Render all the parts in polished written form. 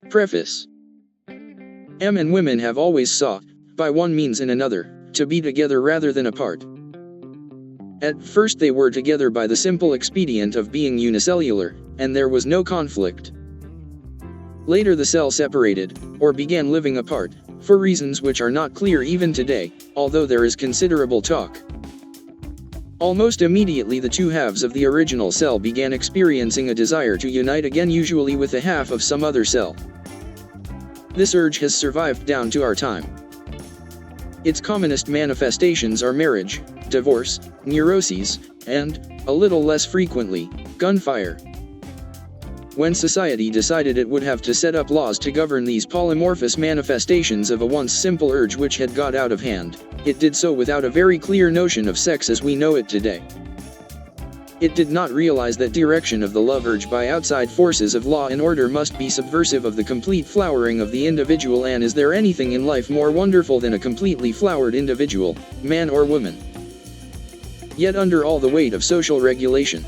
Preface. Men and women have always sought, by one means and another, to be together rather than apart. At first they were together by the simple expedient of being unicellular, and there was no conflict. Later the cell separated, or began living apart, for reasons which are not clear even today, although there is considerable talk. Almost immediately the two halves of the original cell began experiencing a desire to unite again, usually with a half of some other cell. This urge has survived down to our time. Its commonest manifestations are marriage, divorce, neuroses, and, a little less frequently, gunfire. When society decided it would have to set up laws to govern these polymorphous manifestations of a once simple urge which had got out of hand, it did so without a very clear notion of sex as we know it today. It did not realize that direction of the love urge by outside forces of law and order must be subversive of the complete flowering of the individual, and is there anything in life more wonderful than a completely flowered individual, man or woman? Yet under all the weight of social regulation,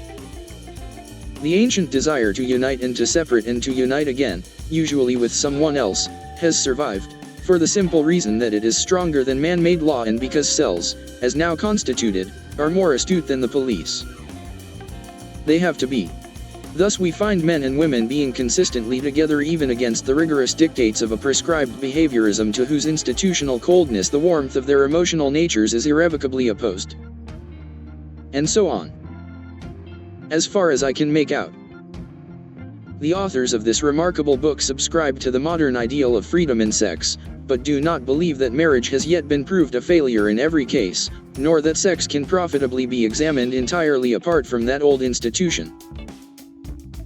the ancient desire to unite and to separate and to unite again, usually with someone else, has survived, for the simple reason that it is stronger than man-made law, and because cells, as now constituted, are more astute than the police. They have to be. Thus we find men and women being consistently together even against the rigorous dictates of a prescribed behaviorism to whose institutional coldness the warmth of their emotional natures is irrevocably opposed. And so on. As far as I can make out, the authors of this remarkable book subscribe to the modern ideal of freedom in sex, but do not believe that marriage has yet been proved a failure in every case, nor that sex can profitably be examined entirely apart from that old institution.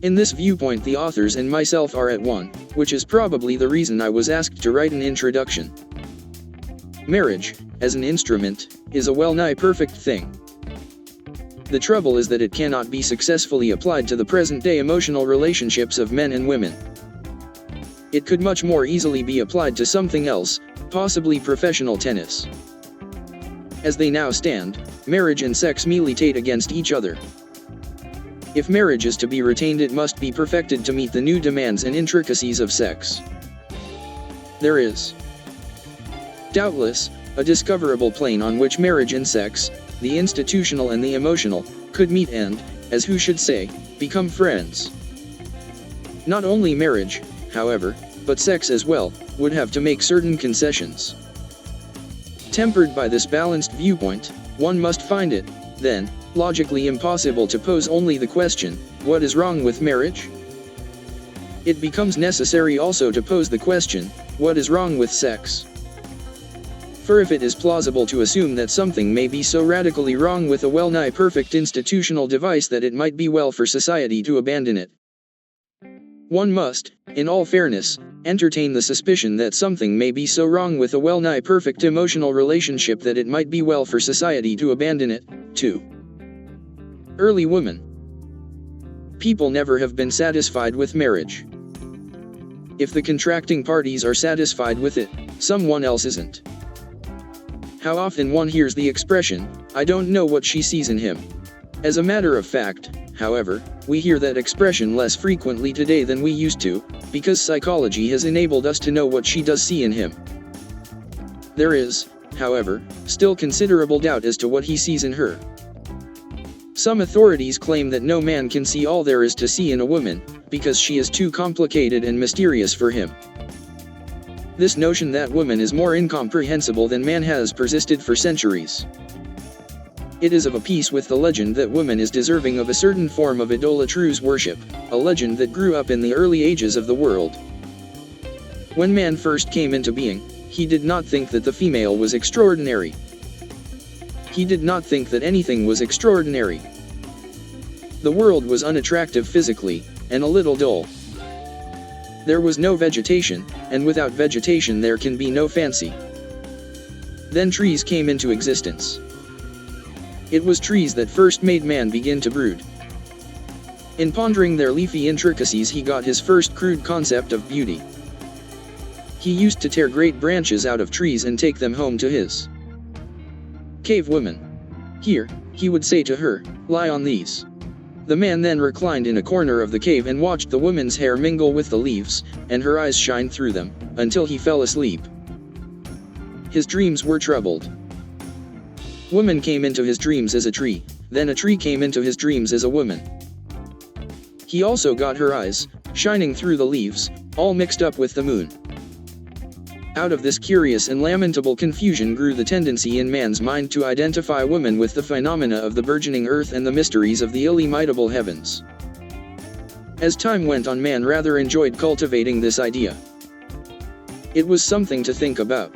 In this viewpoint the authors and myself are at one, which is probably the reason I was asked to write an introduction. Marriage, as an instrument, is a well-nigh perfect thing. The trouble is that it cannot be successfully applied to the present-day emotional relationships of men and women. It could much more easily be applied to something else, possibly professional tennis. As they now stand, marriage and sex militate against each other. If marriage is to be retained, it must be perfected to meet the new demands and intricacies of sex. There is, doubtless, a discoverable plane on which marriage and sex, the institutional and the emotional, could meet and, as who should say, become friends. Not only marriage, however, but sex as well, would have to make certain concessions. Tempered by this balanced viewpoint, one must find it, then, logically impossible to pose only the question, what is wrong with marriage? It becomes necessary also to pose the question, what is wrong with sex? For if it is plausible to assume that something may be so radically wrong with a well-nigh perfect institutional device that it might be well for society to abandon it, one must, in all fairness, entertain the suspicion that something may be so wrong with a well-nigh perfect emotional relationship that it might be well for society to abandon it, too. Early women. People never have been satisfied with marriage. If the contracting parties are satisfied with it, someone else isn't. How often one hears the expression, "I don't know what she sees in him." As a matter of fact, however, we hear that expression less frequently today than we used to, because psychology has enabled us to know what she does see in him. There is, however, still considerable doubt as to what he sees in her. Some authorities claim that no man can see all there is to see in a woman, because she is too complicated and mysterious for him. This notion that woman is more incomprehensible than man has persisted for centuries. It is of a piece with the legend that woman is deserving of a certain form of idolatrous worship, a legend that grew up in the early ages of the world. When man first came into being, he did not think that the female was extraordinary. He did not think that anything was extraordinary. The world was unattractive physically, and a little dull. There was no vegetation, and without vegetation there can be no fancy. Then trees came into existence. It was trees that first made man begin to brood. In pondering their leafy intricacies he got his first crude concept of beauty. He used to tear great branches out of trees and take them home to his cave woman. "Here," he would say to her, "lie on these. The man then reclined in a corner of the cave and watched the woman's hair mingle with the leaves, and her eyes shine through them, until he fell asleep. His dreams were troubled. Woman came into his dreams as a tree, then a tree came into his dreams as a woman. He also got her eyes, shining through the leaves, all mixed up with the moon. Out of this curious and lamentable confusion grew the tendency in man's mind to identify woman with the phenomena of the burgeoning earth and the mysteries of the illimitable heavens. As time went on, man rather enjoyed cultivating this idea. It was something to think about.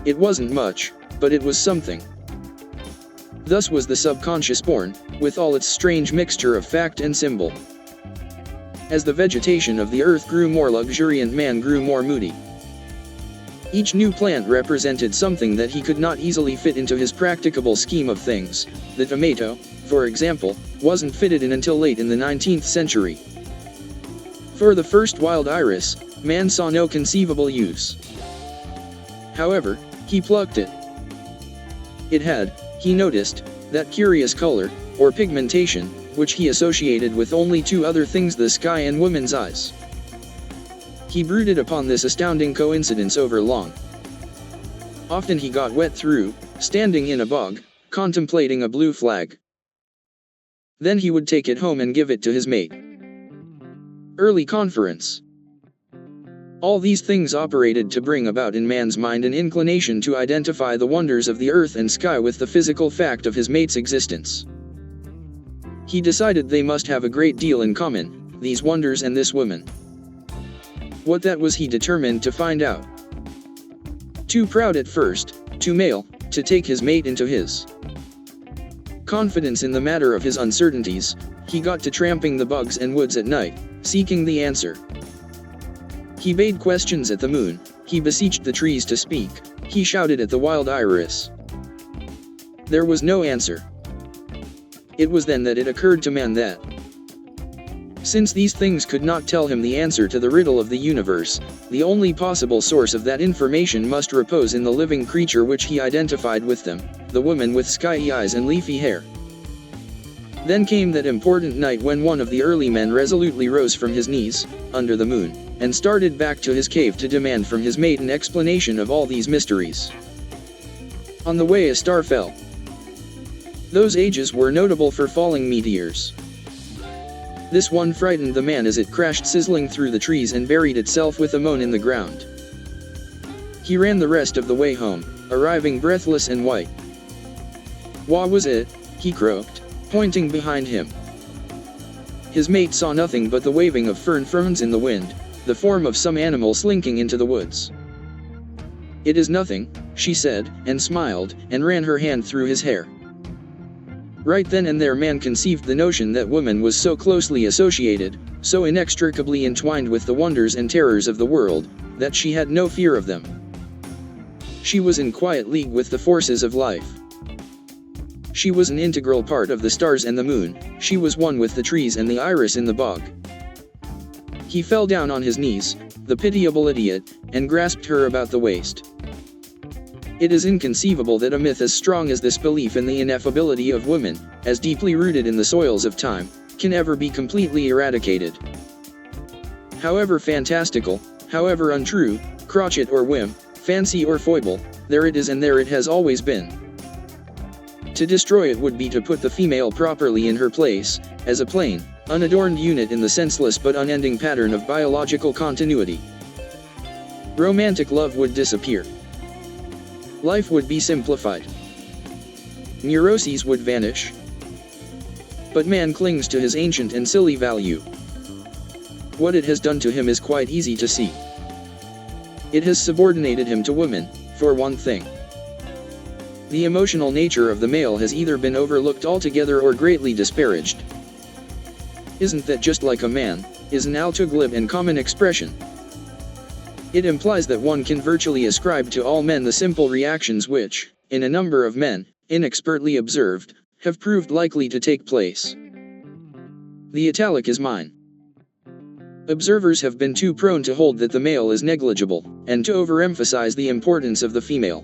It wasn't much, but it was something. Thus was the subconscious born, with all its strange mixture of fact and symbol. As the vegetation of the earth grew more luxuriant, man grew more moody. Each new plant represented something that he could not easily fit into his practicable scheme of things. The tomato, for example, wasn't fitted in until late in the 19th century. For the first wild iris, man saw no conceivable use. However, he plucked it. It had, he noticed, that curious color, or pigmentation, which he associated with only two other things: the sky and woman's eyes. He brooded upon this astounding coincidence over long. Often he got wet through, standing in a bog, contemplating a blue flag. Then he would take it home and give it to his mate. Early conference. All these things operated to bring about in man's mind an inclination to identify the wonders of the earth and sky with the physical fact of his mate's existence. He decided they must have a great deal in common, these wonders and this woman. What that was he determined to find out. Too proud at first, too male, to take his mate into his confidence in the matter of his uncertainties, he got to tramping the bogs and woods at night, seeking the answer. He bade questions at the moon, he beseeched the trees to speak, he shouted at the wild iris. There was no answer. It was then that it occurred to man that, since these things could not tell him the answer to the riddle of the universe, the only possible source of that information must repose in the living creature which he identified with them, the woman with skyey eyes and leafy hair. Then came that important night when one of the early men resolutely rose from his knees, under the moon, and started back to his cave to demand from his mate an explanation of all these mysteries. On the way a star fell. Those ages were notable for falling meteors. This one frightened the man as it crashed sizzling through the trees and buried itself with a moan in the ground. He ran the rest of the way home, arriving breathless and white. "What was it?" he croaked, pointing behind him. His mate saw nothing but the waving of ferns in the wind, the form of some animal slinking into the woods. "It is nothing," she said, and smiled, and ran her hand through his hair. Right then and there man conceived the notion that woman was so closely associated, so inextricably entwined with the wonders and terrors of the world, that she had no fear of them. She was in quiet league with the forces of life. She was an integral part of the stars and the moon, she was one with the trees and the iris in the bog. He fell down on his knees, the pitiable idiot, and grasped her about the waist. It is inconceivable that a myth as strong as this belief in the ineffability of women, as deeply rooted in the soils of time, can ever be completely eradicated. However fantastical, however untrue, crotchet or whim, fancy or foible, there it is and there it has always been. To destroy it would be to put the female properly in her place, as a plain, unadorned unit in the senseless but unending pattern of biological continuity. Romantic love would disappear. Life would be simplified. Neuroses would vanish. But man clings to his ancient and silly value. What it has done to him is quite easy to see. It has subordinated him to women, for one thing. The emotional nature of the male has either been overlooked altogether or greatly disparaged. "Isn't that just like a man?" is an alto glib and common expression. It implies that one can virtually ascribe to all men the simple reactions which, in a number of men, inexpertly observed, have proved likely to take place. The italic is mine. Observers have been too prone to hold that the male is negligible, and to overemphasize the importance of the female.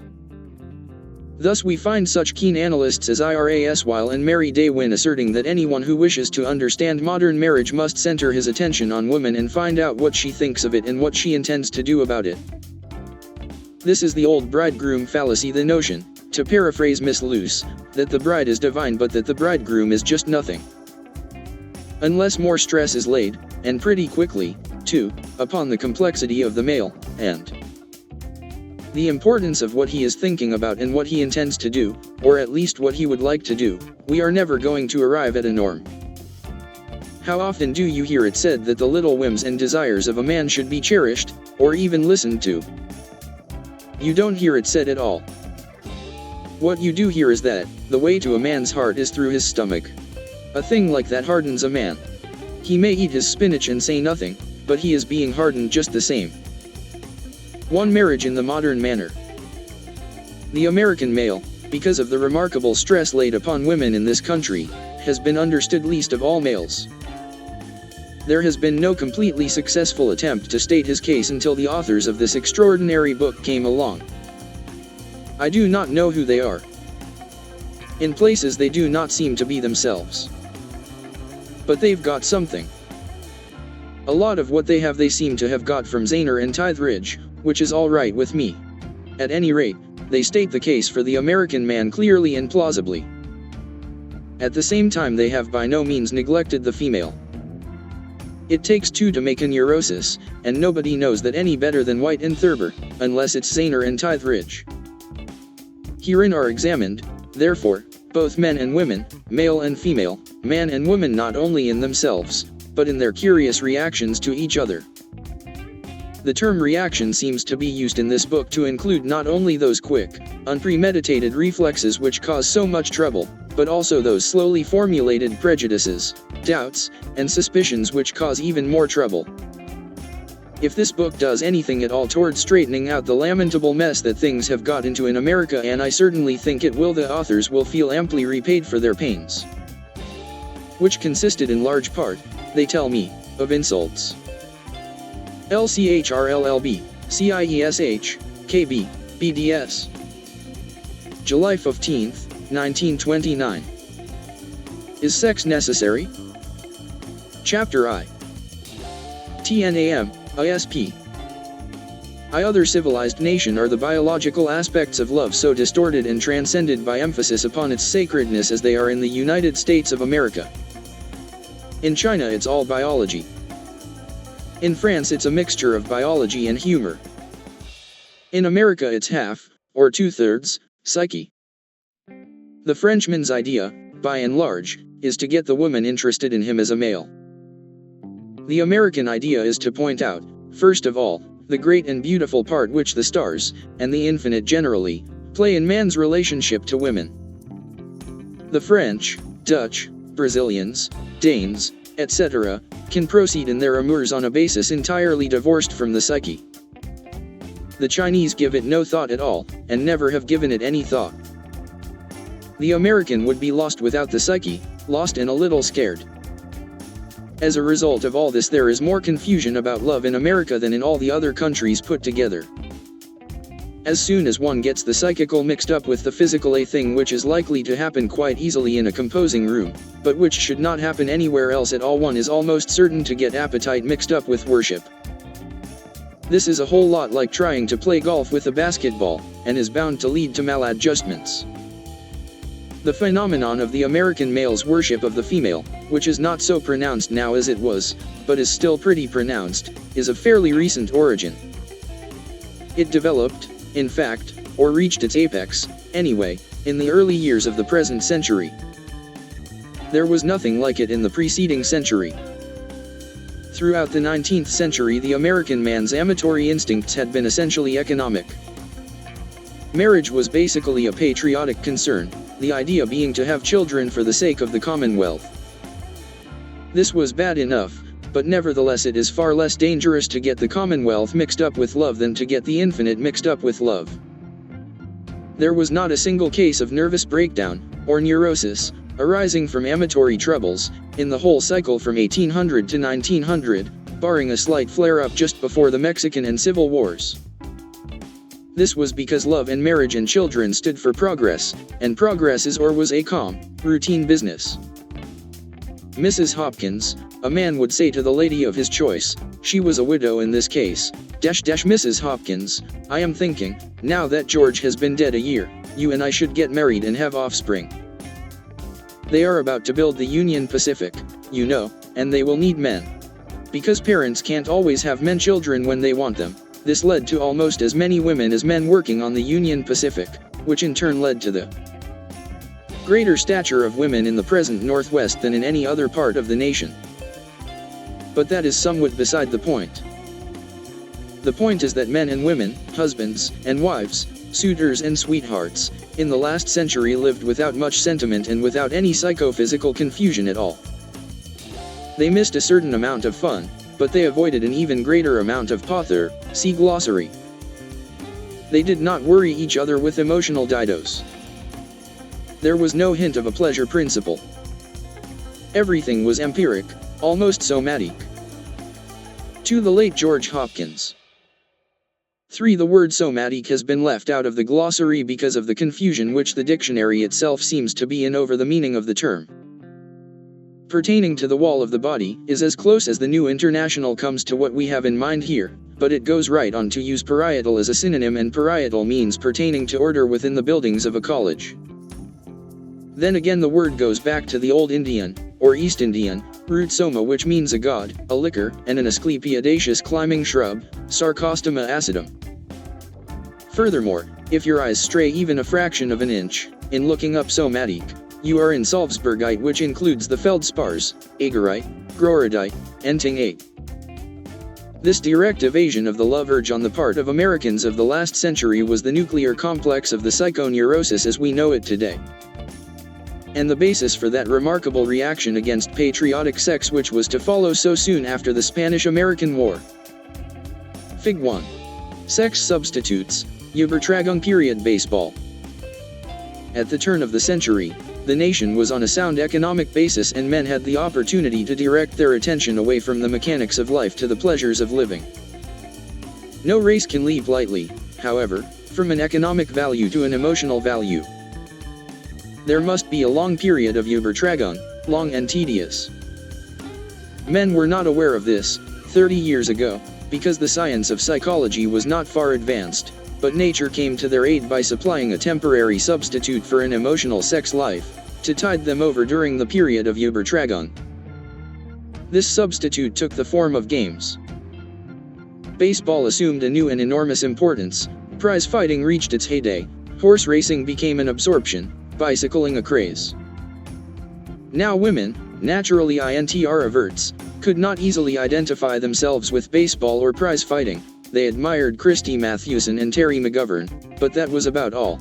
Thus we find such keen analysts as Iras Weil and Mary Day Wynn asserting that anyone who wishes to understand modern marriage must center his attention on woman and find out what she thinks of it and what she intends to do about it. This is the old bridegroom fallacy, the notion, to paraphrase Miss Luce, that the bride is divine but that the bridegroom is just nothing. Unless more stress is laid, and pretty quickly, too, upon the complexity of the male, and the importance of what he is thinking about and what he intends to do, or at least what he would like to do, we are never going to arrive at a norm. How often do you hear it said that the little whims and desires of a man should be cherished, or even listened to? You don't hear it said at all. What you do hear is that the way to a man's heart is through his stomach. A thing like that hardens a man. He may eat his spinach and say nothing, but he is being hardened just the same. One marriage in the modern manner. The American male, because of the remarkable stress laid upon women in this country, has been understood least of all males. There has been no completely successful attempt to state his case until the authors of this extraordinary book came along. I do not know who they are. In places they do not seem to be themselves. But they've got something. A lot of what they have they seem to have got from Zaner and Tytheridge, which is all right with me. At any rate, they state the case for the American man clearly and plausibly. At the same time they have by no means neglected the female. It takes two to make a neurosis, and nobody knows that any better than White and Thurber, unless it's Zaner and Tytheridge. Herein are examined, therefore, both men and women, male and female, man and woman not only in themselves, but in their curious reactions to each other. The term reaction seems to be used in this book to include not only those quick, unpremeditated reflexes which cause so much trouble, but also those slowly formulated prejudices, doubts, and suspicions which cause even more trouble. If this book does anything at all toward straightening out the lamentable mess that things have got into in America, and I certainly think it will, the authors will feel amply repaid for their pains. Which consisted in large part, they tell me, of insults. LCHRLLB, CIESH, KB, BDS. July 15, 1929. Is sex necessary? Chapter I. TNAM, ISP. Other civilized nation are the biological aspects of love so distorted and transcended by emphasis upon its sacredness as they are in the United States of America. In China it's all biology. In France it's a mixture of biology and humor. In America it's half, or two-thirds, psyche. The Frenchman's idea, by and large, is to get the woman interested in him as a male. The American idea is to point out, first of all, the great and beautiful part which the stars, and the infinite generally, play in man's relationship to women. The French, Dutch, Brazilians, Danes, etc., can proceed in their amours on a basis entirely divorced from the psyche. The Chinese give it no thought at all, and never have given it any thought. The American would be lost without the psyche, lost and a little scared. As a result of all this, there is more confusion about love in America than in all the other countries put together. As soon as one gets the psychical mixed up with the physical, a thing which is likely to happen quite easily in a composing room, but which should not happen anywhere else at all, one is almost certain to get appetite mixed up with worship. This is a whole lot like trying to play golf with a basketball, and is bound to lead to maladjustments. The phenomenon of the American male's worship of the female, which is not so pronounced now as it was, but is still pretty pronounced, is of fairly recent origin. It developed, in fact, or reached its apex, anyway, in the early years of the present century. There was nothing like it in the preceding century. Throughout the 19th century, the American man's amatory instincts had been essentially economic. Marriage was basically a patriotic concern, the idea being to have children for the sake of the Commonwealth. This was bad enough, but nevertheless it is far less dangerous to get the Commonwealth mixed up with love than to get the infinite mixed up with love. There was not a single case of nervous breakdown, or neurosis, arising from amatory troubles, in the whole cycle from 1800 to 1900, barring a slight flare-up just before the Mexican and Civil Wars. This was because love and marriage and children stood for progress, and progress is or was a calm, routine business. Mrs. Hopkins, a man would say to the lady of his choice, she was a widow in this case, Mrs. Hopkins, I am thinking, now that George has been dead a year, you and I should get married and have offspring. They are about to build the Union Pacific, you know, and they will need men. Because parents can't always have men children when they want them, this led to almost as many women as men working on the Union Pacific, which in turn led to the greater stature of women in the present Northwest than in any other part of the nation. But that is somewhat beside the point. The point is that men and women, husbands and wives, suitors and sweethearts, in the last century lived without much sentiment and without any psychophysical confusion at all. They missed a certain amount of fun, but they avoided an even greater amount of pother, see glossary. They did not worry each other with emotional didos. There was no hint of a pleasure principle. Everything was empiric, almost somatic. To the late George Hopkins. 3. The word somatic has been left out of the glossary because of the confusion which the dictionary itself seems to be in over the meaning of the term. Pertaining to the wall of the body is as close as the New International comes to what we have in mind here, but it goes right on to use parietal as a synonym, and parietal means pertaining to order within the buildings of a college. Then again the word goes back to the Old Indian, or East Indian, root soma, which means a god, a liquor, and an asclepiadaceous climbing shrub, Sarcostoma acidum. Furthermore, if your eyes stray even a fraction of an inch, in looking up somatic, you are in Salzburgite, which includes the feldspars, agarite, groridite, and tingate. This direct evasion of the love urge on the part of Americans of the last century was the nuclear complex of the psychoneurosis as we know it today, and the basis for that remarkable reaction against patriotic sex which was to follow so soon after the Spanish-American War. Fig. 1. Sex substitutes, Übertragung period baseball. At the turn of the century, the nation was on a sound economic basis and men had the opportunity to direct their attention away from the mechanics of life to the pleasures of living. No race can leap lightly, however, from an economic value to an emotional value. There must be a long period of Übertragung, long and tedious. Men were not aware of this, 30 years ago, because the science of psychology was not far advanced, but nature came to their aid by supplying a temporary substitute for an emotional sex life, to tide them over during the period of Übertragung. This substitute took the form of games. Baseball assumed a new and enormous importance, prize fighting reached its heyday, horse racing became an absorption, bicycling a craze. Now women, naturally introverts, could not easily identify themselves with baseball or prize fighting. They admired Christy Mathewson and Terry McGovern, but that was about all.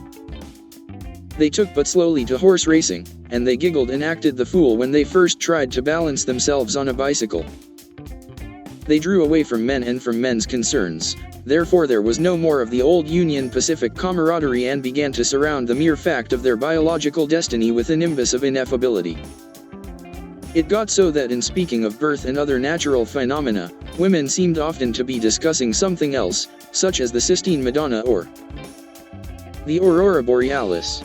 They took but slowly to horse racing, and they giggled and acted the fool when they first tried to balance themselves on a bicycle. They drew away from men and from men's concerns, therefore there was no more of the old Union Pacific camaraderie and began to surround the mere fact of their biological destiny with a nimbus of ineffability. It got so that in speaking of birth and other natural phenomena, women seemed often to be discussing something else, such as the Sistine Madonna or the Aurora Borealis.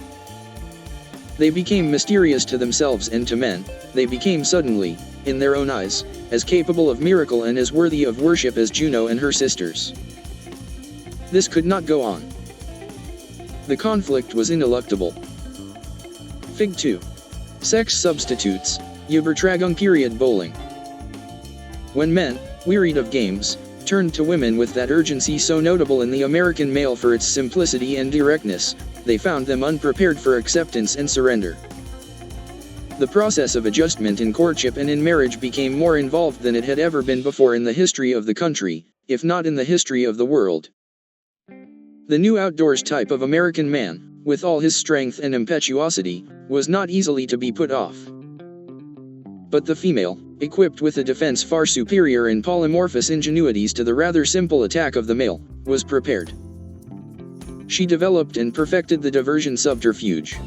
They became mysterious to themselves and to men. They became suddenly, in their own eyes, as capable of miracle and as worthy of worship as Juno and her sisters. This could not go on. The conflict was ineluctable. Fig. 2. Sex substitutes, Übertragung period bowling. When men, wearied of games, turned to women with that urgency so notable in the American male for its simplicity and directness, they found them unprepared for acceptance and surrender. The process of adjustment in courtship and in marriage became more involved than it had ever been before in the history of the country, if not in the history of the world. The new outdoors type of American man, with all his strength and impetuosity, was not easily to be put off. But the female, equipped with a defense far superior in polymorphous ingenuities to the rather simple attack of the male, was prepared. She developed and perfected the diversion subterfuge.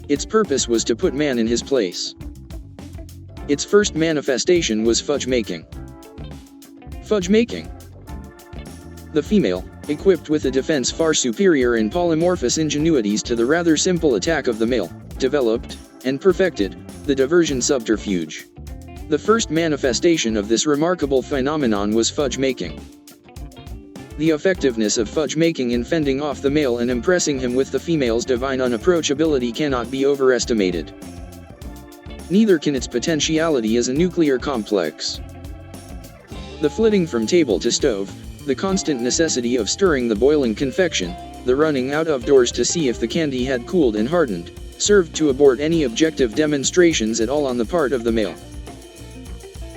Its purpose was to put man in his place. Its first manifestation was fudge making. Fudge making. The female, equipped with a defense far superior in polymorphous ingenuities to the rather simple attack of the male, developed, and perfected, the diversion subterfuge. The first manifestation of this remarkable phenomenon was fudge making. The effectiveness of fudge making in fending off the male and impressing him with the female's divine unapproachability cannot be overestimated. Neither can its potentiality as a nuclear complex. The flitting from table to stove, the constant necessity of stirring the boiling confection, the running out of doors to see if the candy had cooled and hardened, served to abort any objective demonstrations at all on the part of the male.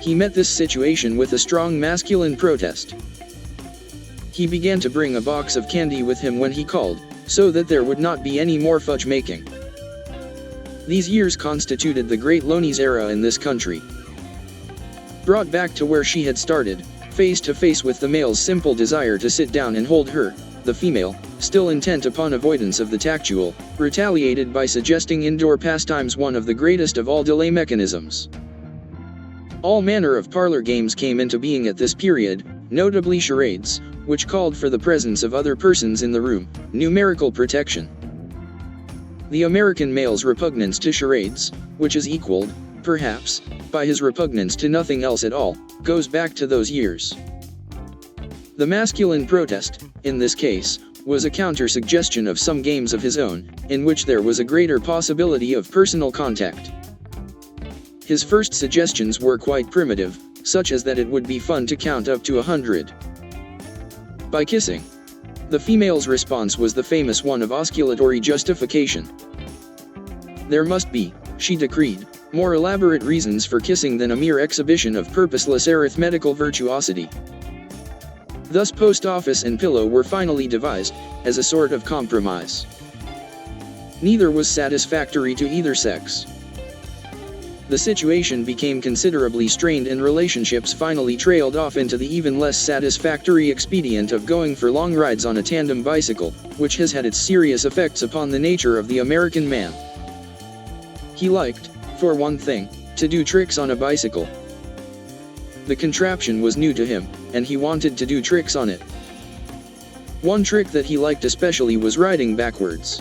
He met this situation with a strong masculine protest. He began to bring a box of candy with him when he called, so that there would not be any more fudge making. These years constituted the Great Loney's era in this country. Brought back to where she had started, face to face with the male's simple desire to sit down and hold her, the female, still intent upon avoidance of the tactual, retaliated by suggesting indoor pastimes, one of the greatest of all delay mechanisms. All manner of parlor games came into being at this period, notably charades, which called for the presence of other persons in the room, numerical protection. The American male's repugnance to charades, which is equaled, perhaps, by his repugnance to nothing else at all, goes back to those years. The masculine protest, in this case, was a counter-suggestion of some games of his own, in which there was a greater possibility of personal contact. His first suggestions were quite primitive, such as that it would be fun to count up to 100 by kissing. The female's response was the famous one of osculatory justification. There must be, she decreed, more elaborate reasons for kissing than a mere exhibition of purposeless arithmetical virtuosity. Thus post office and pillow were finally devised, as a sort of compromise. Neither was satisfactory to either sex. The situation became considerably strained and relationships finally trailed off into the even less satisfactory expedient of going for long rides on a tandem bicycle, which has had its serious effects upon the nature of the American man. He liked, for one thing, to do tricks on a bicycle. The contraption was new to him, and he wanted to do tricks on it. One trick that he liked especially was riding backwards.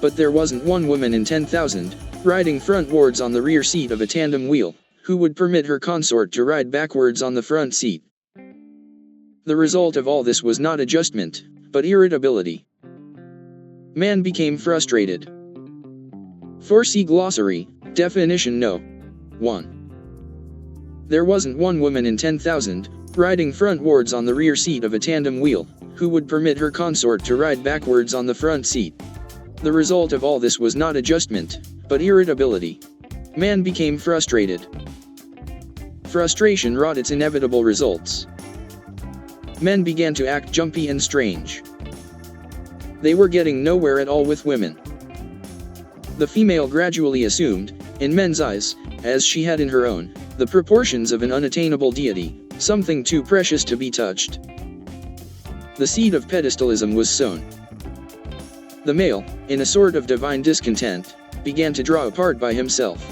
But there wasn't one woman in 10,000, riding frontwards on the rear seat of a tandem wheel, who would permit her consort to ride backwards on the front seat. The result of all this was not adjustment, but irritability. Man became frustrated. For see glossary, definition no. 1. There wasn't one woman in 10,000, riding frontwards on the rear seat of a tandem wheel, who would permit her consort to ride backwards on the front seat. The result of all this was not adjustment, but irritability. Man became frustrated. Frustration wrought its inevitable results. Men began to act jumpy and strange. They were getting nowhere at all with women. The female gradually assumed, in men's eyes, as she had in her own, the proportions of an unattainable deity, something too precious to be touched. The seed of pedestalism was sown. The male, in a sort of divine discontent, began to draw apart by himself.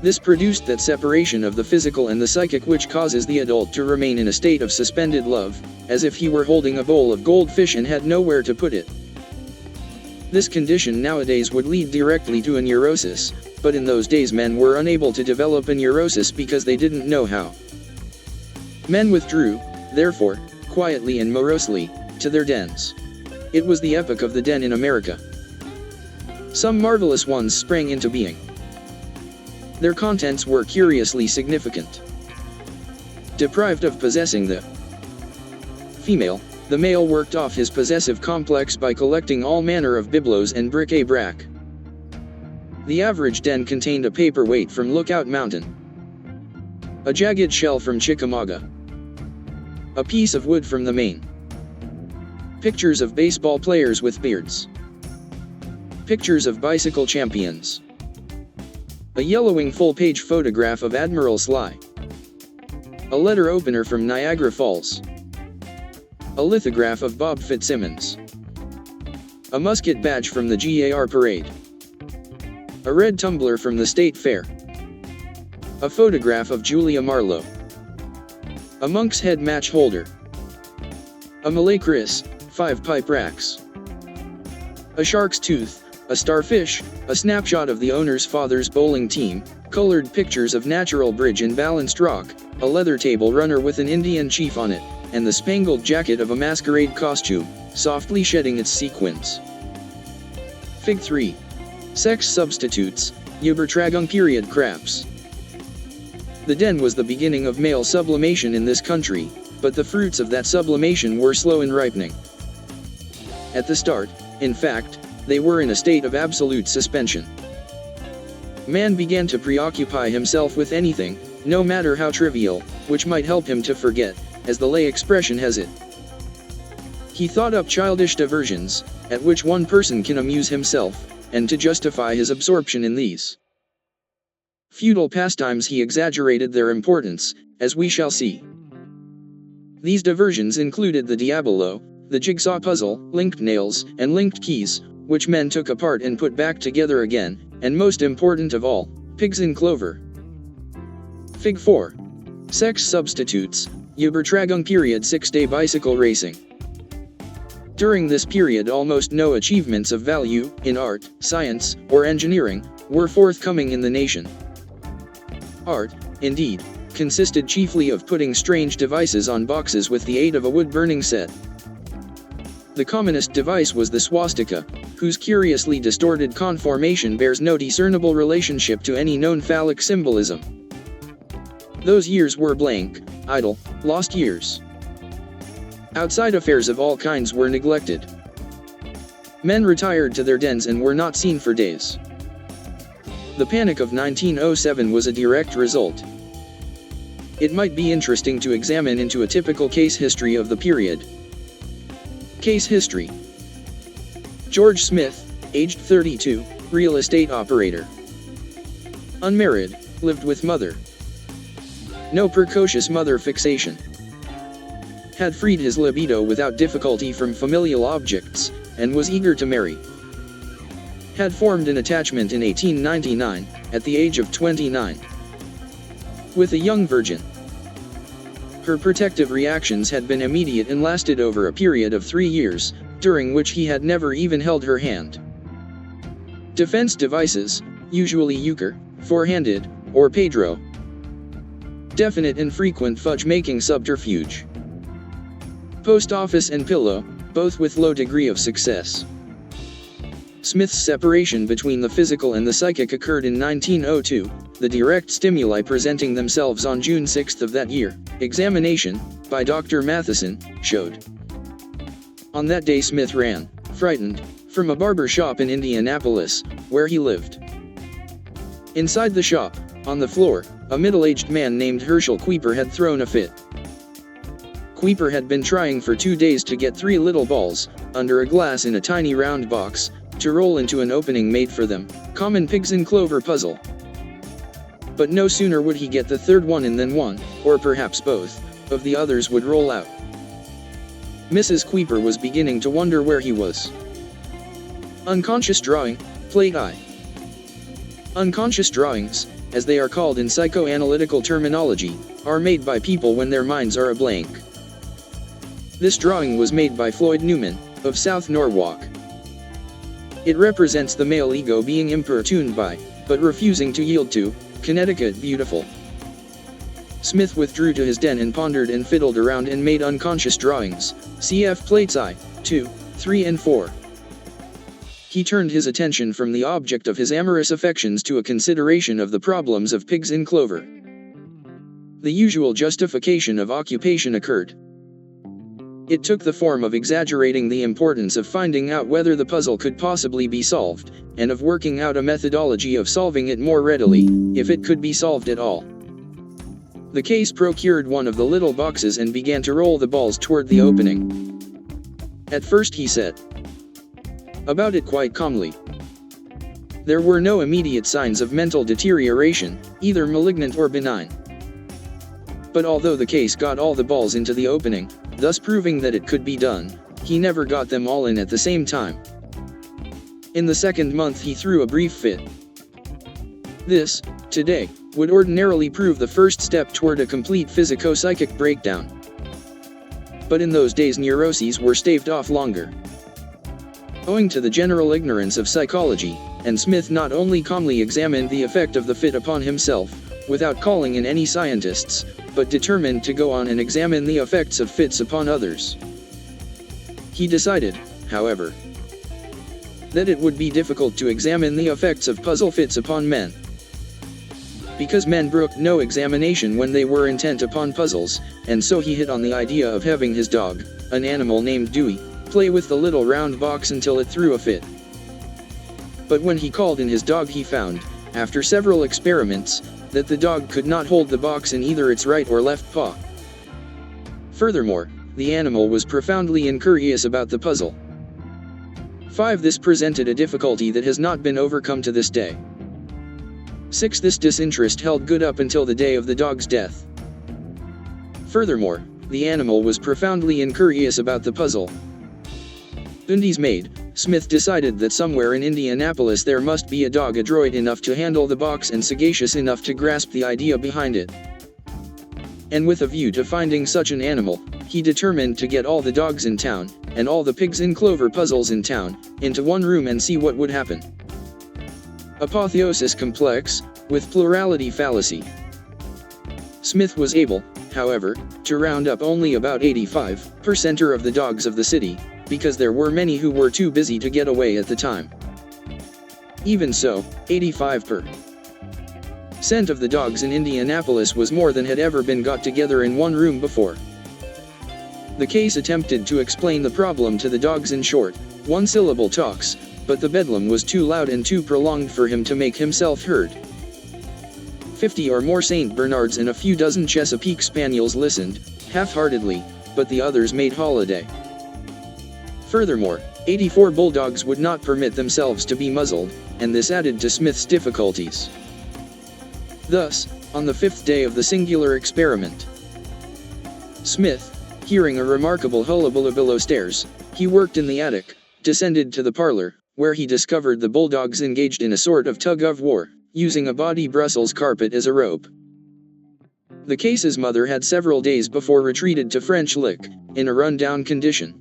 This produced that separation of the physical and the psychic which causes the adult to remain in a state of suspended love, as if he were holding a bowl of goldfish and had nowhere to put it. This condition nowadays would lead directly to a neurosis, but in those days men were unable to develop a neurosis because they didn't know how. Men withdrew, therefore, quietly and morosely, to their dens. It was the epoch of the den in America. Some marvelous ones sprang into being. Their contents were curiously significant. Deprived of possessing the female, the male worked off his possessive complex by collecting all manner of bibelots and bric-a-brac. The average den contained a paperweight from Lookout Mountain, a jagged shell from Chickamauga, a piece of wood from the Maine, pictures of baseball players with beards, pictures of bicycle champions, a yellowing full-page photograph of Admiral Sly, a letter opener from Niagara Falls, a lithograph of Bob Fitzsimmons, a musket badge from the GAR parade, a red tumbler from the State Fair, a photograph of Julia Marlowe, a monk's head match holder, a Malay kris, 5 pipe racks, a shark's tooth, a starfish, a snapshot of the owner's father's bowling team, colored pictures of natural bridge and balanced rock, a leather table runner with an Indian chief on it, and the spangled jacket of a masquerade costume, softly shedding its sequins. Fig 3. Sex substitutes, Übertragung period craps. The den was the beginning of male sublimation in this country, but the fruits of that sublimation were slow in ripening. At the start, in fact, they were in a state of absolute suspension. Man began to preoccupy himself with anything, no matter how trivial, which might help him to forget, as the lay expression has it. He thought up childish diversions, at which one person can amuse himself, and to justify his absorption in these futile pastimes he exaggerated their importance, as we shall see. These diversions included the diabolo, the jigsaw puzzle, linked nails, and linked keys, which men took apart and put back together again, and most important of all, pigs in clover. Fig 4. Sex substitutes, Übertragung period 6-day bicycle racing. During this period almost no achievements of value, in art, science, or engineering, were forthcoming in the nation. Art, indeed, consisted chiefly of putting strange devices on boxes with the aid of a wood-burning set. The commonest device was the swastika, whose curiously distorted conformation bears no discernible relationship to any known phallic symbolism. Those years were blank, idle, lost years. Outside affairs of all kinds were neglected. Men retired to their dens and were not seen for days. The Panic of 1907 was a direct result. It might be interesting to examine into a typical case history of the period. Case history. George Smith, aged 32, real estate operator. Unmarried, lived with mother. No precocious mother fixation. Had freed his libido without difficulty from familial objects, and was eager to marry. Had formed an attachment in 1899, at the age of 29. With a young virgin. Her protective reactions had been immediate and lasted over a period of 3 years, during which he had never even held her hand. Defense devices, usually euchre, four-handed, or pedro. Definite and frequent fudge-making subterfuge. Post office and pillow, both with low degree of success. Smith's separation between the physical and the psychic occurred in 1902, the direct stimuli presenting themselves on June 6 of that year. Examination, by Dr. Matheson, showed. On that day Smith ran, frightened, from a barber shop in Indianapolis, where he lived. Inside the shop, on the floor, a middle-aged man named Herschel Kuiper had thrown a fit. Kuiper had been trying for 2 days to get 3 little balls, under a glass in a tiny round box, to roll into an opening made for them, common pigs in clover puzzle. But no sooner would he get the third one in than one, or perhaps both, of the others would roll out. Mrs. Kuiper was beginning to wonder where he was. Unconscious drawing, plate I. Unconscious drawings, as they are called in psychoanalytical terminology, are made by people when their minds are a blank. This drawing was made by Floyd Newman, of South Norwalk. It represents the male ego being importuned by, but refusing to yield to, Connecticut beautiful. Smith withdrew to his den and pondered and fiddled around and made unconscious drawings, cf. plates I, 2, 3 and 4. He turned his attention from the object of his amorous affections to a consideration of the problems of pigs in clover. The usual justification of occupation occurred. It took the form of exaggerating the importance of finding out whether the puzzle could possibly be solved, and of working out a methodology of solving it more readily, if it could be solved at all. The case procured one of the little boxes and began to roll the balls toward the opening. At first he set about it quite calmly. There were no immediate signs of mental deterioration, either malignant or benign. But although the case got all the balls into the opening, thus proving that it could be done, he never got them all in at the same time. In the second month he threw a brief fit. This, today, would ordinarily prove the first step toward a complete physico-psychic breakdown. but in those days neuroses were staved off longer. Owing to the general ignorance of psychology, and Smith not only calmly examined the effect of the fit upon himself, without calling in any scientists, but determined to go on and examine the effects of fits upon others. He decided, however, that it would be difficult to examine the effects of puzzle fits upon men, because men brooked no examination when they were intent upon puzzles, and so he hit on the idea of having his dog, an animal named Dewey, play with the little round box until it threw a fit. But when he called in his dog, he found, after several experiments, that the dog could not hold the box in either its right or left paw. Furthermore, the animal was profoundly incurious about the puzzle. 5. This presented a difficulty that has not been overcome to this day. 6. This disinterest held good up until the day of the dog's death. Furthermore, the animal was profoundly incurious about the puzzle. Undies made, Smith decided that somewhere in Indianapolis there must be a dog adroit enough to handle the box and sagacious enough to grasp the idea behind it. And with a view to finding such an animal, he determined to get all the dogs in town, and all the pigs in clover puzzles in town, into one room and see what would happen. Apotheosis complex, with plurality fallacy. Smith was able, however, to round up only about 85% of the dogs of the city, because there were many who were too busy to get away at the time. Even so, 85% of the dogs in Indianapolis was more than had ever been got together in one room before. The case attempted to explain the problem to the dogs in short, one-syllable talks, but the bedlam was too loud and too prolonged for him to make himself heard. 50 or more St. Bernards and a few dozen Chesapeake Spaniels listened, half-heartedly, but the others made holiday. Furthermore, 84 bulldogs would not permit themselves to be muzzled, and this added to Smith's difficulties. Thus, on the 5th day of the singular experiment, Smith, hearing a remarkable hullabaloo below stairs, he worked in the attic, descended to the parlor, where he discovered the bulldogs engaged in a sort of tug-of-war, using a body Brussels carpet as a rope. The case's mother had several days before retreated to French Lick, in a run-down condition.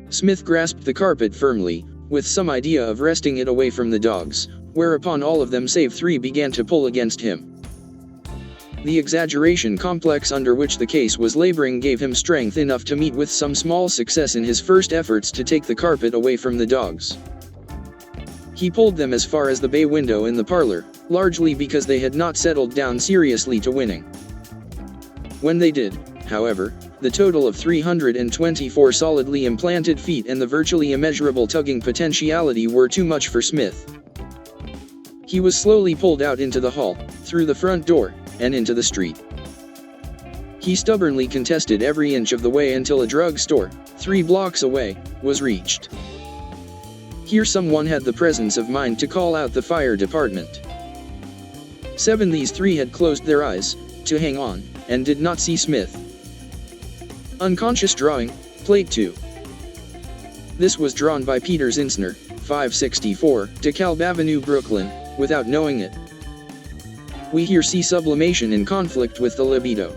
Smith grasped the carpet firmly, with some idea of wresting it away from the dogs, whereupon all of them save 3 began to pull against him. The exaggeration complex under which the case was laboring gave him strength enough to meet with some small success in his first efforts to take the carpet away from the dogs. He pulled them as far as the bay window in the parlor, largely because they had not settled down seriously to winning. When they did, however, the total of 324 solidly implanted feet and the virtually immeasurable tugging potentiality were too much for Smith. He was slowly pulled out into the hall, through the front door, and into the street. He stubbornly contested every inch of the way until a drugstore, 3 blocks away, was reached. Here someone had the presence of mind to call out the fire department. 7 These 3 had closed their eyes, to hang on, and did not see Smith. Unconscious drawing, Plate 2. This was drawn by Peter Zinsner, 564, DeKalb Avenue, Brooklyn, without knowing it. We here see sublimation in conflict with the libido.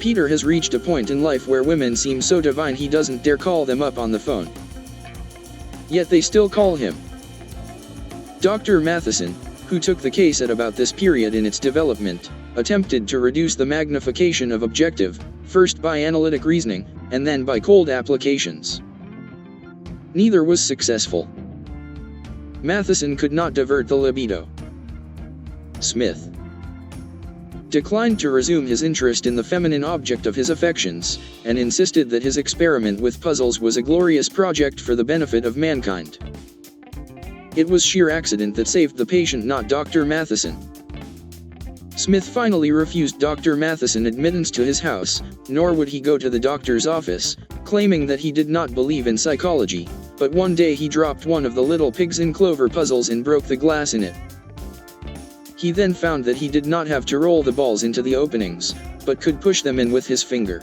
Peter has reached a point in life where women seem so divine he doesn't dare call them up on the phone. Yet they still call him. Dr. Matheson, who took the case at about this period in its development, attempted to reduce the magnification of objective, first by analytic reasoning, and then by cold applications. Neither was successful. Matheson could not divert the libido. Smith declined to resume his interest in the feminine object of his affections, and insisted that his experiment with puzzles was a glorious project for the benefit of mankind. It was sheer accident that saved the patient, not Dr. Matheson. Smith finally refused Dr. Matheson admittance to his house, nor would he go to the doctor's office, claiming that he did not believe in psychology, but one day he dropped one of the little pigs in clover puzzles and broke the glass in it. He then found that he did not have to roll the balls into the openings, but could push them in with his finger.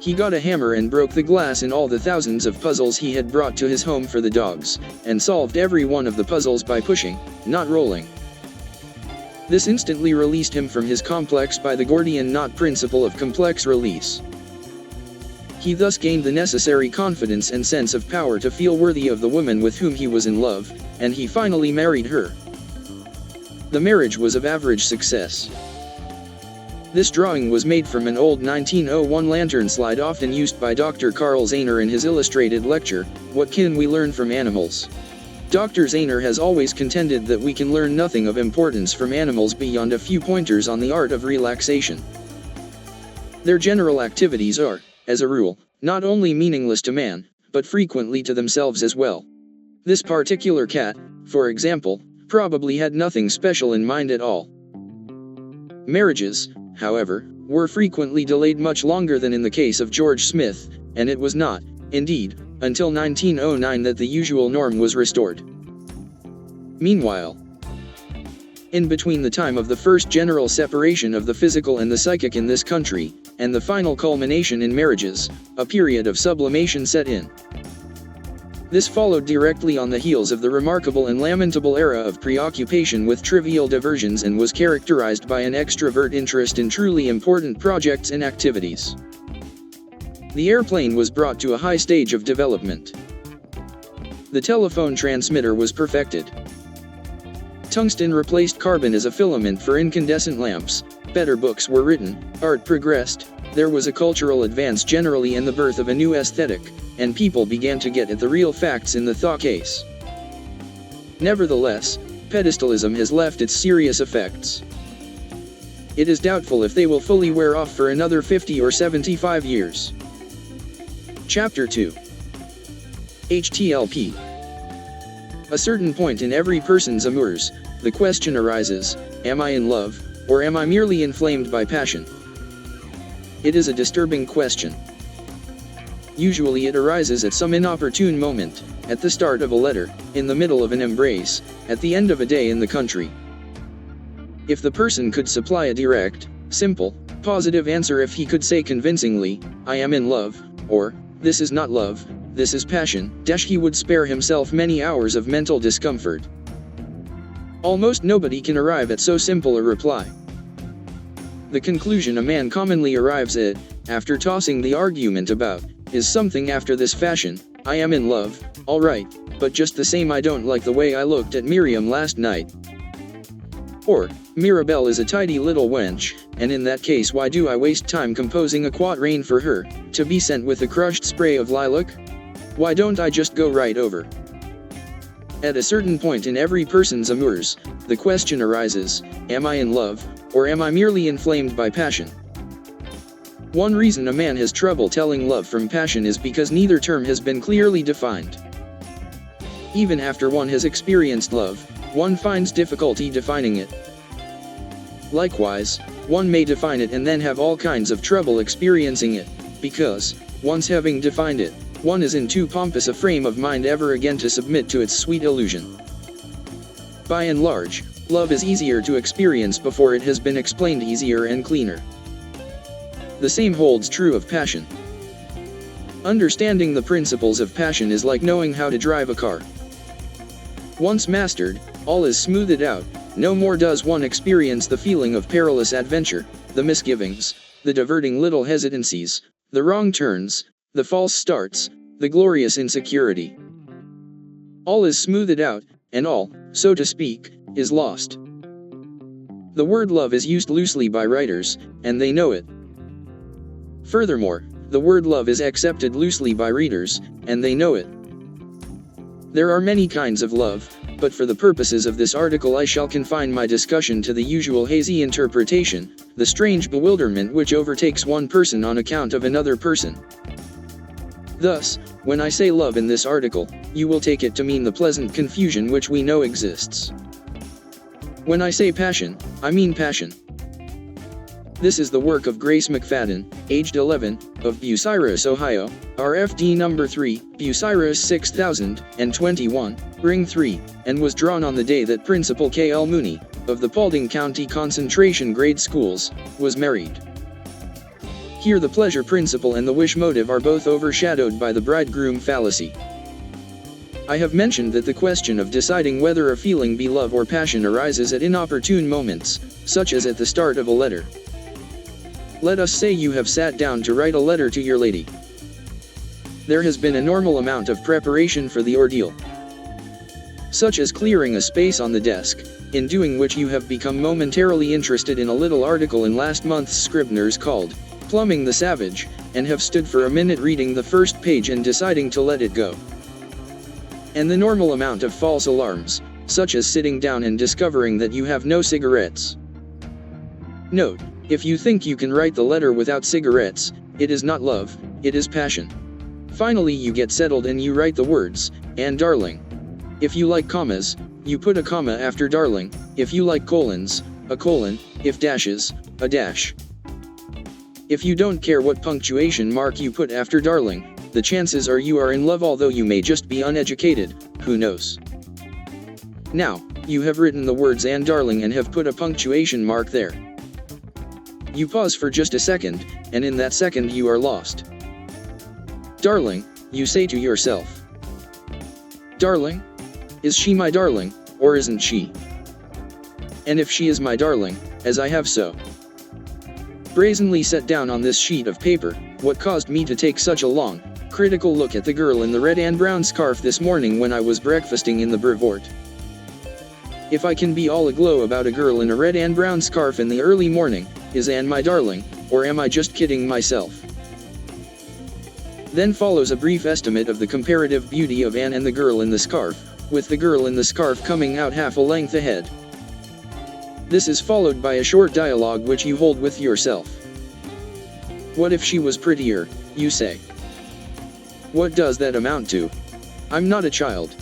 He got a hammer and broke the glass in all the thousands of puzzles he had brought to his home for the dogs, and solved every one of the puzzles by pushing, not rolling. This instantly released him from his complex by the Gordian knot principle of complex release. He thus gained the necessary confidence and sense of power to feel worthy of the woman with whom he was in love, and he finally married her. The marriage was of average success. This drawing was made from an old 1901 lantern slide often used by Dr. Carl Zahner in his illustrated lecture, What Can We Learn from Animals? Dr. Zahner has always contended that we can learn nothing of importance from animals beyond a few pointers on the art of relaxation. Their general activities are, as a rule, not only meaningless to man, but frequently to themselves as well. This particular cat, for example, probably had nothing special in mind at all. Marriages, however, were frequently delayed much longer than in the case of George Smith, and it was not, indeed, until 1909 that the usual norm was restored. Meanwhile, in between the time of the first general separation of the physical and the psychic in this country, and the final culmination in marriages, a period of sublimation set in. This followed directly on the heels of the remarkable and lamentable era of preoccupation with trivial diversions and was characterized by an extrovert interest in truly important projects and activities. The airplane was brought to a high stage of development. The telephone transmitter was perfected. Tungsten replaced carbon as a filament for incandescent lamps, better books were written, art progressed, there was a cultural advance generally and the birth of a new aesthetic, and people began to get at the real facts in the thought case. Nevertheless, pedestalism has left its serious effects. It is doubtful if they will fully wear off for another 50 or 75 years. Chapter 2. HTLP. A certain point in every person's amours, the question arises, am I in love, or am I merely inflamed by passion? It is a disturbing question. Usually it arises at some inopportune moment, at the start of a letter, in the middle of an embrace, at the end of a day in the country. If the person could supply a direct, simple, positive answer, if he could say convincingly, I am in love, or, this is not love, this is passion, he would spare himself many hours of mental discomfort. Almost nobody can arrive at so simple a reply. The conclusion a man commonly arrives at, after tossing the argument about, is something after this fashion, I am in love, all right, but just the same I don't like the way I looked at Miriam last night. Or, Mirabelle is a tidy little wench, and in that case why do I waste time composing a quatrain for her, to be sent with a crushed spray of lilac? Why don't I just go right over? At a certain point in every person's amours, the question arises, am I in love, or am I merely inflamed by passion? One reason a man has trouble telling love from passion is because neither term has been clearly defined. Even after one has experienced love, one finds difficulty defining it. Likewise, one may define it and then have all kinds of trouble experiencing it, because, once having defined it, one is in too pompous a frame of mind ever again to submit to its sweet illusion. By and large, love is easier to experience before it has been explained easier and cleaner. The same holds true of passion. Understanding the principles of passion is like knowing how to drive a car. Once mastered, all is smoothed out, no more does one experience the feeling of perilous adventure, the misgivings, the diverting little hesitancies, the wrong turns, the false starts, the glorious insecurity. All is smoothed out, and all, so to speak, is lost. The word love is used loosely by writers, and they know it. Furthermore, the word love is accepted loosely by readers, and they know it. There are many kinds of love, but for the purposes of this article I shall confine my discussion to the usual hazy interpretation, the strange bewilderment which overtakes one person on account of another person. Thus, when I say love in this article, you will take it to mean the pleasant confusion which we know exists. When I say passion, I mean passion. This is the work of Grace McFadden, aged 11, of Bucyrus, Ohio, RFD number 3, Bucyrus 6021, Ring 3, and was drawn on the day that Principal K.L. Mooney, of the Paulding County Concentration Grade Schools, was married. Here the pleasure principle and the wish motive are both overshadowed by the bridegroom fallacy. I have mentioned that the question of deciding whether a feeling be love or passion arises at inopportune moments, such as at the start of a letter. Let us say you have sat down to write a letter to your lady. There has been a normal amount of preparation for the ordeal, such as clearing a space on the desk, in doing which you have become momentarily interested in a little article in last month's Scribner's called Plumbing the Savage, and have stood for a minute reading the first page and deciding to let it go. And the normal amount of false alarms, such as sitting down and discovering that you have no cigarettes. Note, if you think you can write the letter without cigarettes, it is not love, it is passion. Finally you get settled and you write the words, "and darling." If you like commas, you put a comma after darling; if you like colons, a colon; if dashes, a dash. If you don't care what punctuation mark you put after darling, the chances are you are in love, although you may just be uneducated, who knows. Now, you have written the words "and darling" and have put a punctuation mark there. You pause for just a second, and in that second you are lost. Darling, you say to yourself. Darling? Is she my darling, or isn't she? And if she is my darling, as I have so brazenly set down on this sheet of paper, what caused me to take such a long, critical look at the girl in the red and brown scarf this morning when I was breakfasting in the Brevoort? If I can be all aglow about a girl in a red and brown scarf in the early morning, is Anne my darling, or am I just kidding myself? Then follows a brief estimate of the comparative beauty of Anne and the girl in the scarf, with the girl in the scarf coming out half a length ahead. This is followed by a short dialogue which you hold with yourself. What if she was prettier, you say? What does that amount to? I'm not a child.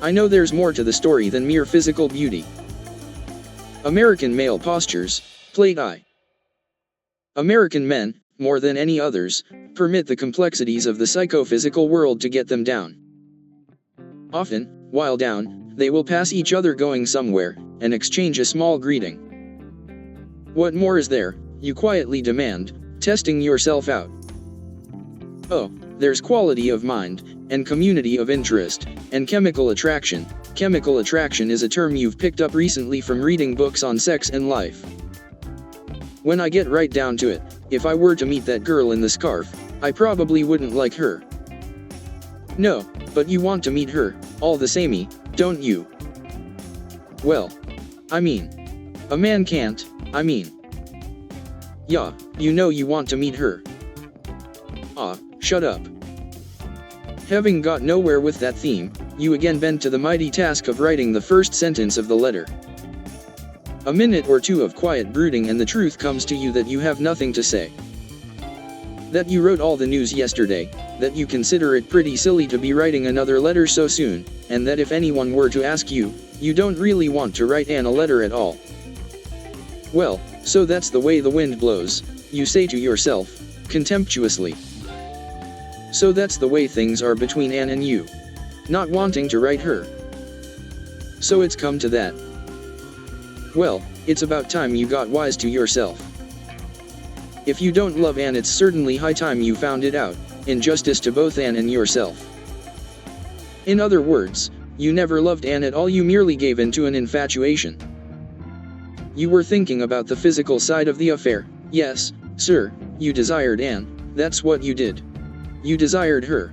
I know there's more to the story than mere physical beauty. American male postures, plate I. American men, more than any others, permit the complexities of the psychophysical world to get them down. Often, while down, they will pass each other going somewhere, and exchange a small greeting. What more is there, you quietly demand, testing yourself out? Oh, there's quality of mind, and community of interest, and chemical attraction. Chemical attraction is a term you've picked up recently from reading books on sex and life. When I get right down to it, if I were to meet that girl in the scarf, I probably wouldn't like her. No, but you want to meet her, all the samey, don't you? Well, I mean, a man can't, yeah, you know you want to meet her. Ah, shut up. Having got nowhere with that theme, you again bend to the mighty task of writing the first sentence of the letter. A minute or two of quiet brooding and the truth comes to you that you have nothing to say. That you wrote all the news yesterday, that you consider it pretty silly to be writing another letter so soon, and that if anyone were to ask you, you don't really want to write Anne a letter at all. Well, so that's the way the wind blows, you say to yourself, contemptuously. So that's the way things are between Anne and you. Not wanting to write her. So it's come to that. Well, it's about time you got wise to yourself. If you don't love Anne, it's certainly high time you found it out, in justice to both Anne and yourself. In other words, you never loved Anne at all, you merely gave in to an infatuation. You were thinking about the physical side of the affair. Yes, sir, you desired Anne, that's what you did. You desired her.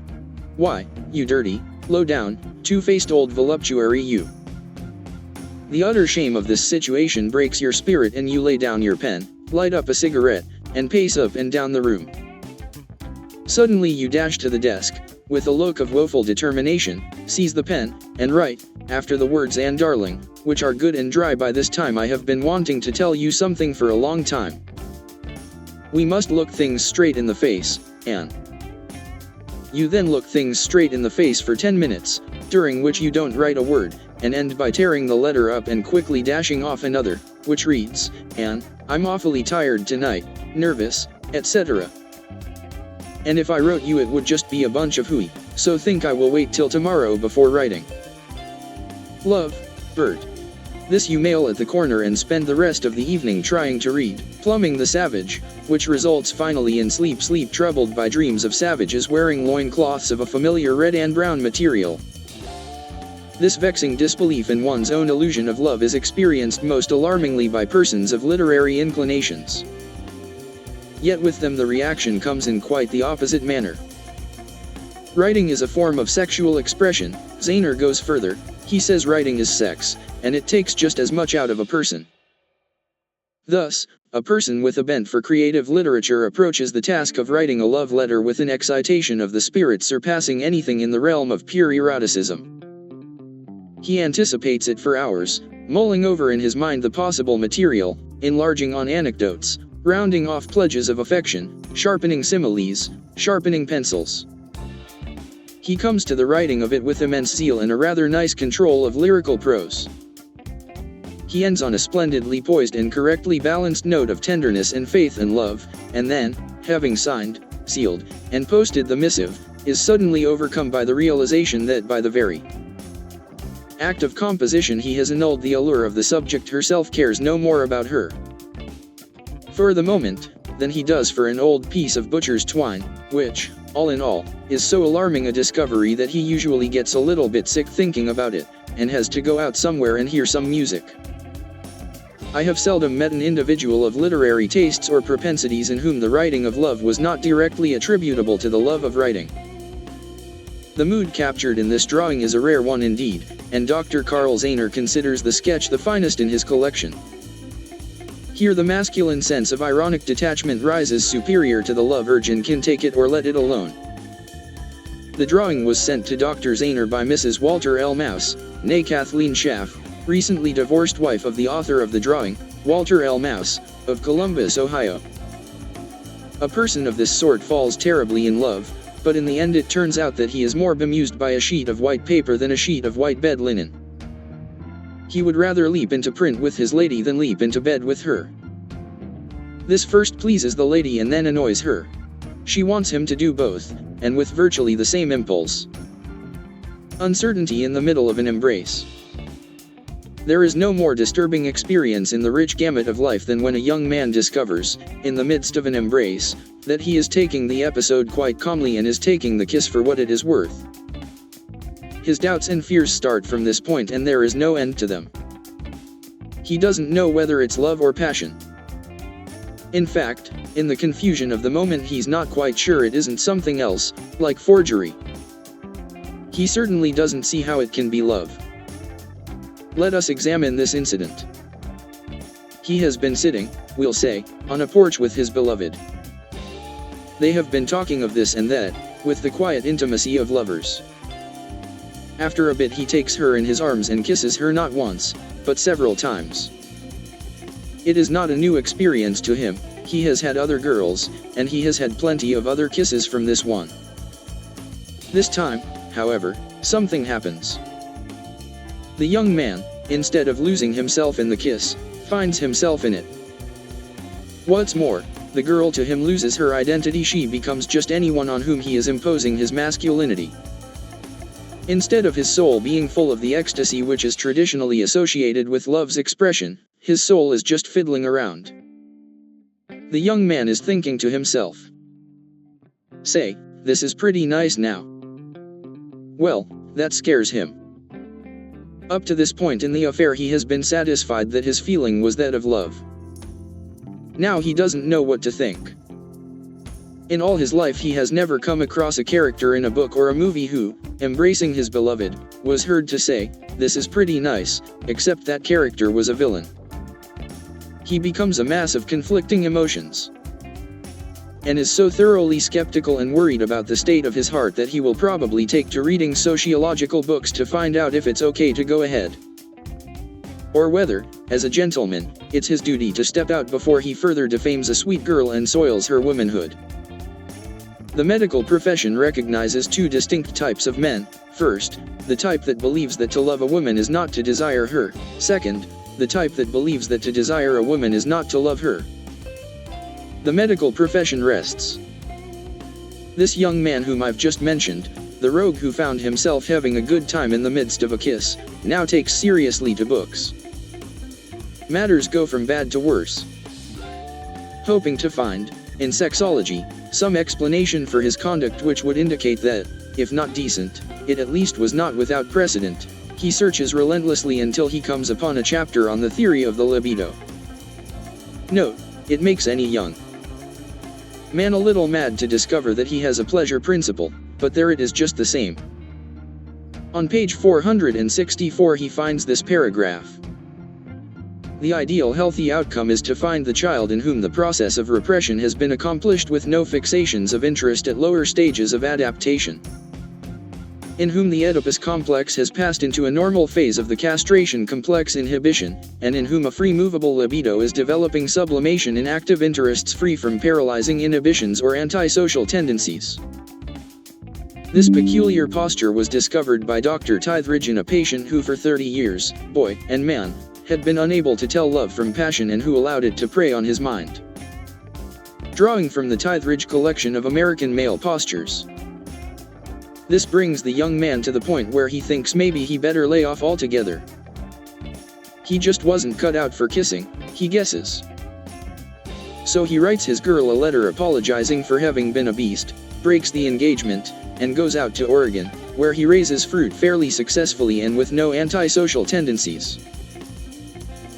Why, you dirty, low-down, two-faced old voluptuary you. The utter shame of this situation breaks your spirit and you lay down your pen, light up a cigarette, and pace up and down the room. Suddenly you dash to the desk, with a look of woeful determination, seize the pen, and write, after the words "and darling," which are good and dry by this time, I have been wanting to tell you something for a long time. We must look things straight in the face, Anne. You then look things straight in the face for 10 minutes, during which you don't write a word, and end by tearing the letter up and quickly dashing off another, which reads, Anne, I'm awfully tired tonight, nervous, etc. And if I wrote you it would just be a bunch of hooey, so think I will wait till tomorrow before writing. Love, Bert. This you mail at the corner and spend the rest of the evening trying to read Plumbing the Savage, which results finally in sleep troubled by dreams of savages wearing loincloths of a familiar red and brown material. This vexing disbelief in one's own illusion of love is experienced most alarmingly by persons of literary inclinations. Yet with them the reaction comes in quite the opposite manner. Writing is a form of sexual expression. Zahner goes further, he says writing is sex, and it takes just as much out of a person. Thus, a person with a bent for creative literature approaches the task of writing a love letter with an excitation of the spirit surpassing anything in the realm of pure eroticism. He anticipates it for hours, mulling over in his mind the possible material, enlarging on anecdotes, rounding off pledges of affection, sharpening similes, sharpening pencils. He comes to the writing of it with immense zeal and a rather nice control of lyrical prose. He ends on a splendidly poised and correctly balanced note of tenderness and faith and love, and then, having signed, sealed, and posted the missive, is suddenly overcome by the realization that by the very act of composition he has annulled the allure of the subject herself, cares no more about her for the moment than he does for an old piece of butcher's twine, which, all in all, is so alarming a discovery that he usually gets a little bit sick thinking about it, and has to go out somewhere and hear some music. I have seldom met an individual of literary tastes or propensities in whom the writing of love was not directly attributable to the love of writing. The mood captured in this drawing is a rare one indeed, and Dr. Carl Zahner considers the sketch the finest in his collection. Here the masculine sense of ironic detachment rises superior to the love urge and can take it or let it alone. The drawing was sent to Dr. Zahner by Mrs. Walter L. Mouse, née Kathleen Schaff, recently divorced wife of the author of the drawing, Walter L. Mouse, of Columbus, Ohio. A person of this sort falls terribly in love, but in the end it turns out that he is more bemused by a sheet of white paper than a sheet of white bed linen. He would rather leap into print with his lady than leap into bed with her. This first pleases the lady and then annoys her. She wants him to do both, and with virtually the same impulse. Uncertainty in the middle of an embrace. There is no more disturbing experience in the rich gamut of life than when a young man discovers, in the midst of an embrace, that he is taking the episode quite calmly and is taking the kiss for what it is worth. His doubts and fears start from this point and there is no end to them. He doesn't know whether it's love or passion. In fact, in the confusion of the moment he's not quite sure it isn't something else, like forgery. He certainly doesn't see how it can be love. Let us examine this incident. He has been sitting, we'll say, on a porch with his beloved. They have been talking of this and that, with the quiet intimacy of lovers. After a bit he takes her in his arms and kisses her not once, but several times. It is not a new experience to him, he has had other girls, and he has had plenty of other kisses from this one. This time, however, something happens. The young man, instead of losing himself in the kiss, finds himself in it. What's more, the girl to him loses her identity, she becomes just anyone on whom he is imposing his masculinity. Instead of his soul being full of the ecstasy which is traditionally associated with love's expression, his soul is just fiddling around. The young man is thinking to himself, "Say, this is pretty nice now." Well, that scares him. Up to this point in the affair he has been satisfied that his feeling was that of love. Now he doesn't know what to think. In all his life he has never come across a character in a book or a movie who, embracing his beloved, was heard to say, "This is pretty nice," except that character was a villain. He becomes a mass of conflicting emotions, and is so thoroughly skeptical and worried about the state of his heart that he will probably take to reading sociological books to find out if it's okay to go ahead. Or whether, as a gentleman, it's his duty to step out before he further defames a sweet girl and soils her womanhood. The medical profession recognizes two distinct types of men. First, the type that believes that to love a woman is not to desire her. Second, the type that believes that to desire a woman is not to love her. The medical profession rests. This young man whom I've just mentioned, the rogue who found himself having a good time in the midst of a kiss, now takes seriously to books. Matters go from bad to worse. Hoping to find, in sexology, some explanation for his conduct which would indicate that, if not decent, it at least was not without precedent, he searches relentlessly until he comes upon a chapter on the theory of the libido. Note, it makes any young man a little mad to discover that he has a pleasure principle, but there it is just the same. On page 464 he finds this paragraph. The ideal healthy outcome is to find the child in whom the process of repression has been accomplished with no fixations of interest at lower stages of adaptation. In whom the Oedipus complex has passed into a normal phase of the castration complex inhibition, and in whom a free movable libido is developing sublimation in active interests free from paralyzing inhibitions or antisocial tendencies. This peculiar posture was discovered by Dr. Tytheridge in a patient who for 30 years, boy and man, had been unable to tell love from passion and who allowed it to prey on his mind. Drawing from the Tytheridge collection of American male postures. This brings the young man to the point where he thinks maybe he better lay off altogether. He just wasn't cut out for kissing, he guesses. So he writes his girl a letter apologizing for having been a beast, breaks the engagement, and goes out to Oregon, where he raises fruit fairly successfully and with no antisocial tendencies.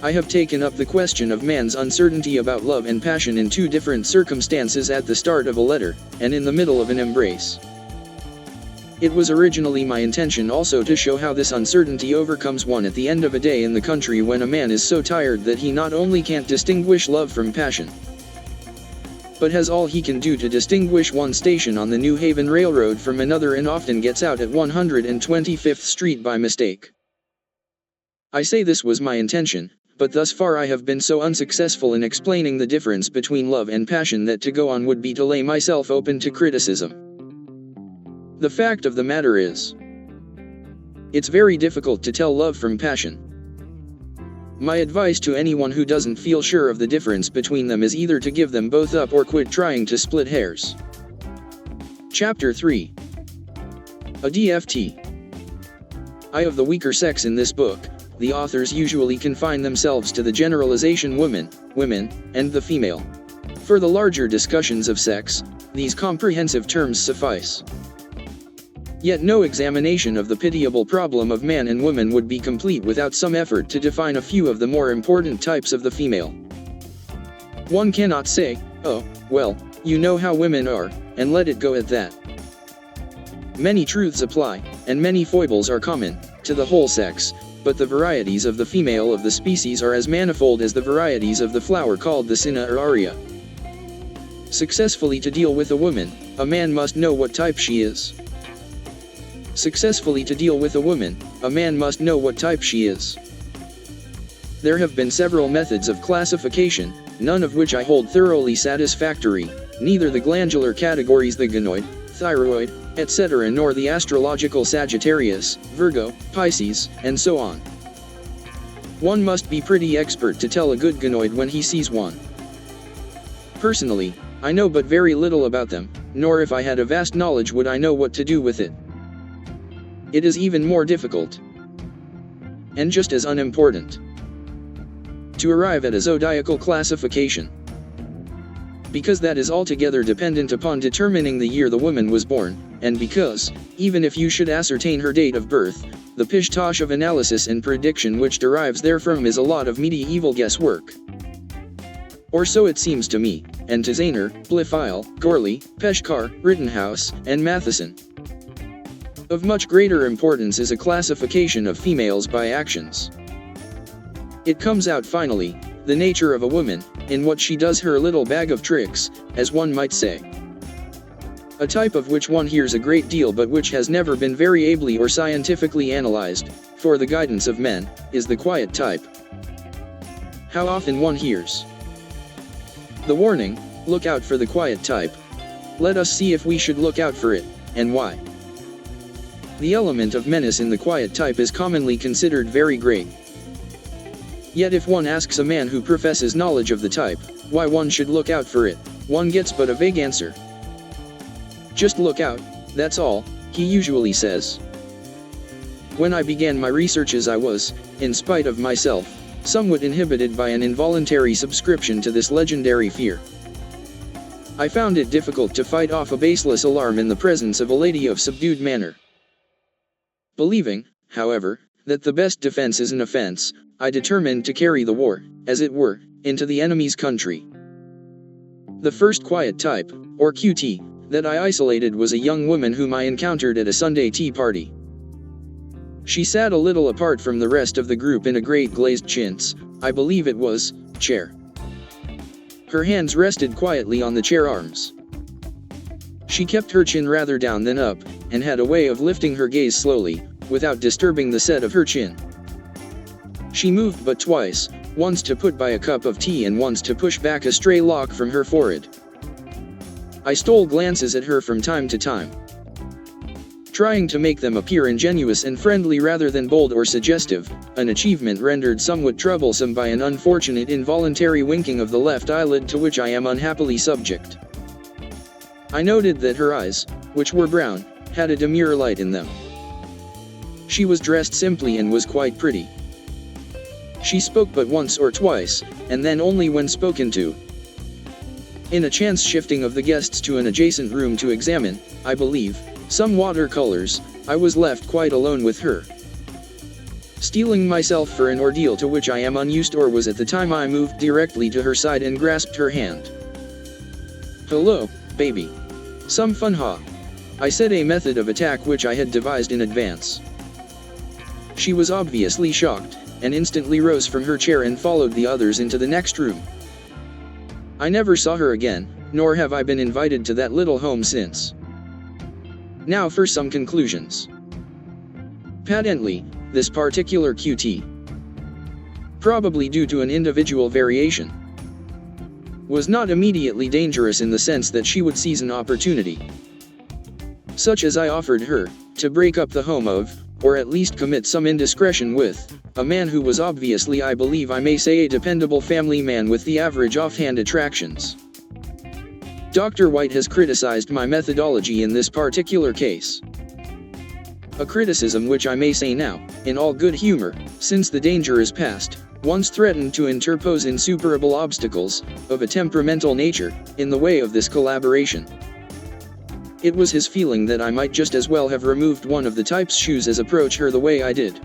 I have taken up the question of man's uncertainty about love and passion in two different circumstances: at the start of a letter, and in the middle of an embrace. It was originally my intention also to show how this uncertainty overcomes one at the end of a day in the country when a man is so tired that he not only can't distinguish love from passion, but has all he can do to distinguish one station on the New Haven Railroad from another and often gets out at 125th Street by mistake. I say this was my intention, but thus far I have been so unsuccessful in explaining the difference between love and passion that to go on would be to lay myself open to criticism. The fact of the matter is, it's very difficult to tell love from passion. My advice to anyone who doesn't feel sure of the difference between them is either to give them both up or quit trying to split hairs. Chapter 3. A DFT. I of the weaker sex. In this book, the authors usually confine themselves to the generalization women, and the female. For the larger discussions of sex, these comprehensive terms suffice. Yet no examination of the pitiable problem of man and woman would be complete without some effort to define a few of the more important types of the female. One cannot say, "Oh, well, you know how women are," and let it go at that. Many truths apply, and many foibles are common, to the whole sex, but the varieties of the female of the species are as manifold as the varieties of the flower called the cinna or aria. Successfully to deal with a woman, a man must know what type she is. Successfully to deal with a woman, a man must know what type she is. There have been several methods of classification, none of which I hold thoroughly satisfactory, neither the glandular categories, the gonoid, thyroid, etc., nor the astrological Sagittarius, Virgo, Pisces, and so on. One must be pretty expert to tell a good gonoid when he sees one. Personally, I know but very little about them, nor if I had a vast knowledge would I know what to do with it. It is even more difficult, and just as unimportant, to arrive at a zodiacal classification, because that is altogether dependent upon determining the year the woman was born, and because, even if you should ascertain her date of birth, the pish-tosh of analysis and prediction which derives therefrom is a lot of medieval guesswork. Or so it seems to me, and to Zahner, Blifil, Gorley, Peshkar, Rittenhouse, and Matheson. Of much greater importance is a classification of females by actions. It comes out finally, the nature of a woman, in what she does, her little bag of tricks, as one might say. A type of which one hears a great deal but which has never been very ably or scientifically analyzed, for the guidance of men, is the quiet type. How often one hears the warning, "Look out for the quiet type." Let us see if we should look out for it, and why. The element of menace in the quiet type is commonly considered very great. Yet if one asks a man who professes knowledge of the type, why one should look out for it, one gets but a vague answer. "Just look out, that's all," he usually says. When I began my researches I was, in spite of myself, somewhat inhibited by an involuntary subscription to this legendary fear. I found it difficult to fight off a baseless alarm in the presence of a lady of subdued manner. Believing, however, that the best defense is an offense, I determined to carry the war, as it were, into the enemy's country. The first quiet type, or QT, that I isolated was a young woman whom I encountered at a Sunday tea party. She sat a little apart from the rest of the group in a great glazed chintz, I believe it was, chair. Her hands rested quietly on the chair arms. She kept her chin rather down than up, and had a way of lifting her gaze slowly, without disturbing the set of her chin. She moved but twice, once to put by a cup of tea and once to push back a stray lock from her forehead. I stole glances at her from time to time, trying to make them appear ingenuous and friendly rather than bold or suggestive, an achievement rendered somewhat troublesome by an unfortunate involuntary winking of the left eyelid to which I am unhappily subject. I noted that her eyes, which were brown, had a demure light in them. She was dressed simply and was quite pretty. She spoke but once or twice, and then only when spoken to. In a chance shifting of the guests to an adjacent room to examine, I believe, some watercolors, I was left quite alone with her. Steeling myself for an ordeal to which I am unused or was at the time, I moved directly to her side and grasped her hand. "Hello, baby. Some fun, huh?" I said, a method of attack which I had devised in advance. She was obviously shocked, and instantly rose from her chair and followed the others into the next room. I never saw her again, nor have I been invited to that little home since. Now for some conclusions. Patently, this particular QT, probably due to an individual variation, was not immediately dangerous in the sense that she would seize an opportunity, such as I offered her, to break up the home of, or at least commit some indiscretion with, a man who was obviously, I believe I may say, a dependable family man with the average offhand attractions. Dr. White has criticized my methodology in this particular case. A criticism which I may say now, in all good humor, since the danger is past, once threatened to interpose insuperable obstacles, of a temperamental nature, in the way of this collaboration. It was his feeling that I might just as well have removed one of the type's shoes as approach her the way I did.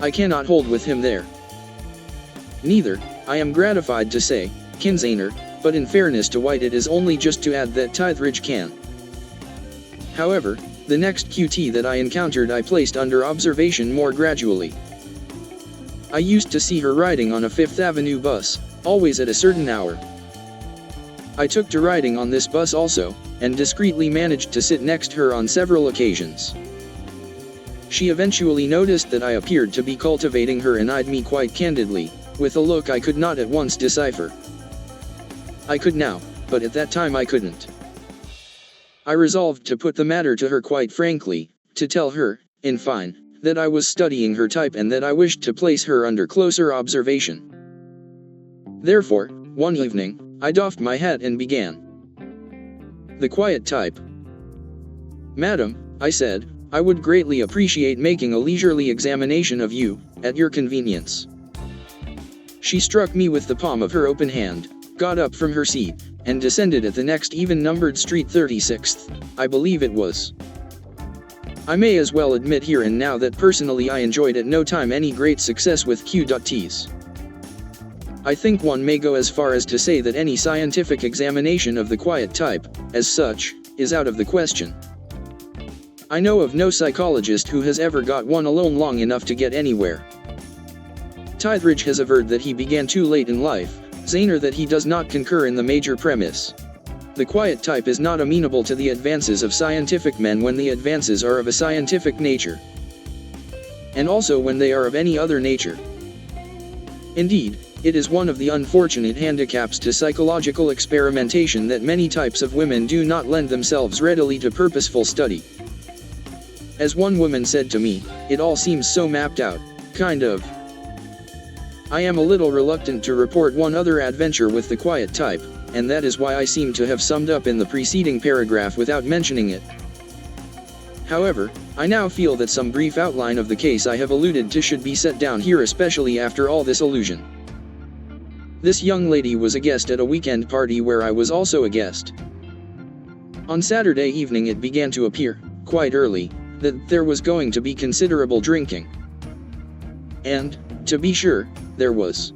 I cannot hold with him there. Neither, I am gratified to say, can Zaner, but in fairness to White it is only just to add that Tithridge can. However, the next QT that I encountered I placed under observation more gradually. I used to see her riding on a Fifth Avenue bus, always at a certain hour. I took to riding on this bus also, and discreetly managed to sit next her on several occasions. She eventually noticed that I appeared to be cultivating her and eyed me quite candidly, with a look I could not at once decipher. I could now, but at that time I couldn't. I resolved to put the matter to her quite frankly, to tell her, in fine, that I was studying her type and that I wished to place her under closer observation. Therefore, one evening, I doffed my hat and began. "The quiet type. Madam," I said, "I would greatly appreciate making a leisurely examination of you, at your convenience." She struck me with the palm of her open hand, got up from her seat, and descended at the next even-numbered street, 36th, I believe it was. I may as well admit here and now that personally I enjoyed at no time any great success with Q.Ts. I think one may go as far as to say that any scientific examination of the quiet type, as such, is out of the question. I know of no psychologist who has ever got one alone long enough to get anywhere. Tithridge has averred that he began too late in life, Zaner that he does not concur in the major premise. The quiet type is not amenable to the advances of scientific men when the advances are of a scientific nature, and also when they are of any other nature. Indeed, it is one of the unfortunate handicaps to psychological experimentation that many types of women do not lend themselves readily to purposeful study. As one woman said to me, it all seems so mapped out, kind of. I am a little reluctant to report one other adventure with the quiet type, and that is why I seem to have summed up in the preceding paragraph without mentioning it. However, I now feel that some brief outline of the case I have alluded to should be set down here, especially after all this allusion. This young lady was a guest at a weekend party where I was also a guest. On Saturday evening it began to appear, quite early, that there was going to be considerable drinking. And, to be sure, there was.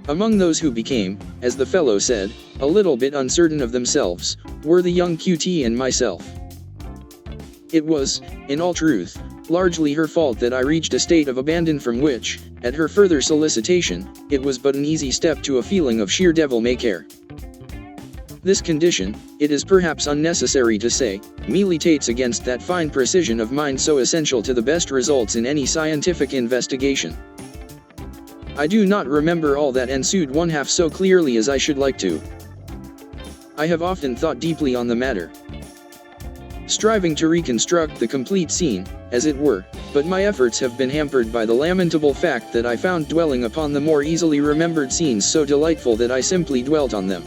Among those who became, as the fellow said, a little bit uncertain of themselves, were the young QT and myself. It was, in all truth, largely her fault that I reached a state of abandon from which, at her further solicitation, it was but an easy step to a feeling of sheer devil-may-care. This condition, it is perhaps unnecessary to say, militates against that fine precision of mind so essential to the best results in any scientific investigation. I do not remember all that ensued one half so clearly as I should like to. I have often thought deeply on the matter, striving to reconstruct the complete scene, as it were, but my efforts have been hampered by the lamentable fact that I found dwelling upon the more easily remembered scenes so delightful that I simply dwelt on them.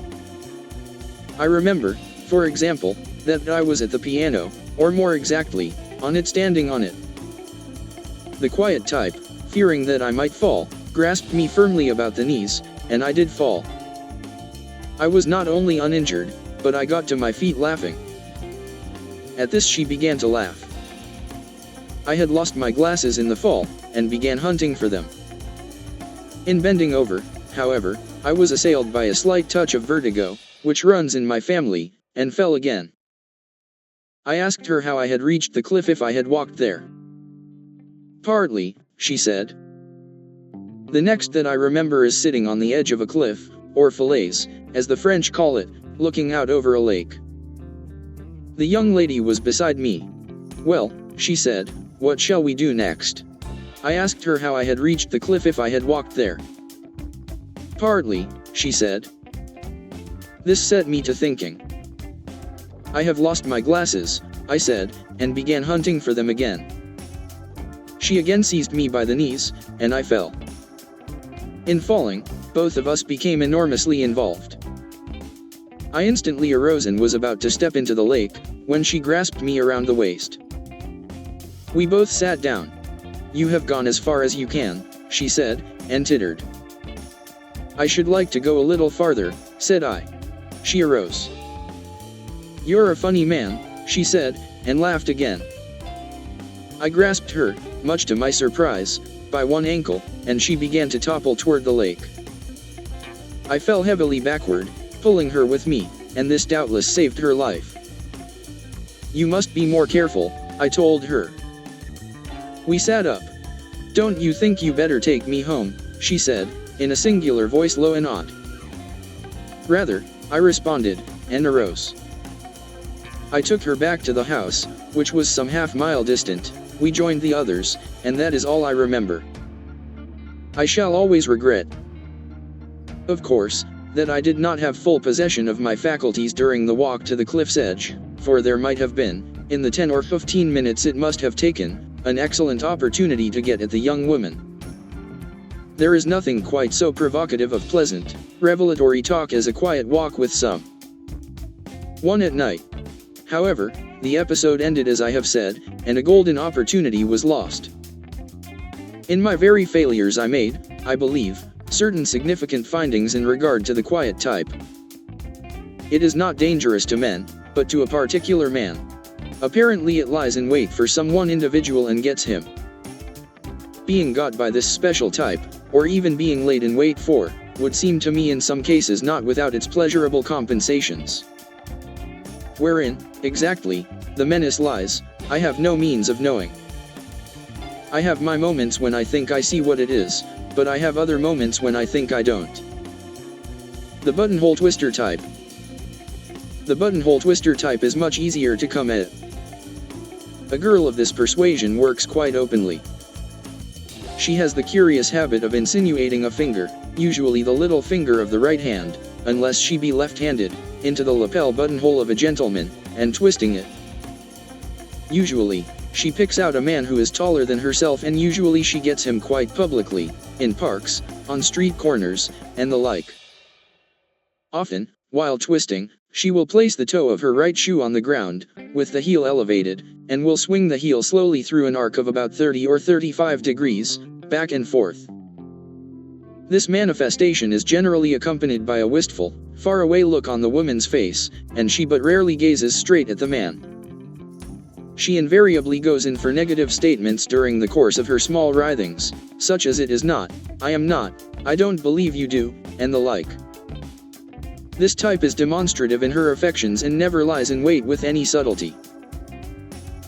I remember, for example, that I was at the piano, or more exactly, on it, standing on it. The quiet type, fearing that I might fall, grasped me firmly about the knees, and I did fall. I was not only uninjured, but I got to my feet laughing. At this she began to laugh. I had lost my glasses in the fall, and began hunting for them. In bending over, however, I was assailed by a slight touch of vertigo, which runs in my family, and fell again. I asked her how I had reached the cliff if I had walked there. Partly, she said. The next that I remember is sitting on the edge of a cliff, or falaise, as the French call it, looking out over a lake. The young lady was beside me. Well, she said, what shall we do next? I asked her how I had reached the cliff if I had walked there. Partly, she said. This set me to thinking. I have lost my glasses, I said, and began hunting for them again. She again seized me by the knees, and I fell. In falling, both of us became enormously involved. I instantly arose and was about to step into the lake, when she grasped me around the waist. We both sat down. You have gone as far as you can, she said, and tittered. I should like to go a little farther, said I. She arose. You're a funny man, she said, and laughed again. I grasped her, much to my surprise, by one ankle, and she began to topple toward the lake. I fell heavily backward, pulling her with me, and this doubtless saved her life. You must be more careful, I told her. We sat up. Don't you think you better take me home, she said, in a singular voice, low and odd. Rather, I responded, and arose. I took her back to the house, which was some half-mile distant. We joined the others, and that is all I remember. I shall always regret, of course, that I did not have full possession of my faculties during the walk to the cliff's edge, for there might have been, in the 10 or 15 minutes it must have taken, an excellent opportunity to get at the young woman. There is nothing quite so provocative of pleasant, revelatory talk as a quiet walk with some one at night. However, the episode ended as I have said, and a golden opportunity was lost. In my very failures I made, I believe, certain significant findings in regard to the quiet type. It is not dangerous to men, but to a particular man. Apparently it lies in wait for some one individual and gets him. Being got by this special type, or even being laid in wait for, would seem to me in some cases not without its pleasurable compensations. Wherein, exactly, the menace lies, I have no means of knowing. I have my moments when I think I see what it is, but I have other moments when I think I don't. The buttonhole twister type. The buttonhole twister type is much easier to come at. A girl of this persuasion works quite openly. She has the curious habit of insinuating a finger, usually the little finger of the right hand, unless she be left-handed, into the lapel buttonhole of a gentleman, and twisting it. Usually, she picks out a man who is taller than herself, and usually she gets him quite publicly, in parks, on street corners, and the like. Often, while twisting, she will place the toe of her right shoe on the ground, with the heel elevated, and will swing the heel slowly through an arc of about 30 or 35 degrees, back and forth. This manifestation is generally accompanied by a wistful, faraway look on the woman's face, and she but rarely gazes straight at the man. She invariably goes in for negative statements during the course of her small writhings, such as "it is not," "I am not," "I don't believe you do," and the like. This type is demonstrative in her affections and never lies in wait with any subtlety.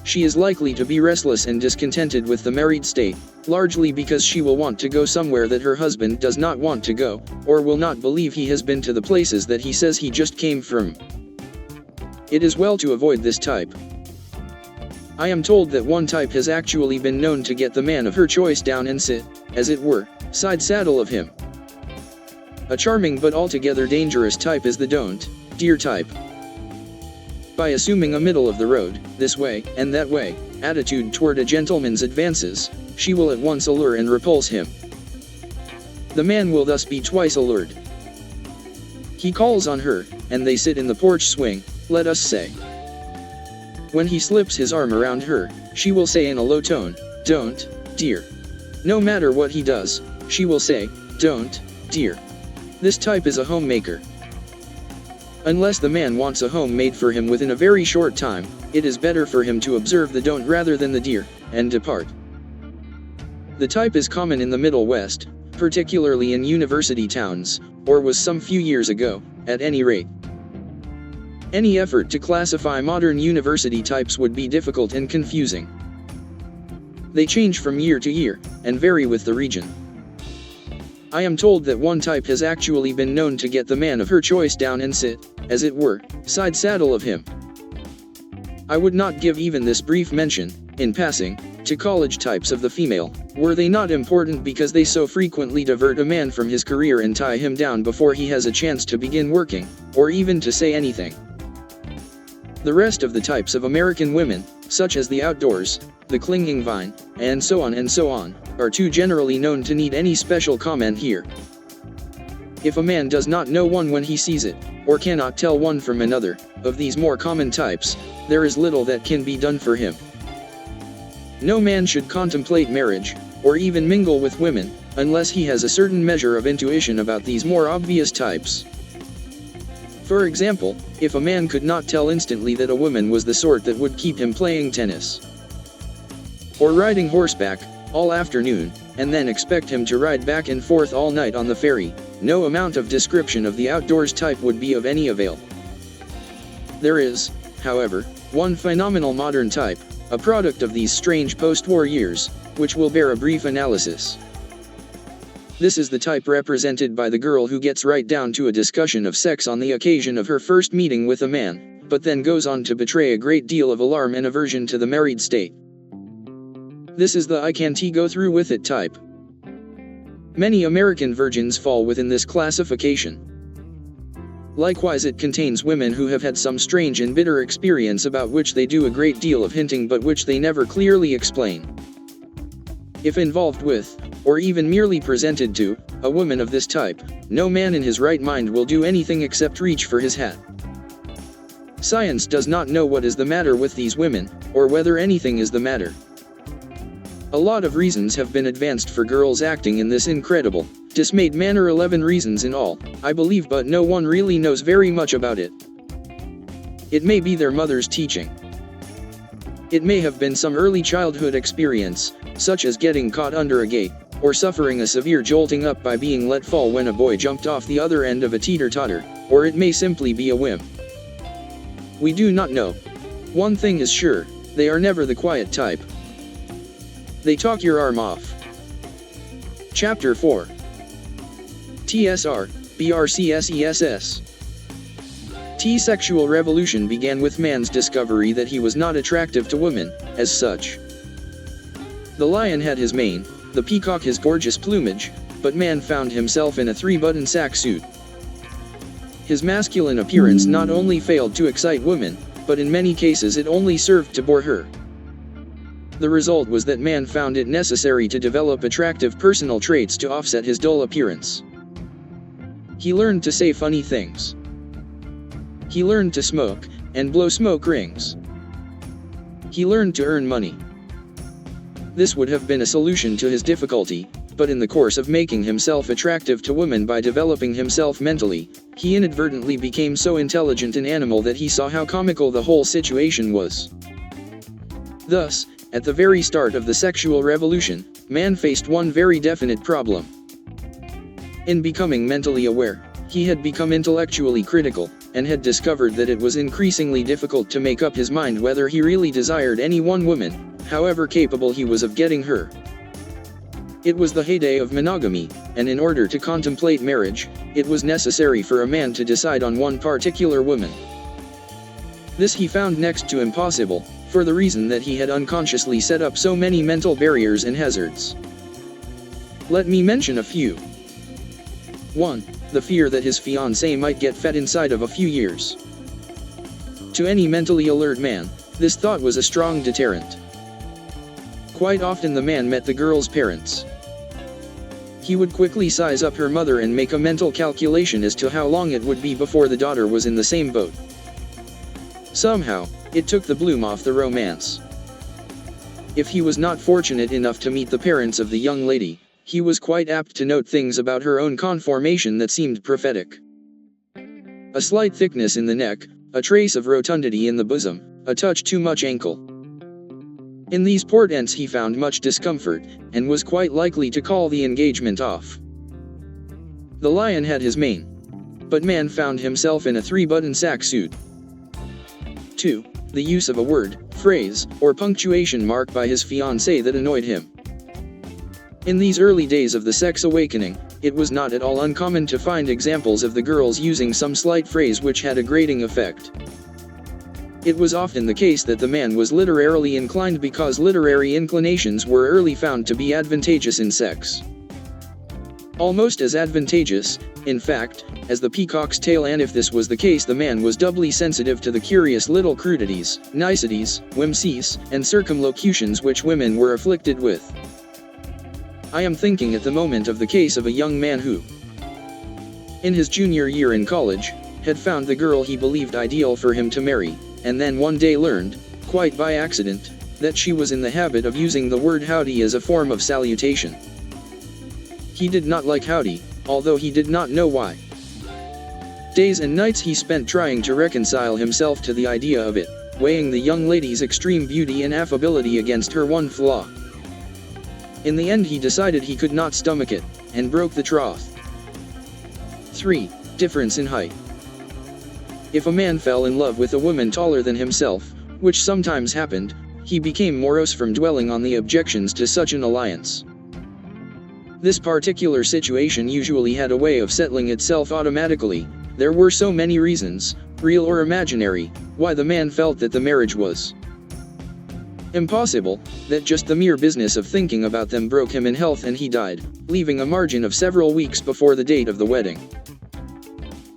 She is likely to be restless and discontented with the married state, largely because she will want to go somewhere that her husband does not want to go, or will not believe he has been to the places that he says he just came from. It is well to avoid this type. I am told that one type has actually been known to get the man of her choice down and sit, as it were, side saddle of him. A charming but altogether dangerous type is the "don't, dear" type. By assuming a middle-of-the-road, this way, and that way, attitude toward a gentleman's advances, she will at once allure and repulse him. The man will thus be twice allured. He calls on her, and they sit in the porch swing, let us say. When he slips his arm around her, she will say in a low tone, "Don't, dear." No matter what he does, she will say, "Don't, dear." This type is a homemaker. Unless the man wants a home made for him within a very short time, it is better for him to observe the "don't" rather than the "dear," and depart. The type is common in the Middle West, particularly in university towns, or was some few years ago, at any rate. Any effort to classify modern university types would be difficult and confusing. They change from year to year, and vary with the region. I am told that one type has actually been known to get the man of her choice down and sit, as it were, side saddle of him. I would not give even this brief mention, in passing, to college types of the female, were they not important because they so frequently divert a man from his career and tie him down before he has a chance to begin working, or even to say anything. The rest of the types of American women, such as the outdoors, the clinging vine, and so on, are too generally known to need any special comment here. If a man does not know one when he sees it, or cannot tell one from another, of these more common types, there is little that can be done for him. No man should contemplate marriage, or even mingle with women, unless he has a certain measure of intuition about these more obvious types. For example, if a man could not tell instantly that a woman was the sort that would keep him playing tennis or riding horseback all afternoon, and then expect him to ride back and forth all night on the ferry, no amount of description of the outdoors type would be of any avail. There is, however, one phenomenal modern type, a product of these strange post-war years, which will bear a brief analysis. This is the type represented by the girl who gets right down to a discussion of sex on the occasion of her first meeting with a man, but then goes on to betray a great deal of alarm and aversion to the married state. This is the "I can't go through with it" type. Many American virgins fall within this classification. Likewise, it contains women who have had some strange and bitter experience about which they do a great deal of hinting but which they never clearly explain. If involved with, or even merely presented to, a woman of this type, no man in his right mind will do anything except reach for his hat. Science does not know what is the matter with these women, or whether anything is the matter. A lot of reasons have been advanced for girls acting in this incredible, dismayed manner, 11 reasons in all, I believe, but no one really knows very much about it. It may be their mother's teaching. It may have been some early childhood experience, such as getting caught under a gate, or suffering a severe jolting up by being let fall when a boy jumped off the other end of a teeter-totter, or it may simply be a whim. We do not know. One thing is sure, they are never the quiet type. They talk your arm off. Chapter 4. TSR, BRCSESS. T-sexual revolution began with man's discovery that he was not attractive to women, as such. The lion had his mane, the peacock his gorgeous plumage, but man found himself in a 3-button sack suit. His masculine appearance not only failed to excite women, but in many cases it only served to bore her. The result was that man found it necessary to develop attractive personal traits to offset his dull appearance. He learned to say funny things. He learned to smoke, and blow smoke rings. He learned to earn money. This would have been a solution to his difficulty, but in the course of making himself attractive to women by developing himself mentally, he inadvertently became so intelligent an animal that he saw how comical the whole situation was. Thus, at the very start of the sexual revolution, man faced one very definite problem. In becoming mentally aware, he had become intellectually critical, and had discovered that it was increasingly difficult to make up his mind whether he really desired any one woman, however capable he was of getting her. It was the heyday of monogamy, and in order to contemplate marriage, it was necessary for a man to decide on one particular woman. This he found next to impossible, for the reason that he had unconsciously set up so many mental barriers and hazards. Let me mention a few. 1. The fear that his fiancée might get fat inside of a few years. To any mentally alert man, this thought was a strong deterrent. Quite often the man met the girl's parents. He would quickly size up her mother and make a mental calculation as to how long it would be before the daughter was in the same boat. Somehow, it took the bloom off the romance. If he was not fortunate enough to meet the parents of the young lady, he was quite apt to note things about her own conformation that seemed prophetic. A slight thickness in the neck, a trace of rotundity in the bosom, a touch too much ankle. In these portents he found much discomfort, and was quite likely to call the engagement off. The lion had his mane. But man found himself in a 3-button sack suit. 2. The use of a word, phrase, or punctuation mark by his fiancée that annoyed him. In these early days of the sex awakening, it was not at all uncommon to find examples of the girls using some slight phrase which had a grating effect. It was often the case that the man was literarily inclined because literary inclinations were early found to be advantageous in sex. Almost as advantageous, in fact, as the peacock's tail, and if this was the case the man was doubly sensitive to the curious little crudities, niceties, whimsies, and circumlocutions which women were afflicted with. I am thinking at the moment of the case of a young man who, in his junior year in college, had found the girl he believed ideal for him to marry, and then one day learned, quite by accident, that she was in the habit of using the word howdy as a form of salutation. He did not like howdy, although he did not know why. Days and nights he spent trying to reconcile himself to the idea of it, weighing the young lady's extreme beauty and affability against her one flaw. In the end he decided he could not stomach it, and broke the troth. 3. Difference in height. If a man fell in love with a woman taller than himself, which sometimes happened, he became morose from dwelling on the objections to such an alliance. This particular situation usually had a way of settling itself automatically. There were so many reasons, real or imaginary, why the man felt that the marriage was impossible, that just the mere business of thinking about them broke him in health and he died, leaving a margin of several weeks before the date of the wedding.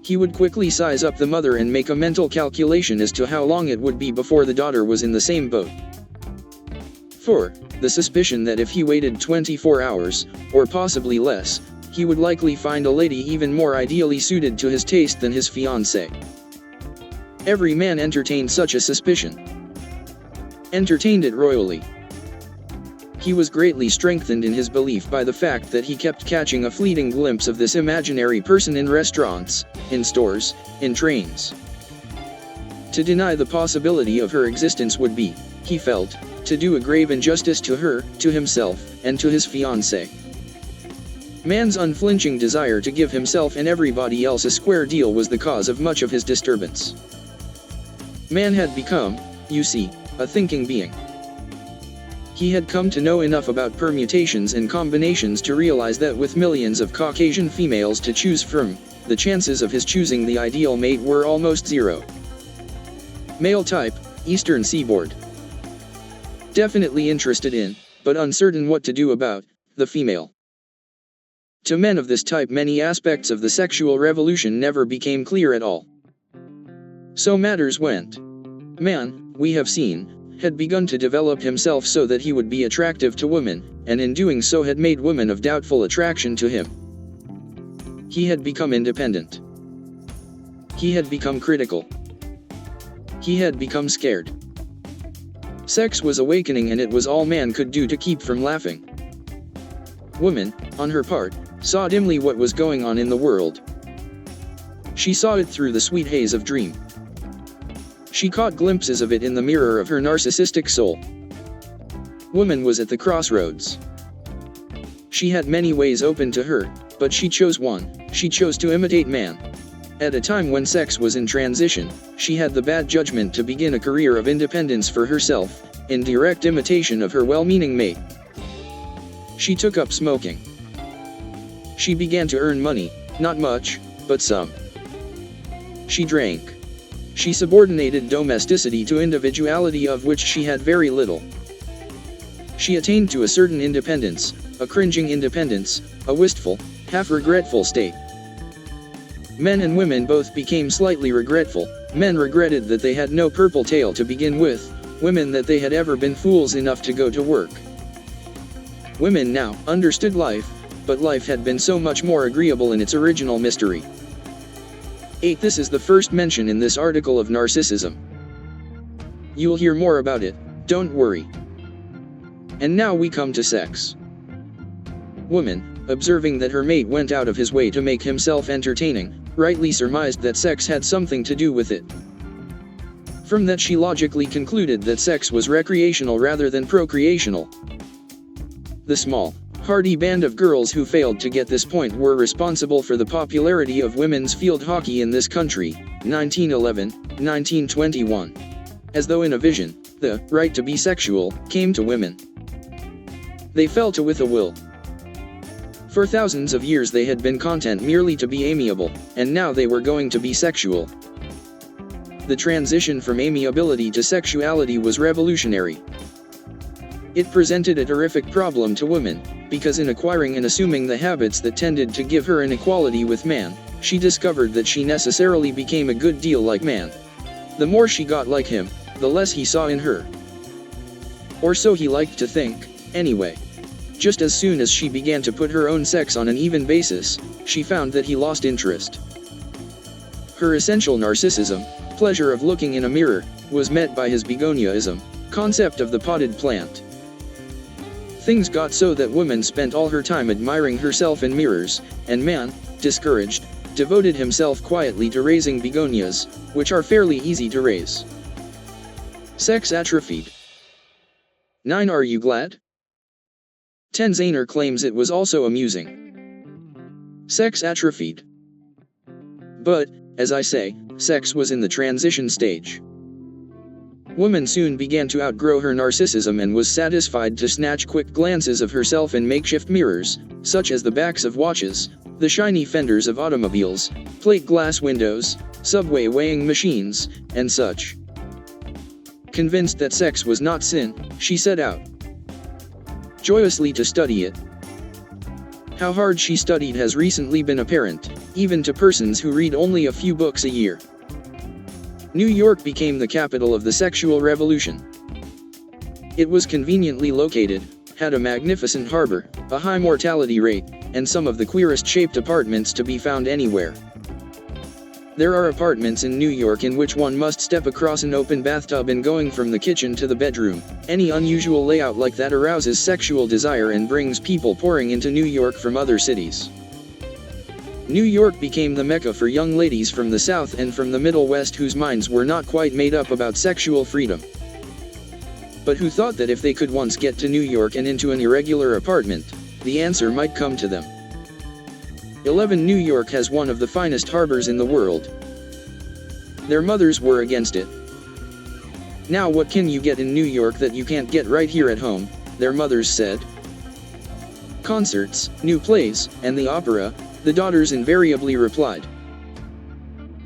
He would quickly size up the mother and make a mental calculation as to how long it would be before the daughter was in the same boat. 4. The suspicion that if he waited 24 hours, or possibly less, he would likely find a lady even more ideally suited to his taste than his fiancée. Every man entertained such a suspicion. Entertained it royally. He was greatly strengthened in his belief by the fact that he kept catching a fleeting glimpse of this imaginary person in restaurants, in stores, in trains. To deny the possibility of her existence would be, he felt, to do a grave injustice to her, to himself, and to his fiancée. Man's unflinching desire to give himself and everybody else a square deal was the cause of much of his disturbance. Man had become, you see, a thinking being. He had come to know enough about permutations and combinations to realize that with millions of Caucasian females to choose from, the chances of his choosing the ideal mate were almost zero. Male type, Eastern Seaboard. Definitely interested in, but uncertain what to do about, the female. To men of this type many aspects of the sexual revolution never became clear at all. So matters went. Man, we have seen, had begun to develop himself so that he would be attractive to women, and in doing so had made women of doubtful attraction to him. He had become independent. He had become critical. He had become scared. Sex was awakening, and it was all man could do to keep from laughing. Woman, on her part, saw dimly what was going on in the world. She saw it through the sweet haze of dream. She caught glimpses of it in the mirror of her narcissistic soul. Woman was at the crossroads. She had many ways open to her, but she chose one. She chose to imitate man. At a time when sex was in transition, she had the bad judgment to begin a career of independence for herself, in direct imitation of her well-meaning mate. She took up smoking. She began to earn money, not much, but some. She drank. She subordinated domesticity to individuality, of which she had very little. She attained to a certain independence, a cringing independence, a wistful, half-regretful state. Men and women both became slightly regretful. Men regretted that they had no purple tail to begin with, women that they had ever been fools enough to go to work. Women now understood life, but life had been so much more agreeable in its original mystery. 8. This is the first mention in this article of narcissism. You'll hear more about it, don't worry. And now we come to sex. Woman, observing that her mate went out of his way to make himself entertaining, rightly surmised that sex had something to do with it. From that she logically concluded that sex was recreational rather than procreational. The small, hardy band of girls who failed to get this point were responsible for the popularity of women's field hockey in this country, 1911-1921. As though in a vision, the right to be sexual came to women. They fell to with a will. For thousands of years they had been content merely to be amiable, and now they were going to be sexual. The transition from amiability to sexuality was revolutionary. It presented a terrific problem to women, because in acquiring and assuming the habits that tended to give her an equality with man, she discovered that she necessarily became a good deal like man. The more she got like him, the less he saw in her. Or so he liked to think, anyway. Just as soon as she began to put her own sex on an even basis, she found that he lost interest. Her essential narcissism, pleasure of looking in a mirror, was met by his begoniaism, concept of the potted plant. Things got so that woman spent all her time admiring herself in mirrors, and man, discouraged, devoted himself quietly to raising begonias, which are fairly easy to raise. Sex atrophied. 9. Are you glad? 10. Zahner claims it was also amusing. Sex atrophied. But, as I say, sex was in the transition stage. Woman soon began to outgrow her narcissism and was satisfied to snatch quick glances of herself in makeshift mirrors, such as the backs of watches, the shiny fenders of automobiles, plate glass windows, subway weighing machines, and such. Convinced that sex was not sin, she set out joyously to study it. How hard she studied has recently been apparent, even to persons who read only a few books a year. New York became the capital of the sexual revolution. It was conveniently located, had a magnificent harbor, a high mortality rate, and some of the queerest shaped apartments to be found anywhere. There are apartments in New York in which one must step across an open bathtub in going from the kitchen to the bedroom. Any unusual layout like that arouses sexual desire and brings people pouring into New York from other cities. New York became the mecca for young ladies from the South and from the Middle West whose minds were not quite made up about sexual freedom, but who thought that if they could once get to New York and into an irregular apartment, the answer might come to them. 11. New York has one of the finest harbors in the world. Their mothers were against it. Now what can you get in New York that you can't get right here at home, their mothers said. Concerts, new plays, and the opera, the daughters invariably replied.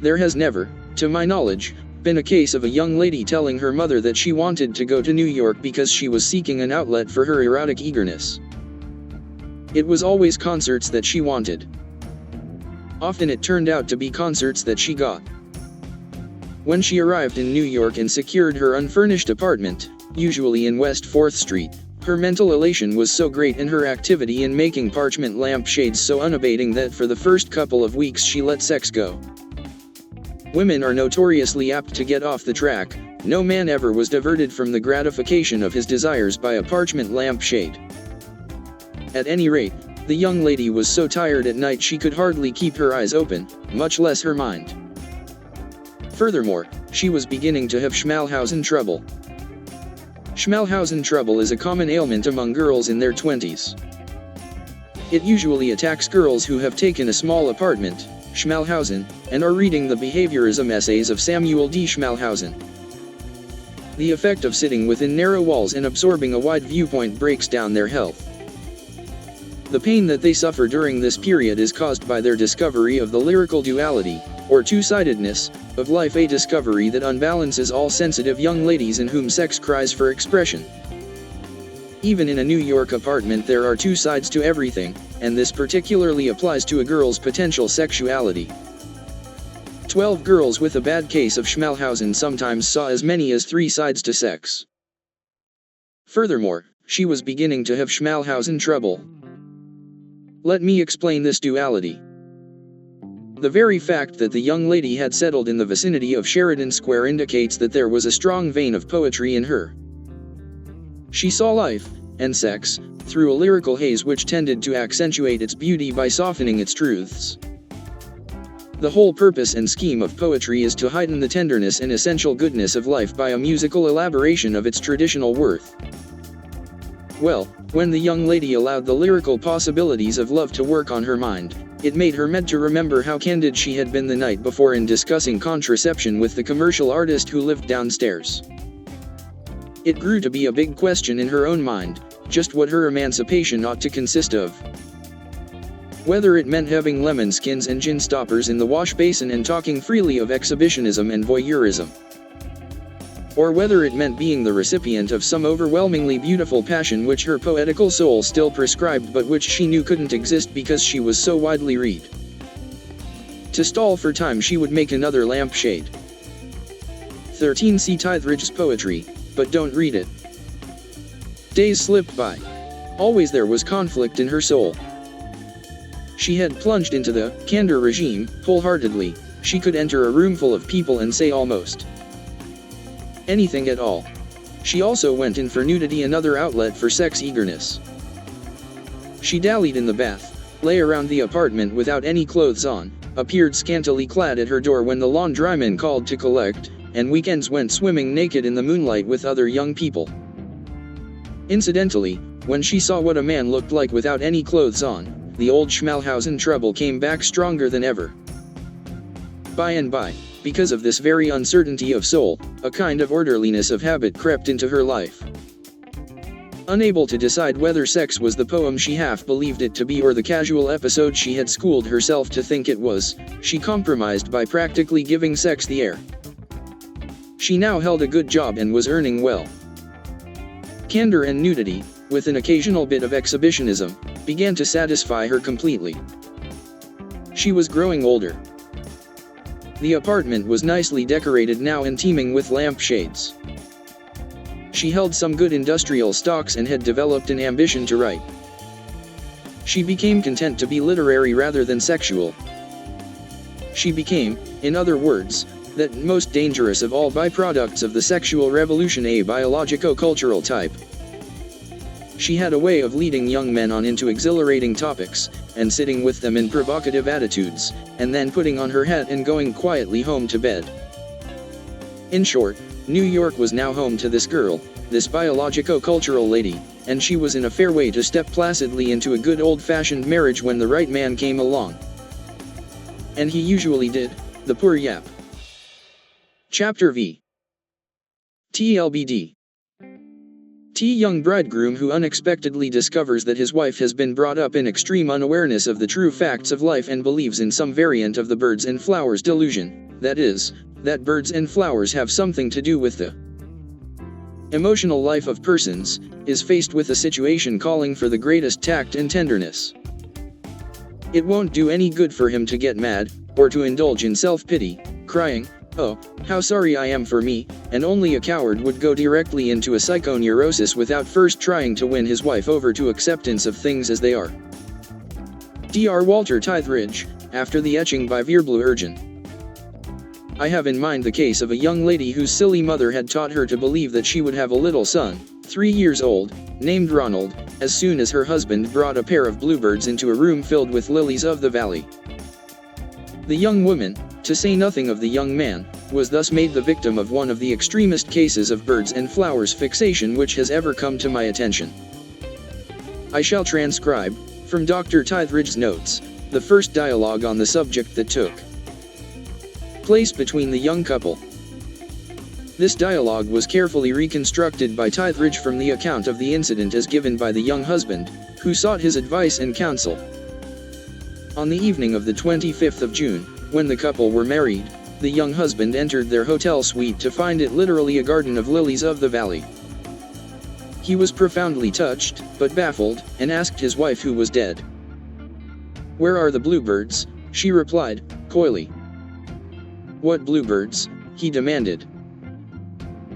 There has never, to my knowledge, been a case of a young lady telling her mother that she wanted to go to New York because she was seeking an outlet for her erotic eagerness. It was always concerts that she wanted. Often it turned out to be concerts that she got. When she arrived in New York and secured her unfurnished apartment, usually in West 4th Street, her mental elation was so great and her activity in making parchment lampshades so unabating that for the first couple of weeks she let sex go. Women are notoriously apt to get off the track. No man ever was diverted from the gratification of his desires by a parchment lampshade. At any rate, the young lady was so tired at night she could hardly keep her eyes open, much less her mind. Furthermore, she was beginning to have Schmalhausen trouble. Schmalhausen trouble is a common ailment among girls in their 20s. It usually attacks girls who have taken a small apartment, Schmalhausen, and are reading the behaviorism essays of Samuel D. Schmalhausen. The effect of sitting within narrow walls and absorbing a wide viewpoint breaks down their health. The pain that they suffer during this period is caused by their discovery of the lyrical duality, or two-sidedness, of life, a discovery that unbalances all sensitive young ladies in whom sex cries for expression. Even in a New York apartment there are two sides to everything, and this particularly applies to a girl's potential sexuality. 12 girls with a bad case of Schmalhausen sometimes saw as many as 3 sides to sex. Furthermore, she was beginning to have Schmalhausen trouble. Let me explain this duality. The very fact that the young lady had settled in the vicinity of Sheridan Square indicates that there was a strong vein of poetry in her. She saw life, and sex, through a lyrical haze which tended to accentuate its beauty by softening its truths. The whole purpose and scheme of poetry is to heighten the tenderness and essential goodness of life by a musical elaboration of its traditional worth. Well, when the young lady allowed the lyrical possibilities of love to work on her mind, it made her meant to remember how candid she had been the night before in discussing contraception with the commercial artist who lived downstairs. It grew to be a big question in her own mind, just what her emancipation ought to consist of. Whether it meant having lemon skins and gin stoppers in the wash basin and talking freely of exhibitionism and voyeurism. Or whether it meant being the recipient of some overwhelmingly beautiful passion which her poetical soul still prescribed but which she knew couldn't exist because she was so widely read. To stall for time she would make another lampshade. 13 See Tithridge's poetry, but don't read it. Days slipped by. Always there was conflict in her soul. She had plunged into the candor regime wholeheartedly. She could enter a room full of people and say almost anything at all. She also went in for nudity, another outlet for sex eagerness. She dallied in the bath, lay around the apartment without any clothes on, appeared scantily clad at her door when the laundryman called to collect, and weekends went swimming naked in the moonlight with other young people. Incidentally, when she saw what a man looked like without any clothes on, the old Schmalhausen trouble came back stronger than ever. By and by, because of this very uncertainty of soul, a kind of orderliness of habit crept into her life. Unable to decide whether sex was the poem she half believed it to be or the casual episode she had schooled herself to think it was, she compromised by practically giving sex the air. She now held a good job and was earning well. Candor and nudity, with an occasional bit of exhibitionism, began to satisfy her completely. She was growing older. The apartment was nicely decorated now and teeming with lampshades. She held some good industrial stocks and had developed an ambition to write. She became content to be literary rather than sexual. She became, in other words, that most dangerous of all byproducts of the sexual revolution, a biologico-cultural type. She had a way of leading young men on into exhilarating topics, and sitting with them in provocative attitudes, and then putting on her hat and going quietly home to bed. In short, New York was now home to this girl, this biologico-cultural lady, and she was in a fair way to step placidly into a good old-fashioned marriage when the right man came along. And he usually did, the poor yap. Chapter V. TLBD. Young bridegroom who unexpectedly discovers that his wife has been brought up in extreme unawareness of the true facts of life and believes in some variant of the birds and flowers delusion, that is, that birds and flowers have something to do with the emotional life of persons, is faced with a situation calling for the greatest tact and tenderness. It won't do any good for him to get mad, or to indulge in self-pity, crying, "Oh, how sorry I am for me," and only a coward would go directly into a psychoneurosis without first trying to win his wife over to acceptance of things as they are. Dr. Walter Tithridge, after the etching by Verblue. I have in mind the case of a young lady whose silly mother had taught her to believe that she would have a little son, 3 years old, named Ronald, as soon as her husband brought a pair of bluebirds into a room filled with lilies of the valley. The young woman, to say nothing of the young man, was thus made the victim of one of the extremest cases of birds and flowers fixation which has ever come to my attention. I shall transcribe, from Dr. Tytheridge's notes, the first dialogue on the subject that took place between the young couple. This dialogue was carefully reconstructed by Tytheridge from the account of the incident as given by the young husband, who sought his advice and counsel. On the evening of the 25th of June, when the couple were married, the young husband entered their hotel suite to find it literally a garden of lilies of the valley. He was profoundly touched, but baffled, and asked his wife who was dead. "Where are the bluebirds?" she replied, coyly. "What bluebirds?" he demanded.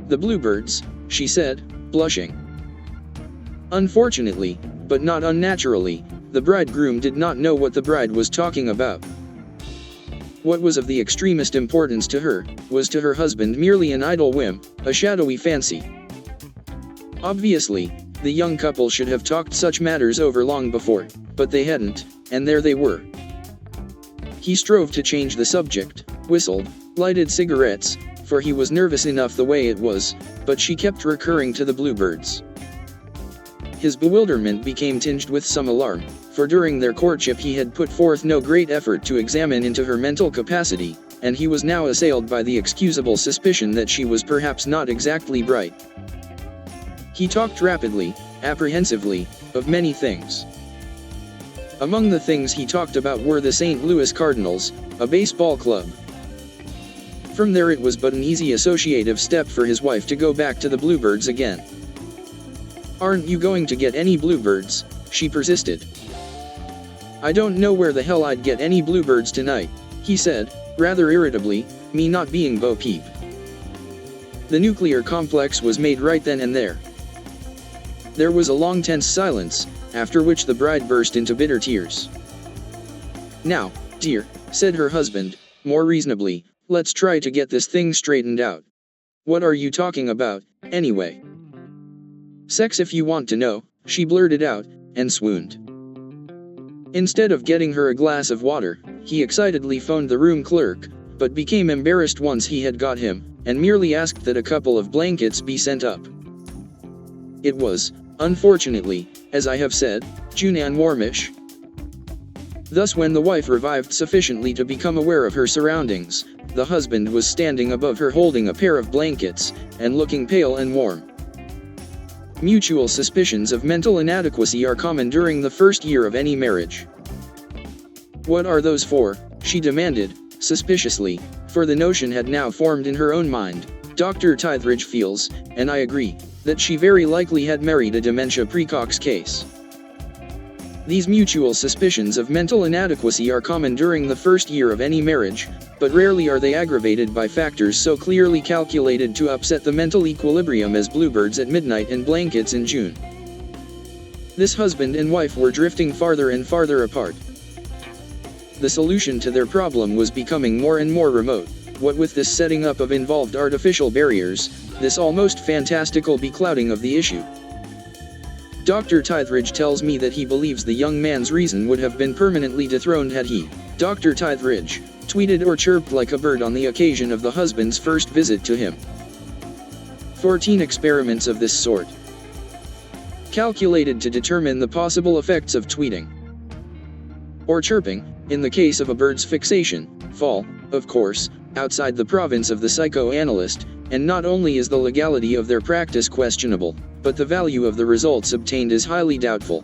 "The bluebirds," she said, blushing. Unfortunately, but not unnaturally, the bridegroom did not know what the bride was talking about. What was of the extremest importance to her, was to her husband merely an idle whim, a shadowy fancy. Obviously, the young couple should have talked such matters over long before, but they hadn't, and there they were. He strove to change the subject, whistled, lighted cigarettes, for he was nervous enough the way it was, but she kept recurring to the bluebirds. His bewilderment became tinged with some alarm, for during their courtship he had put forth no great effort to examine into her mental capacity, and he was now assailed by the excusable suspicion that she was perhaps not exactly bright. He talked rapidly, apprehensively, of many things. Among the things he talked about were the St. Louis Cardinals, a baseball club. From there it was but an easy associative step for his wife to go back to the bluebirds again. "Aren't you going to get any bluebirds?" she persisted. "I don't know where the hell I'd get any bluebirds tonight," he said, rather irritably, me not being Bo Peep. The nuclear complex was made right then and there. There was a long tense silence, after which the bride burst into bitter tears. "Now, dear," said her husband, more reasonably, "let's try to get this thing straightened out. What are you talking about, anyway?" "Sex if you want to know," she blurted out, and swooned. Instead of getting her a glass of water, he excitedly phoned the room clerk, but became embarrassed once he had got him, and merely asked that a couple of blankets be sent up. It was, unfortunately, as I have said, June and warmish. Thus when the wife revived sufficiently to become aware of her surroundings, the husband was standing above her holding a pair of blankets, and looking pale and warm. Mutual suspicions of mental inadequacy are common during the first year of any marriage. "What are those for?" she demanded, suspiciously, for the notion had now formed in her own mind. Dr. Tytheridge feels, and I agree, that she very likely had married a dementia precox case. These mutual suspicions of mental inadequacy are common during the first year of any marriage, but rarely are they aggravated by factors so clearly calculated to upset the mental equilibrium as bluebirds at midnight and blankets in June. This husband and wife were drifting farther and farther apart. The solution to their problem was becoming more and more remote, what with this setting up of involved artificial barriers, this almost fantastical beclouding of the issue. Dr. Tytheridge tells me that he believes the young man's reason would have been permanently dethroned had he, Dr. Tytheridge, tweeted or chirped like a bird on the occasion of the husband's first visit to him. 14 experiments of this sort, calculated to determine the possible effects of tweeting or chirping, in the case of a bird's fixation, fall, of course, outside the province of the psychoanalyst, and not only is the legality of their practice questionable, but the value of the results obtained is highly doubtful.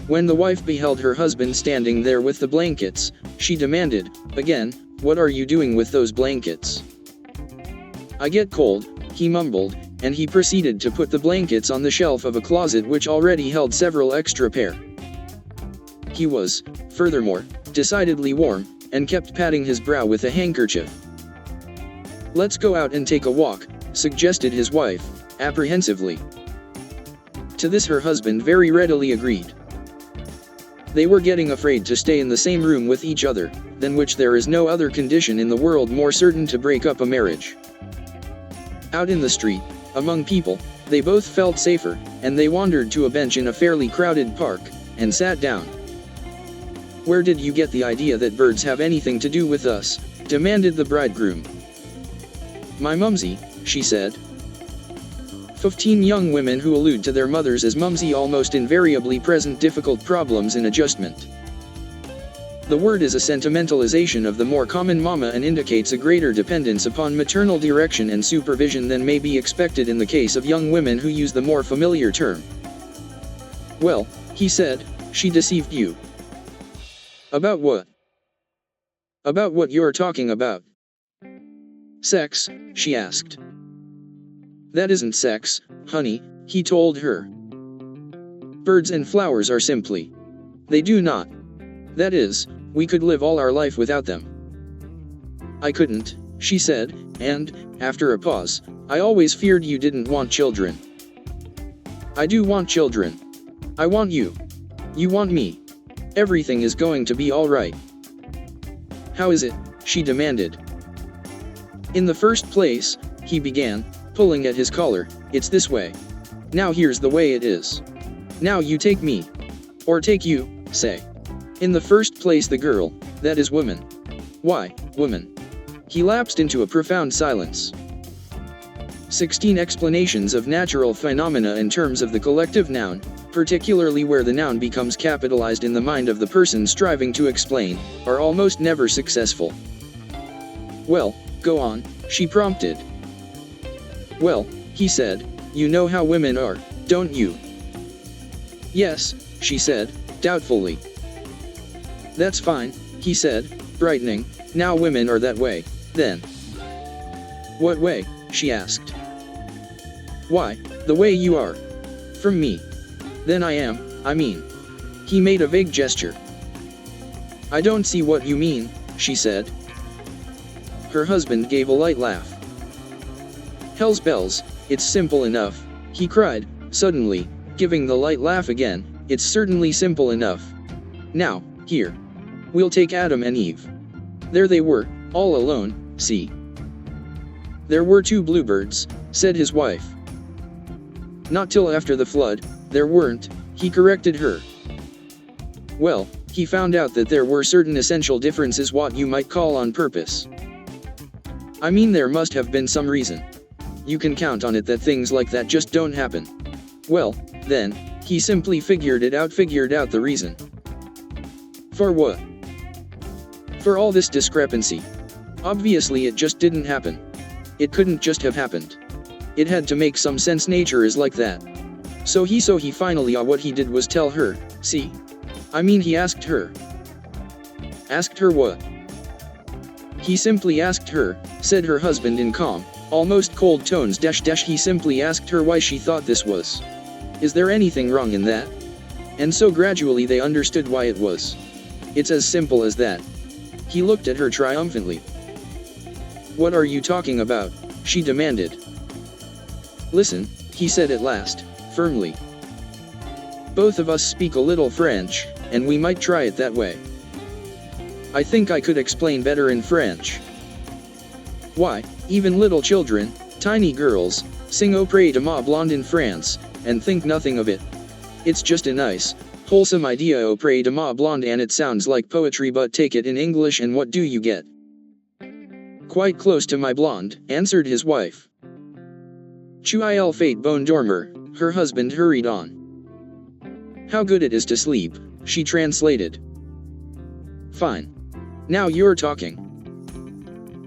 When the wife beheld her husband standing there with the blankets, she demanded, again, "What are you doing with those blankets?" "I get cold," he mumbled, and he proceeded to put the blankets on the shelf of a closet which already held several extra pair. He was, furthermore, decidedly warm, and kept patting his brow with a handkerchief. "Let's go out and take a walk," suggested his wife, apprehensively. To this her husband very readily agreed. They were getting afraid to stay in the same room with each other, than which there is no other condition in the world more certain to break up a marriage. Out in the street, among people, they both felt safer, and they wandered to a bench in a fairly crowded park, and sat down. Where did you get the idea that birds have anything to do with us? Demanded the bridegroom. My mumsy, she said. 15 young women who allude to their mothers as mumsy almost invariably present difficult problems in adjustment. The word is a sentimentalization of the more common mama and indicates a greater dependence upon maternal direction and supervision than may be expected in the case of young women who use the more familiar term. Well, he said, she deceived you. About what? About what you're talking about. Sex, she asked. That isn't sex, honey, he told her. Birds and flowers are simply. They do not. That is, we could live all our life without them. I couldn't, she said, and, after a pause, I always feared you didn't want children. I do want children. I want you. You want me. Everything is going to be all right. How is it? She demanded. In the first place, he began, pulling at his collar, it's this way. Now here's the way it is. Now you take me. Or take you, say. In the first place the girl, that is woman. Why, woman? He lapsed into a profound silence. 16 explanations of natural phenomena in terms of the collective noun, particularly where the noun becomes capitalized in the mind of the person striving to explain, are almost never successful. Well, go on, she prompted. Well, he said, you know how women are, don't you? Yes, she said, doubtfully. That's fine, he said, brightening, now women are that way, then. What way? She asked. Why, the way you are. From me. Then I mean. He made a vague gesture. I don't see what you mean, she said. Her husband gave a light laugh. Hell's bells, it's simple enough, he cried, suddenly, giving the light laugh again, it's certainly simple enough. Now, here. We'll take Adam and Eve. There they were, all alone, see. There were 2 bluebirds, said his wife. Not till after the flood, there weren't, he corrected her. Well, he found out that there were certain essential differences, what you might call on purpose. I mean, there must have been some reason. You can count on it that things like that just don't happen. Well, then, he simply figured out the reason. For what? For all this discrepancy. Obviously it just didn't happen. It couldn't just have happened. It had to make some sense, nature is like that. So he finally what he did was tell her, see? I mean, he asked her. Asked her what? He simply asked her, said her husband in calm, almost cold tones he simply asked her why she thought this was. Is there anything wrong in that? And so gradually they understood why it was. It's as simple as that. He looked at her triumphantly. What are you talking about? She demanded. Listen, he said at last, firmly. Both of us speak a little French, and we might try it that way. I think I could explain better in French. Why, even little children, tiny girls, sing auprès de ma blonde in France, and think nothing of it. It's just a nice, wholesome idea auprès de ma blonde, and it sounds like poetry, but take it in English and what do you get? Quite close to my blonde, answered his wife. Tu il fait bon dormir, her husband hurried on. How good it is to sleep, she translated. Fine. Now you're talking.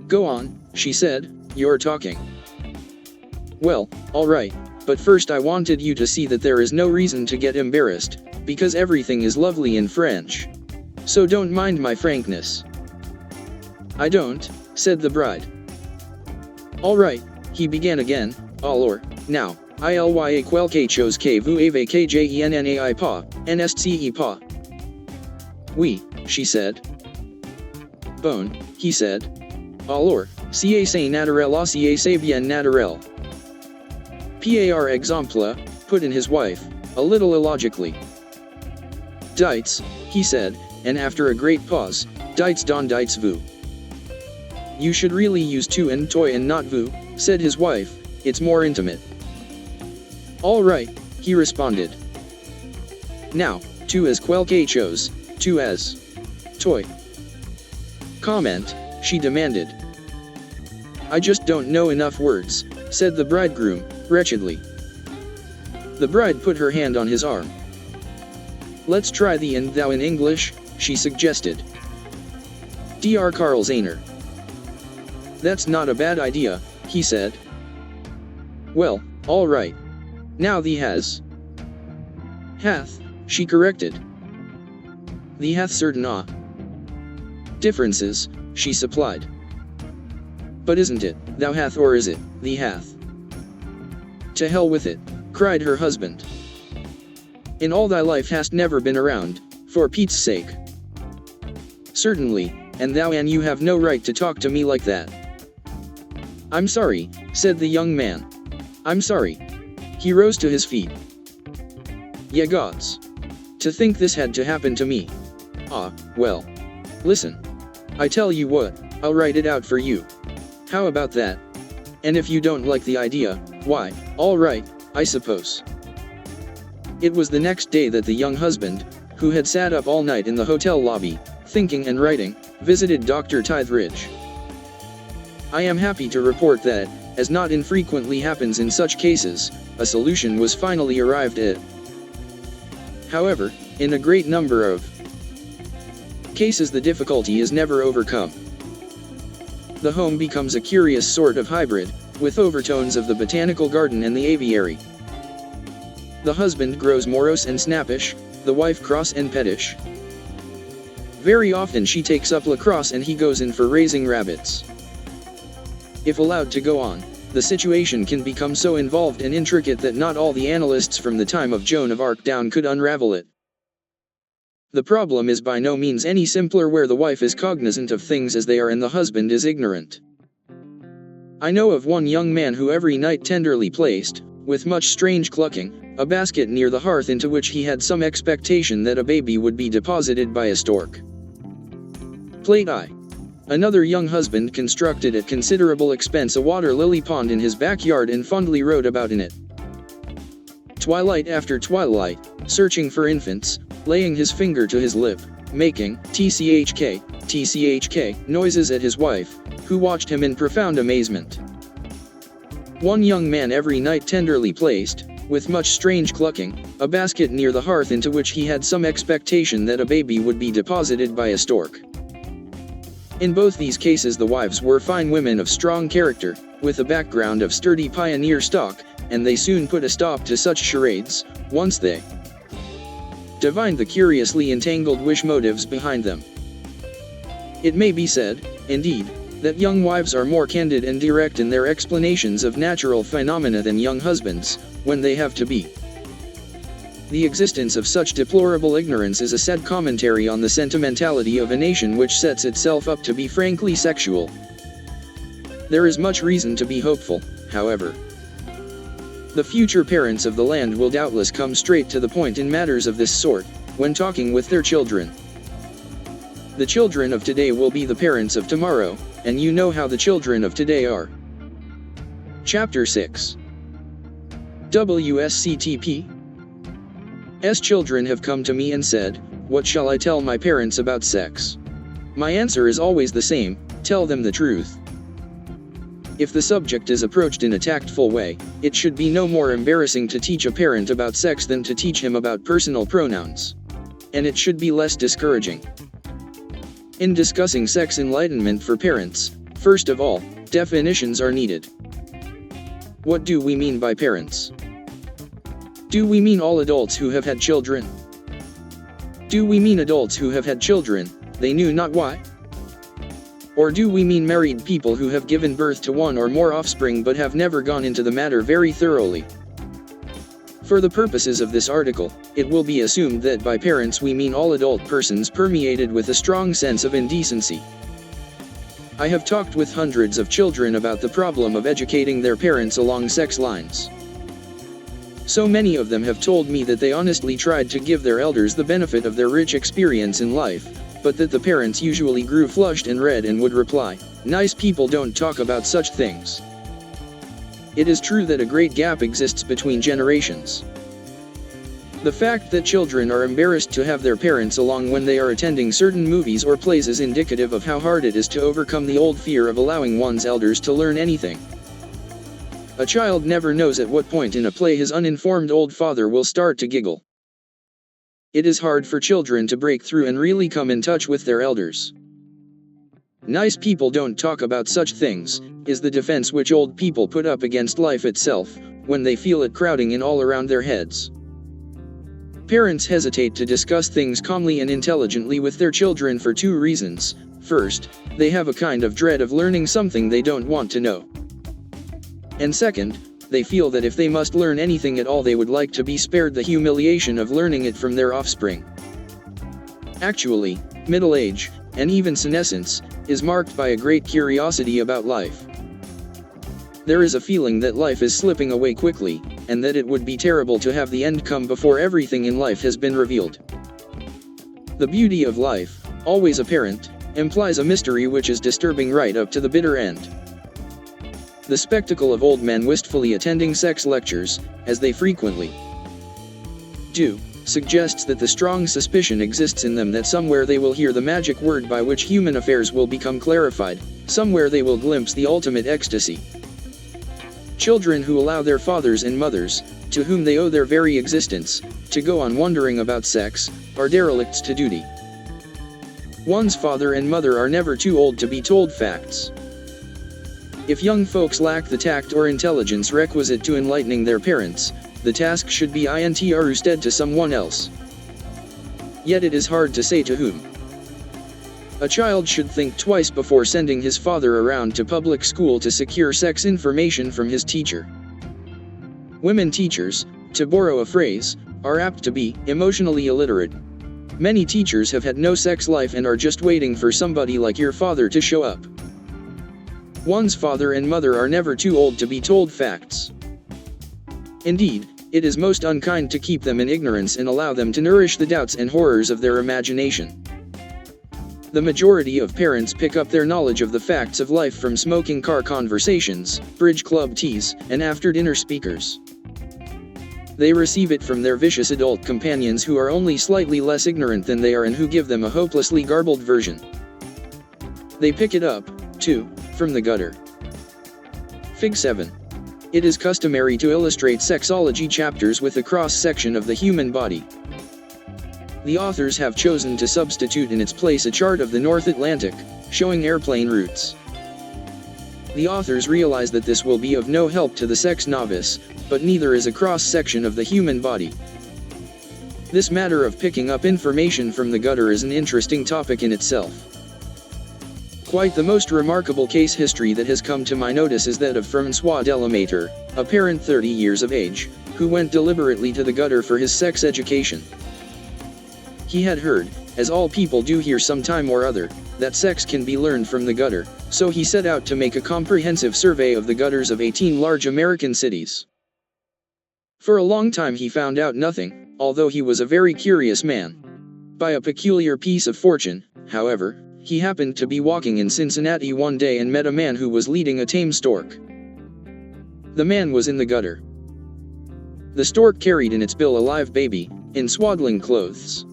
Go on, she said, you're talking. Well, all right, but first I wanted you to see that there is no reason to get embarrassed, because everything is lovely in French. So don't mind my frankness. I don't, said the bride. All right, he began again, alors, now, ilya quelque chose que vous avez que j'enai pas, nstce pas. Oui, she said. Bon, he said. Alors, si c'est naturel ou si c'est bien naturel. Par exemple, put in his wife, a little illogically. Dites, he said, and after a great pause, dites don dites vous. You should really use tu and toi and not vous, said his wife, it's more intimate. All right, he responded. Now, tu as quelque chose, tu as. toy. Comment, she demanded. I just don't know enough words, said the bridegroom, wretchedly. The bride put her hand on his arm. Let's try the and thou in English, she suggested. Dr. Karl Zahner. That's not a bad idea, he said. Well, all right. Now thee has. Hath, she corrected. Thee hath certain differences, she supplied. But isn't it, thou hath or is it, thee hath? To hell with it, cried her husband. In all thy life hast never been around, for Pete's sake. Certainly, and thou and you have no right to talk to me like that. I'm sorry, said the young man. I'm sorry. He rose to his feet. Ye gods. To think this had to happen to me. Well. Listen. I tell you what, I'll write it out for you. How about that? And if you don't like the idea, why, all right, I suppose. It was the next day that the young husband, who had sat up all night in the hotel lobby, thinking and writing, visited Dr. Tytheridge. I am happy to report that, as not infrequently happens in such cases, a solution was finally arrived at. However, in a great number of cases the difficulty is never overcome. The home becomes a curious sort of hybrid, with overtones of the botanical garden and the aviary. The husband grows morose and snappish, the wife cross and pettish. Very often she takes up lacrosse and he goes in for raising rabbits. If allowed to go on, the situation can become so involved and intricate that not all the analysts from the time of Joan of Arc down could unravel it. The problem is by no means any simpler where the wife is cognizant of things as they are and the husband is ignorant. I know of one young man who every night tenderly placed, with much strange clucking, a basket near the hearth into which he had some expectation that a baby would be deposited by a stork. Plate I. Another young husband constructed at considerable expense a water lily pond in his backyard and fondly rowed about in it. Twilight after twilight, searching for infants, laying his finger to his lip, making tchk, tchk noises at his wife, who watched him in profound amazement. One young man every night tenderly placed, with much strange clucking, a basket near the hearth into which he had some expectation that a baby would be deposited by a stork. In both these cases the wives were fine women of strong character, with a background of sturdy pioneer stock, and they soon put a stop to such charades, once they divined the curiously entangled wish motives behind them. It may be said, indeed, that young wives are more candid and direct in their explanations of natural phenomena than young husbands, when they have to be. The existence of such deplorable ignorance is a sad commentary on the sentimentality of a nation which sets itself up to be frankly sexual. There is much reason to be hopeful, however. The future parents of the land will doubtless come straight to the point in matters of this sort, when talking with their children. The children of today will be the parents of tomorrow, and you know how the children of today are. Chapter 6. WSCTP. S children have come to me and said, "What shall I tell my parents about sex?" My answer is always the same: tell them the truth. If the subject is approached in a tactful way, it should be no more embarrassing to teach a parent about sex than to teach him about personal pronouns. And it should be less discouraging. In discussing sex enlightenment for parents, first of all, definitions are needed. What do we mean by parents? Do we mean all adults who have had children? Do we mean adults who have had children, they knew not why? Or do we mean married people who have given birth to one or more offspring but have never gone into the matter very thoroughly? For the purposes of this article, it will be assumed that by parents we mean all adult persons permeated with a strong sense of indecency. I have talked with hundreds of children about the problem of educating their parents along sex lines. So many of them have told me that they honestly tried to give their elders the benefit of their rich experience in life, but that the parents usually grew flushed and red and would reply, "Nice people don't talk about such things." It is true that a great gap exists between generations. The fact that children are embarrassed to have their parents along when they are attending certain movies or plays is indicative of how hard it is to overcome the old fear of allowing one's elders to learn anything. A child never knows at what point in a play his uninformed old father will start to giggle. It is hard for children to break through and really come in touch with their elders. Nice people don't talk about such things, is the defense which old people put up against life itself, when they feel it crowding in all around their heads. Parents hesitate to discuss things calmly and intelligently with their children for two reasons. First, they have a kind of dread of learning something they don't want to know. And second, they feel that if they must learn anything at all, they would like to be spared the humiliation of learning it from their offspring. Actually, middle age, and even senescence, is marked by a great curiosity about life. There is a feeling that life is slipping away quickly, and that it would be terrible to have the end come before everything in life has been revealed. The beauty of life, always apparent, implies a mystery which is disturbing right up to the bitter end. The spectacle of old men wistfully attending sex lectures, as they frequently do, suggests that the strong suspicion exists in them that somewhere they will hear the magic word by which human affairs will become clarified, somewhere they will glimpse the ultimate ecstasy. Children who allow their fathers and mothers, to whom they owe their very existence, to go on wondering about sex, are derelicts to duty. One's father and mother are never too old to be told facts. If young folks lack the tact or intelligence requisite to enlightening their parents, the task should be intrusted to someone else. Yet it is hard to say to whom. A child should think twice before sending his father around to public school to secure sex information from his teacher. Women teachers, to borrow a phrase, are apt to be emotionally illiterate. Many teachers have had no sex life and are just waiting for somebody like your father to show up. One's father and mother are never too old to be told facts. Indeed, it is most unkind to keep them in ignorance and allow them to nourish the doubts and horrors of their imagination. The majority of parents pick up their knowledge of the facts of life from smoking car conversations, bridge club teas, and after-dinner speakers. They receive it from their vicious adult companions who are only slightly less ignorant than they are and who give them a hopelessly garbled version. They pick it up, too, from the gutter. Fig 7. It is customary to illustrate sexology chapters with a cross-section of the human body. The authors have chosen to substitute in its place a chart of the North Atlantic, showing airplane routes. The authors realize that this will be of no help to the sex novice, but neither is a cross-section of the human body. This matter of picking up information from the gutter is an interesting topic in itself. Quite the most remarkable case history that has come to my notice is that of François Delamater, a parent 30 years of age, who went deliberately to the gutter for his sex education. He had heard, as all people do hear sometime or other, that sex can be learned from the gutter, so he set out to make a comprehensive survey of the gutters of 18 large American cities. For a long time he found out nothing, although he was a very curious man. By a peculiar piece of fortune, however, he happened to be walking in Cincinnati one day and met a man who was leading a tame stork. The man was in the gutter. The stork carried in its bill a live baby, in swaddling clothes.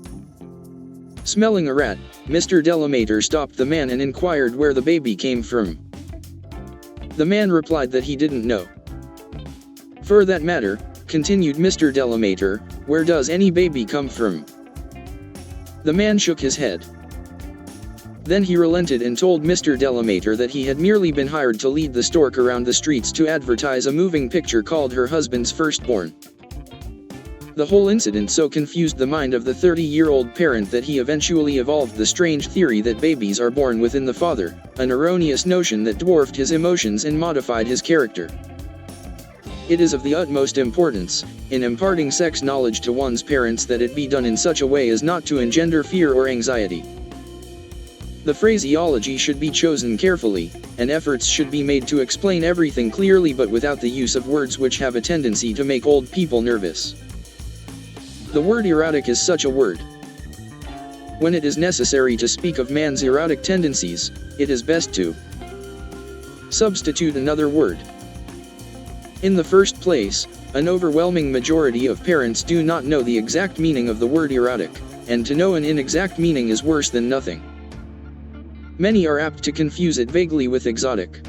Smelling a rat, Mr. Delamater stopped the man and inquired where the baby came from. The man replied that he didn't know. For that matter, continued Mr. Delamater, where does any baby come from? The man shook his head. Then he relented and told Mr. Delamater that he had merely been hired to lead the stork around the streets to advertise a moving picture called Her Husband's Firstborn. The whole incident so confused the mind of the 30-year-old parent that he eventually evolved the strange theory that babies are born within the father, an erroneous notion that dwarfed his emotions and modified his character. It is of the utmost importance, in imparting sex knowledge to one's parents, that it be done in such a way as not to engender fear or anxiety. The phraseology should be chosen carefully, and efforts should be made to explain everything clearly but without the use of words which have a tendency to make old people nervous. The word erotic is such a word. When it is necessary to speak of man's erotic tendencies, it is best to substitute another word. In the first place, an overwhelming majority of parents do not know the exact meaning of the word erotic, and to know an inexact meaning is worse than nothing. Many are apt to confuse it vaguely with exotic.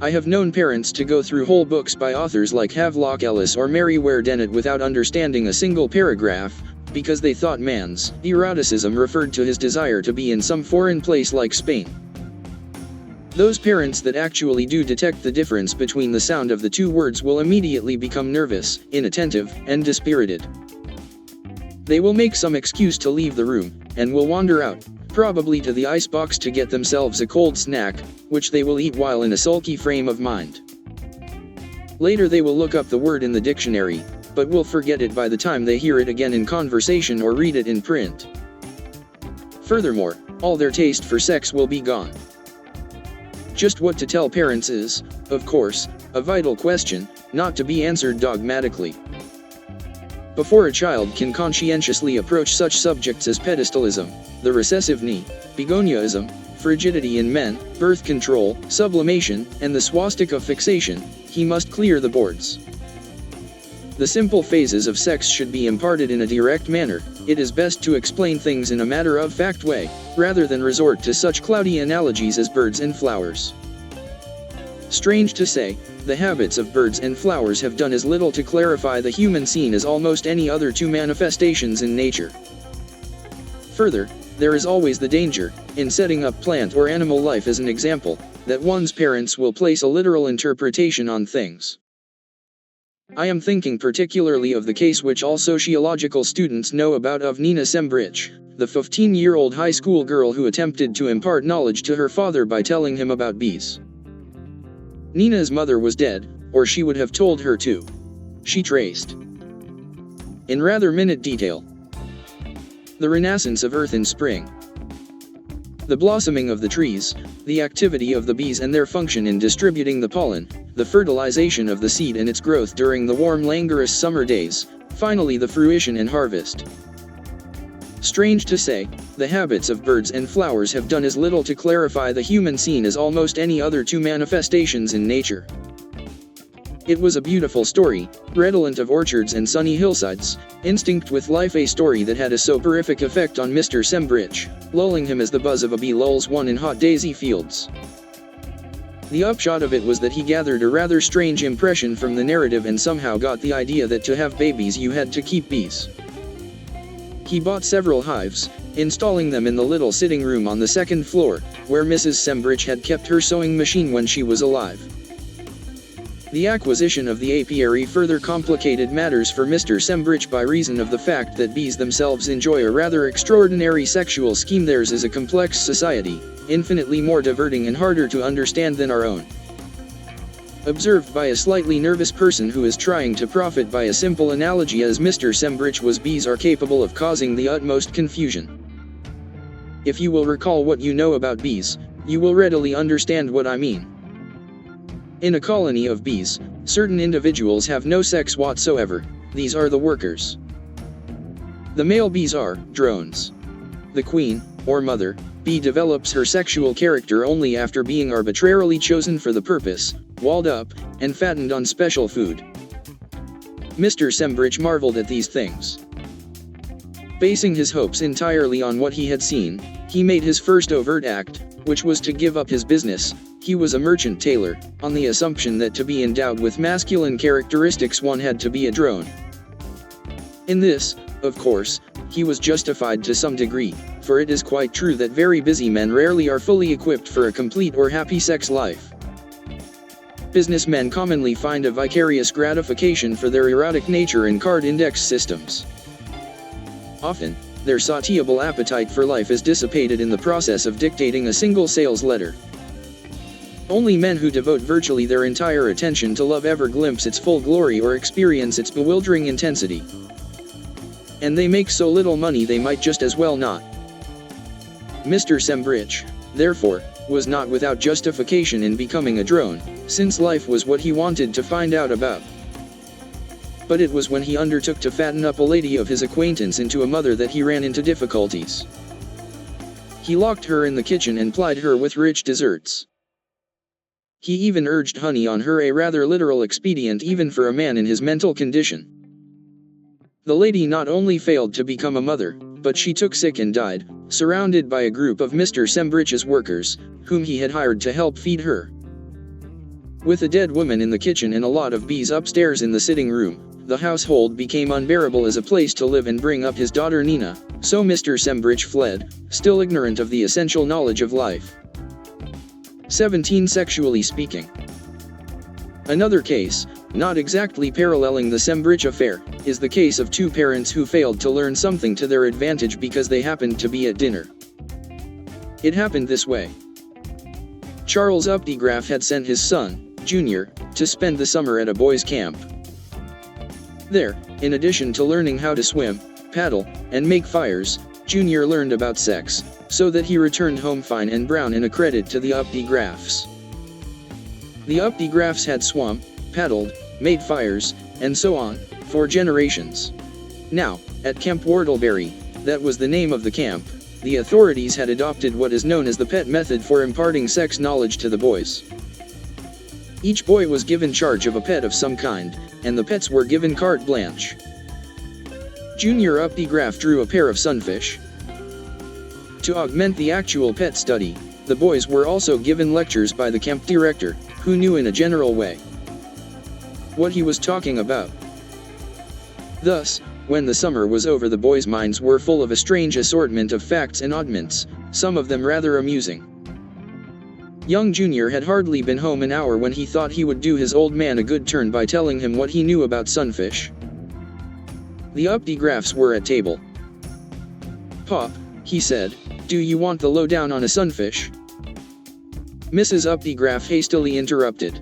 I have known parents to go through whole books by authors like Havelock Ellis or Merriweather Dennett without understanding a single paragraph, because they thought man's eroticism referred to his desire to be in some foreign place like Spain. Those parents that actually do detect the difference between the sound of the two words will immediately become nervous, inattentive, and dispirited. They will make some excuse to leave the room, and will wander out, probably to the icebox to get themselves a cold snack, which they will eat while in a sulky frame of mind. Later they will look up the word in the dictionary, but will forget it by the time they hear it again in conversation or read it in print. Furthermore, all their taste for sex will be gone. Just what to tell parents is, of course, a vital question, not to be answered dogmatically. Before a child can conscientiously approach such subjects as pedestalism, the recessive knee, begoniaism, frigidity in men, birth control, sublimation, and the swastika fixation, he must clear the boards. The simple phases of sex should be imparted in a direct manner. It is best to explain things in a matter-of-fact way, rather than resort to such cloudy analogies as birds and flowers. Strange to say, the habits of birds and flowers have done as little to clarify the human scene as almost any other two manifestations in nature. Further, there is always the danger, in setting up plant or animal life as an example, that one's parents will place a literal interpretation on things. I am thinking particularly of the case which all sociological students know about of Nina Sembrich, the 15-year-old high school girl who attempted to impart knowledge to her father by telling him about bees. Nina's mother was dead, or she would have told her to. She traced, in rather minute detail, the renaissance of earth in spring, the blossoming of the trees, the activity of the bees and their function in distributing the pollen, the fertilization of the seed and its growth during the warm languorous summer days, finally the fruition and harvest. Strange to say, the habits of birds and flowers have done as little to clarify the human scene as almost any other two manifestations in nature. It was a beautiful story, redolent of orchards and sunny hillsides, instinct with life, a story that had a soporific effect on Mr. Sembrich, lulling him as the buzz of a bee lulls one in hot daisy fields. The upshot of it was that he gathered a rather strange impression from the narrative and somehow got the idea that to have babies you had to keep bees. He bought several hives, installing them in the little sitting room on the second floor, where Mrs. Sembrich had kept her sewing machine when she was alive. The acquisition of the apiary further complicated matters for Mr. Sembrich by reason of the fact that bees themselves enjoy a rather extraordinary sexual scheme. Theirs is a complex society, infinitely more diverting and harder to understand than our own. Observed by a slightly nervous person who is trying to profit by a simple analogy as Mr. Sembrich was, bees are capable of causing the utmost confusion. If you will recall what you know about bees, you will readily understand what I mean. In a colony of bees, certain individuals have no sex whatsoever. These are the workers. The male bees are drones. The queen, or mother, bee develops her sexual character only after being arbitrarily chosen for the purpose, walled up, and fattened on special food. Mr. Sembrich marveled at these things. Basing his hopes entirely on what he had seen, he made his first overt act, which was to give up his business. He was a merchant tailor, on the assumption that to be endowed with masculine characteristics one had to be a drone. In this, of course, he was justified to some degree, for it is quite true that very busy men rarely are fully equipped for a complete or happy sex life. Businessmen commonly find a vicarious gratification for their erotic nature in card index systems. Often, their satiable appetite for life is dissipated in the process of dictating a single sales letter. Only men who devote virtually their entire attention to love ever glimpse its full glory or experience its bewildering intensity. And they make so little money they might just as well not. Mr. Sembrich, therefore, was not without justification in becoming a drone, since life was what he wanted to find out about. But it was when he undertook to fatten up a lady of his acquaintance into a mother that he ran into difficulties. He locked her in the kitchen and plied her with rich desserts. He even urged honey on her, a rather literal expedient even for a man in his mental condition. The lady not only failed to become a mother, but she took sick and died, surrounded by a group of Mr. Sembrich's workers, whom he had hired to help feed her. With a dead woman in the kitchen and a lot of bees upstairs in the sitting room, the household became unbearable as a place to live and bring up his daughter Nina, so Mr. Sembrich fled, still ignorant of the essential knowledge of life. 17. Sexually speaking. Another case, not exactly paralleling the Sembrich affair, is the case of two parents who failed to learn something to their advantage because they happened to be at dinner. It happened this way. Charles Updegraff had sent his son, Junior, to spend the summer at a boys' camp. There, in addition to learning how to swim, paddle, and make fires, Junior learned about sex, so that he returned home fine and brown and a credit to the Updegraffs. The Updegraffs had swum, paddled, made fires, and so on, for generations. Now, at Camp Whortleberry, that was the name of the camp, the authorities had adopted what is known as the pet method for imparting sex knowledge to the boys. Each boy was given charge of a pet of some kind, and the pets were given carte blanche. Junior Updegraff drew a pair of sunfish. To augment the actual pet study, the boys were also given lectures by the camp director, who knew in a general way what he was talking about. Thus, when the summer was over, the boys' minds were full of a strange assortment of facts and oddments, some of them rather amusing. Young Junior had hardly been home an hour when he thought he would do his old man a good turn by telling him what he knew about sunfish. The Updegraffs were at table. "Pop," he said, "do you want the lowdown on a sunfish?" Mrs. Updegraff hastily interrupted.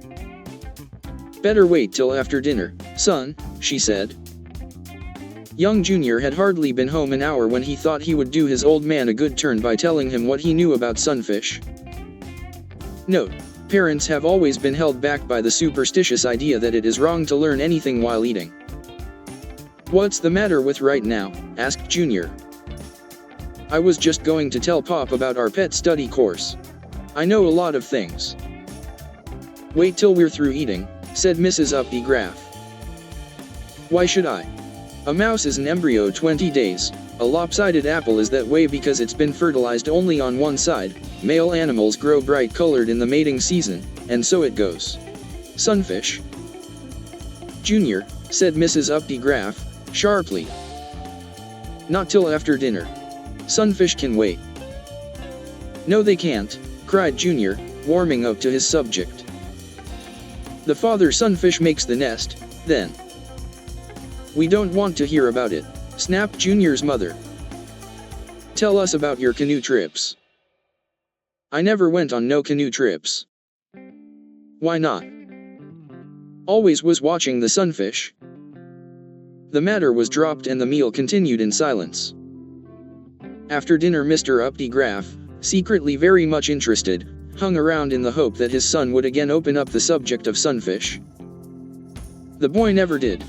"Better wait till after dinner, son," she said. Young Junior had hardly been home an hour when he thought he would do his old man a good turn by telling him what he knew about sunfish. Note: parents have always been held back by the superstitious idea that it is wrong to learn anything while eating. "What's the matter with right now?" asked Junior. "I was just going to tell Pop about our pet study course. I know a lot of things." "Wait till we're through eating," said Mrs. Updegraff. "Why should I? A mouse is an embryo 20 days, a lopsided apple is that way because it's been fertilized only on one side, male animals grow bright colored in the mating season, and so it goes. Sunfish?" "Junior," said Mrs. Updegraff, sharply. "Not till after dinner. Sunfish can wait." "No they can't," cried Junior, warming up to his subject. "The father sunfish makes the nest, then." "We don't want to hear about it," snapped Junior's mother. "Tell us about your canoe trips." "I never went on no canoe trips." "Why not?" "Always was watching the sunfish." The matter was dropped and the meal continued in silence. After dinner, Mr. Updegraff, secretly very much interested, hung around in the hope that his son would again open up the subject of sunfish. The boy never did.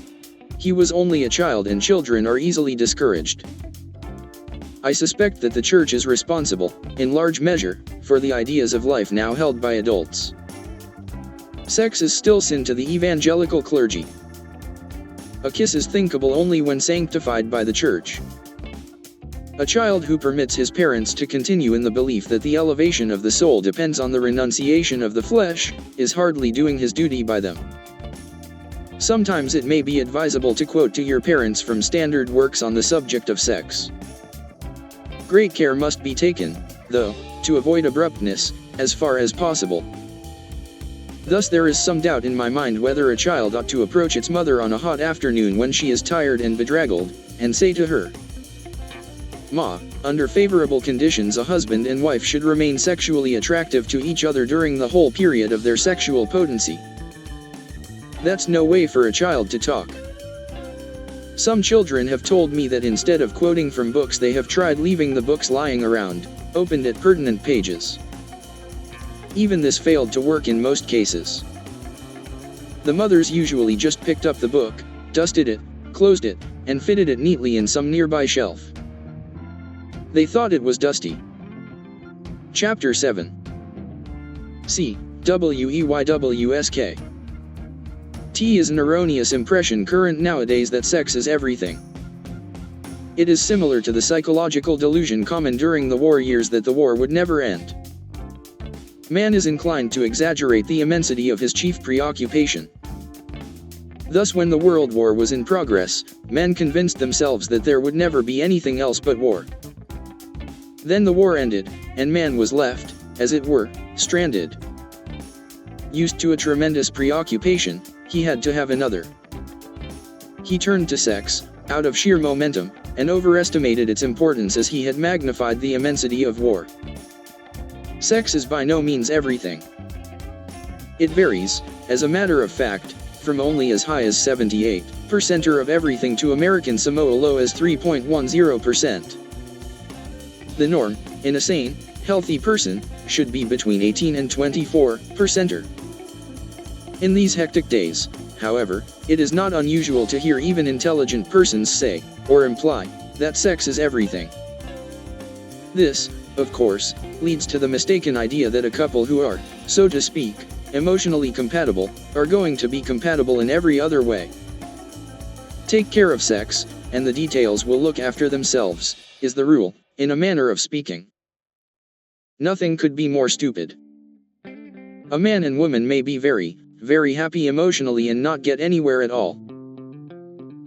He was only a child and children are easily discouraged. I suspect that the church is responsible, in large measure, for the ideas of life now held by adults. Sex is still sin to the evangelical clergy. A kiss is thinkable only when sanctified by the church. A child who permits his parents to continue in the belief that the elevation of the soul depends on the renunciation of the flesh, is hardly doing his duty by them. Sometimes it may be advisable to quote to your parents from standard works on the subject of sex. Great care must be taken, though, to avoid abruptness, as far as possible. Thus there is some doubt in my mind whether a child ought to approach its mother on a hot afternoon when she is tired and bedraggled, and say to her, "Ma, under favorable conditions a husband and wife should remain sexually attractive to each other during the whole period of their sexual potency." That's no way for a child to talk. Some children have told me that instead of quoting from books they have tried leaving the books lying around, opened at pertinent pages. Even this failed to work in most cases. The mothers usually just picked up the book, dusted it, closed it, and fitted it neatly in some nearby shelf. They thought it was dusty. Chapter 7. C. WEYWSK. T is an erroneous impression current nowadays that sex is everything. It is similar to the psychological delusion common during the war years that the war would never end. Man is inclined to exaggerate the immensity of his chief preoccupation. Thus, when the World War was in progress, men convinced themselves that there would never be anything else but war. Then the war ended, and man was left, as it were, stranded. Used to a tremendous preoccupation, he had to have another. He turned to sex, out of sheer momentum, and overestimated its importance as he had magnified the immensity of war. Sex is by no means everything. It varies, as a matter of fact, from only as high as 78% of everything to American Samoa low as 3.10%. The norm, in a sane, healthy person, should be between 18 and 24%. In these hectic days, however, it is not unusual to hear even intelligent persons say, or imply, that sex is everything. This, of course, leads to the mistaken idea that a couple who are, so to speak, emotionally compatible, are going to be compatible in every other way. Take care of sex, and the details will look after themselves, is the rule, in a manner of speaking. Nothing could be more stupid. A man and woman may be very, very happy emotionally and not get anywhere at all.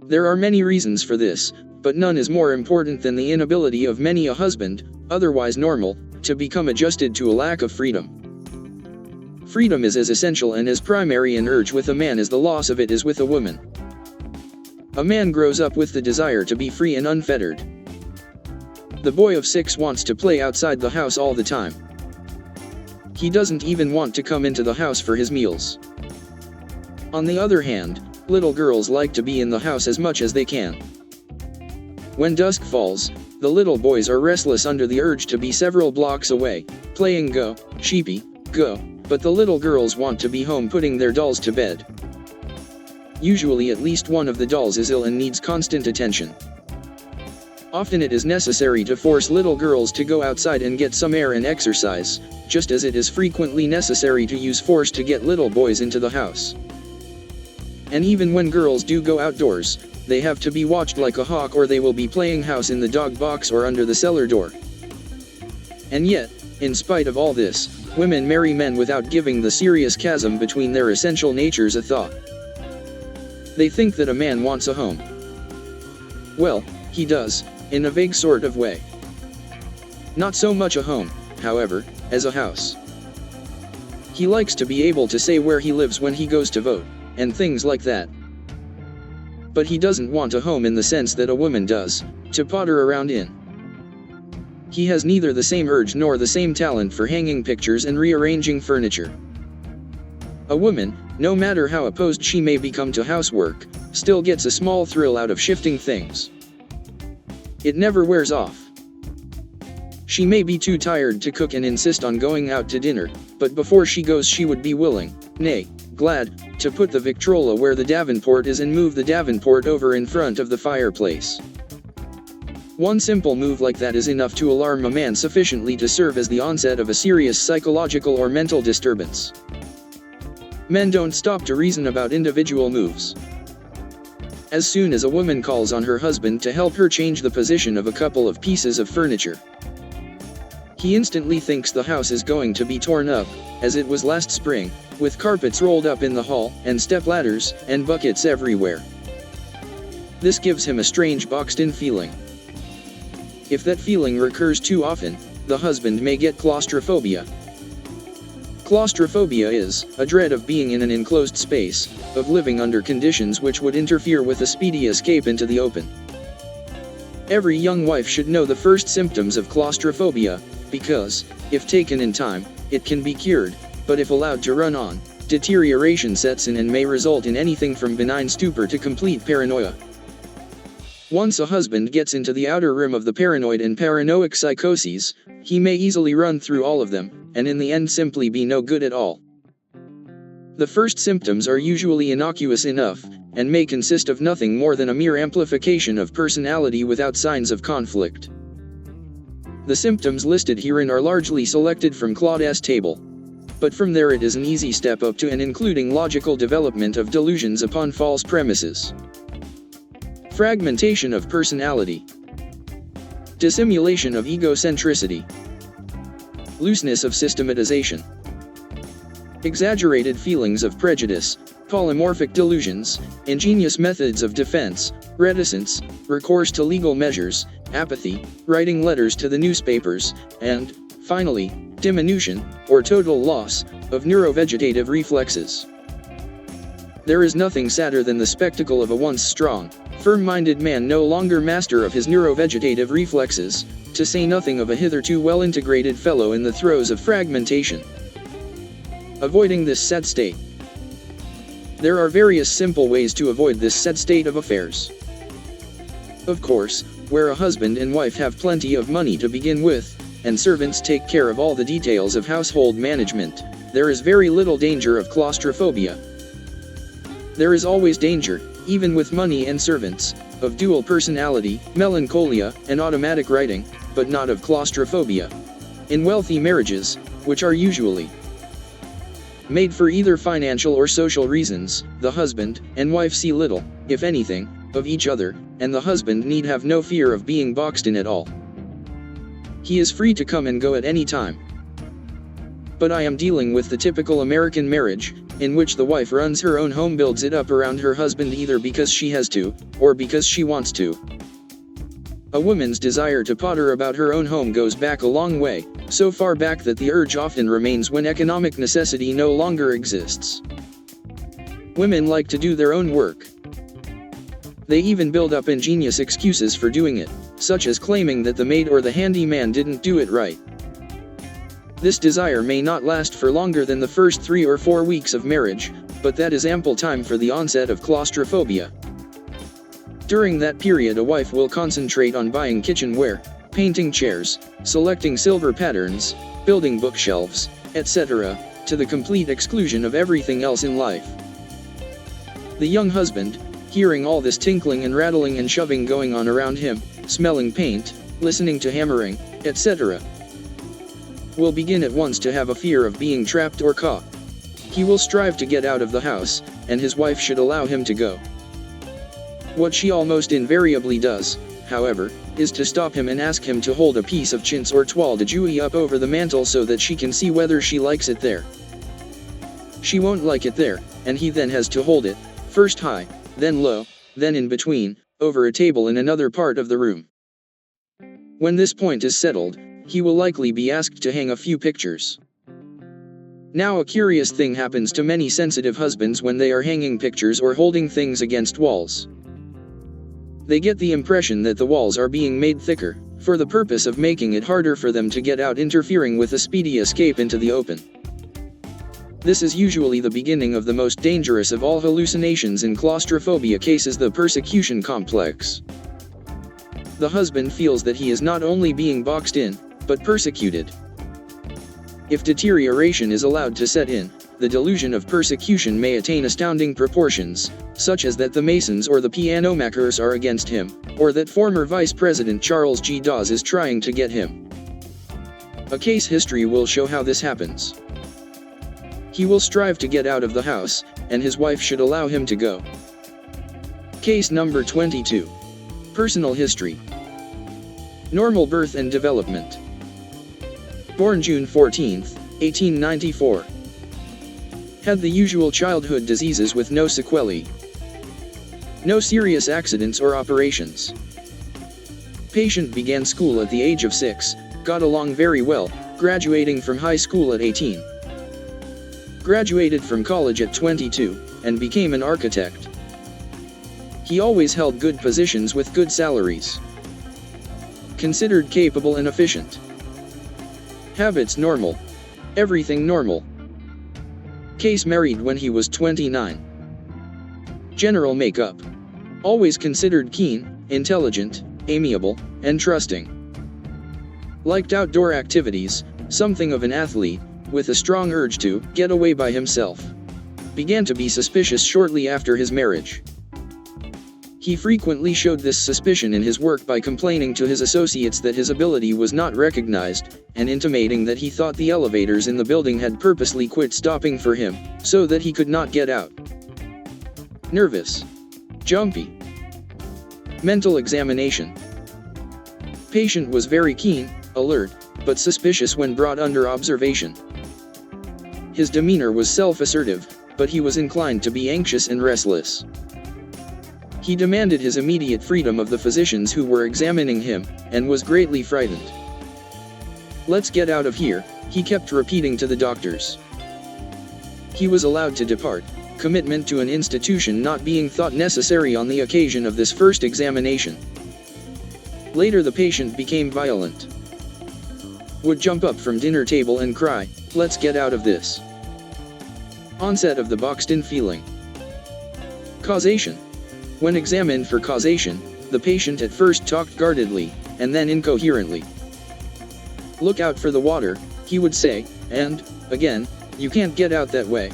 There are many reasons for this, but none is more important than the inability of many a husband, otherwise normal, to become adjusted to a lack of freedom. Freedom is as essential and as primary an urge with a man as the loss of it is with a woman. A man grows up with the desire to be free and unfettered. The boy of 6 wants to play outside the house all the time. He doesn't even want to come into the house for his meals. On the other hand, little girls like to be in the house as much as they can. When dusk falls, the little boys are restless under the urge to be several blocks away, playing go, sheepy, go, but the little girls want to be home putting their dolls to bed. Usually at least one of the dolls is ill and needs constant attention. Often it is necessary to force little girls to go outside and get some air and exercise, just as it is frequently necessary to use force to get little boys into the house. And even when girls do go outdoors, they have to be watched like a hawk or they will be playing house in the dog box or under the cellar door. And yet, in spite of all this, women marry men without giving the serious chasm between their essential natures a thought. They think that a man wants a home. Well, he does, in a vague sort of way. Not so much a home, however, as a house. He likes to be able to say where he lives when he goes to vote, and things like that. But he doesn't want a home in the sense that a woman does, to potter around in. He has neither the same urge nor the same talent for hanging pictures and rearranging furniture. A woman, no matter how opposed she may become to housework, still gets a small thrill out of shifting things. It never wears off. She may be too tired to cook and insist on going out to dinner, but before she goes she would be willing, nay, glad, to put the Victrola where the Davenport is and move the Davenport over in front of the fireplace. One simple move like that is enough to alarm a man sufficiently to serve as the onset of a serious psychological or mental disturbance. Men don't stop to reason about individual moves. As soon as a woman calls on her husband to help her change the position of a couple of pieces of furniture, he instantly thinks the house is going to be torn up, as it was last spring, with carpets rolled up in the hall, and stepladders, and buckets everywhere. This gives him a strange boxed-in feeling. If that feeling recurs too often, the husband may get claustrophobia. Claustrophobia is a dread of being in an enclosed space, of living under conditions which would interfere with a speedy escape into the open. Every young wife should know the first symptoms of claustrophobia, because, if taken in time, it can be cured, but if allowed to run on, deterioration sets in and may result in anything from benign stupor to complete paranoia. Once a husband gets into the outer rim of the paranoid and paranoic psychoses, he may easily run through all of them, and in the end simply be no good at all. The first symptoms are usually innocuous enough, and may consist of nothing more than a mere amplification of personality without signs of conflict. The symptoms listed herein are largely selected from Claude's table. but from there it is an easy step up to and including logical development of delusions upon false premises. Fragmentation of personality. Dissimulation of egocentricity. Looseness of systematization. Exaggerated feelings of prejudice, polymorphic delusions, ingenious methods of defense, reticence, recourse to legal measures, apathy, writing letters to the newspapers, and, finally, diminution, or total loss, of neurovegetative reflexes. There is nothing sadder than the spectacle of a once strong, firm-minded man no longer master of his neurovegetative reflexes, to say nothing of a hitherto well-integrated fellow in the throes of fragmentation. Avoiding this sad state. There are various simple ways to avoid this sad state of affairs. Of course, where a husband and wife have plenty of money to begin with, and servants take care of all the details of household management, there is very little danger of claustrophobia. There is always danger, even with money and servants, of dual personality, melancholia, and automatic writing, but not of claustrophobia. In wealthy marriages, which are usually made for either financial or social reasons, the husband and wife see little, if anything, of each other, and the husband need have no fear of being boxed in at all. He is free to come and go at any time. But I am dealing with the typical American marriage, in which the wife runs her own home, builds it up around her husband either because she has to, or because she wants to. A woman's desire to potter about her own home goes back a long way, so far back that the urge often remains when economic necessity no longer exists. Women like to do their own work. They even build up ingenious excuses for doing it, such as claiming that the maid or the handyman didn't do it right. This desire may not last for longer than the first 3 or 4 weeks of marriage, but that is ample time for the onset of claustrophobia. During that period, a wife will concentrate on buying kitchenware, painting chairs, selecting silver patterns, building bookshelves, etc., to the complete exclusion of everything else in life. The young husband, hearing all this tinkling and rattling and shoving going on around him, smelling paint, listening to hammering, etc., will begin at once to have a fear of being trapped or caught. He will strive to get out of the house, and his wife should allow him to go. What she almost invariably does, however, is to stop him and ask him to hold a piece of chintz or toile de Jouy up over the mantel so that she can see whether she likes it there. She won't like it there, and he then has to hold it, first high, then low, then in between, over a table in another part of the room. When this point is settled, he will likely be asked to hang a few pictures. Now a curious thing happens to many sensitive husbands when they are hanging pictures or holding things against walls. They get the impression that the walls are being made thicker, for the purpose of making it harder for them to get out, interfering with a speedy escape into the open. This is usually the beginning of the most dangerous of all hallucinations in claustrophobia cases, the persecution complex. The husband feels that he is not only being boxed in, but persecuted. If deterioration is allowed to set in, the delusion of persecution may attain astounding proportions, such as that the Masons or the piano makers are against him, or that former Vice President Charles G. Dawes is trying to get him. A case history will show how this happens. He will strive to get out of the house, and his wife should allow him to go. Case number 22. Personal history. Normal birth and development. Born June 14, 1894. Had the usual childhood diseases with no sequelae. No serious accidents or operations. Patient began school at the age of 6, got along very well, graduating from high school at 18. Graduated from college at 22, and became an architect. He always held good positions with good salaries. Considered capable and efficient. Habits normal. Everything normal. Case married when he was 29. General makeup. Always considered keen, intelligent, amiable, and trusting. Liked outdoor activities, something of an athlete, with a strong urge to get away by himself. Began to be suspicious shortly after his marriage. He frequently showed this suspicion in his work by complaining to his associates that his ability was not recognized, and intimating that he thought the elevators in the building had purposely quit stopping for him, so that he could not get out. Nervous. Jumpy. Mental examination. Patient was very keen, alert, but suspicious when brought under observation. His demeanor was self-assertive, but he was inclined to be anxious and restless. He demanded his immediate freedom of the physicians who were examining him, and was greatly frightened. "Let's get out of here," he kept repeating to the doctors. He was allowed to depart, commitment to an institution not being thought necessary on the occasion of this first examination. Later the patient became violent. Would jump up from dinner table and cry, "Let's get out of this." Onset of the boxed-in feeling. Causation. When examined for causation, the patient at first talked guardedly, and then incoherently. "Look out for the water," he would say, and, again, "You can't get out that way."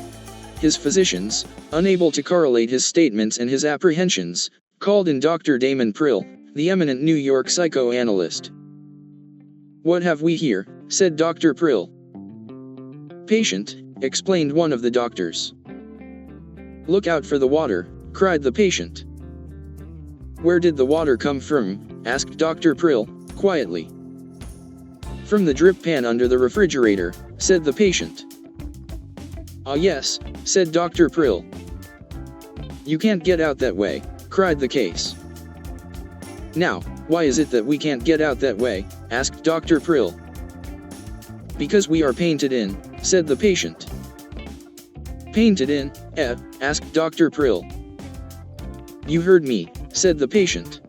His physicians, unable to correlate his statements and his apprehensions, called in Dr. Damon Prill, the eminent New York psychoanalyst. "What have we here?" said Dr. Prill. "Patient," explained one of the doctors. "Look out for the water," cried the patient. "Where did the water come from?" asked Dr. Prill, quietly. "From the drip pan under the refrigerator," said the patient. "Ah yes," said Dr. Prill. "You can't get out that way," cried the case. "Now, why is it that we can't get out that way?" asked Dr. Prill. "Because we are painted in," said the patient. "Painted in, asked Dr. Prill. "You heard me," said the patient.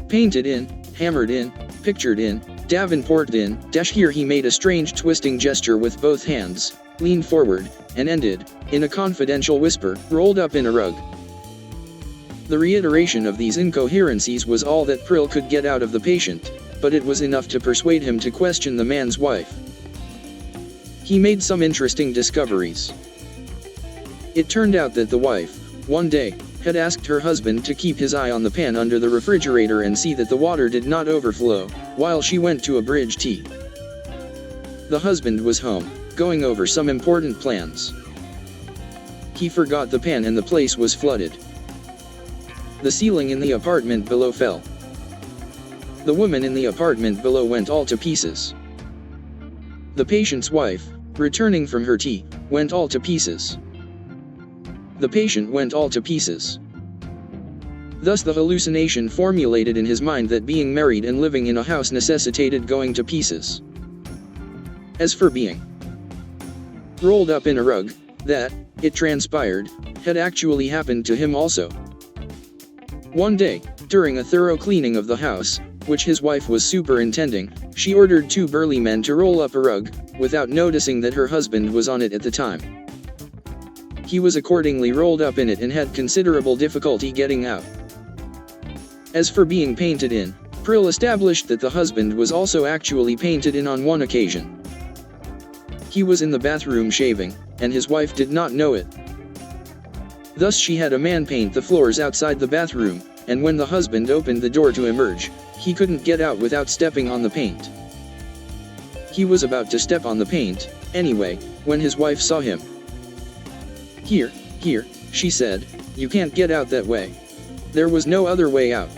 "Painted in, hammered in, pictured in, Davenport in." Here he made a strange twisting gesture with both hands, leaned forward, and ended, in a confidential whisper, "rolled up in a rug." The reiteration of these incoherencies was all that Prill could get out of the patient, but it was enough to persuade him to question the man's wife. He made some interesting discoveries. It turned out that the wife, one day, had asked her husband to keep his eye on the pan under the refrigerator and see that the water did not overflow, while she went to abridge tea. The husband was home, going over some important plans. He forgot the pan and the place was flooded. The ceiling in the apartment below fell. The woman in the apartment below went all to pieces. The patient's wife, returning from her tea, went all to pieces. The patient went all to pieces. Thus the hallucination formulated in his mind that being married and living in a house necessitated going to pieces. As for being rolled up in a rug, that, it transpired, had actually happened to him also. One day, during a thorough cleaning of the house, which his wife was superintending, she ordered 2 burly men to roll up a rug, without noticing that her husband was on it at the time. He was accordingly rolled up in it and had considerable difficulty getting out. As for being painted in, Prill established that the husband was also actually painted in on one occasion. He was in the bathroom shaving, and his wife did not know it. Thus she had a man paint the floors outside the bathroom, and when the husband opened the door to emerge, he couldn't get out without stepping on the paint. He was about to step on the paint, anyway, when his wife saw him. Here, she said, "you can't get out that way." There was no other way out.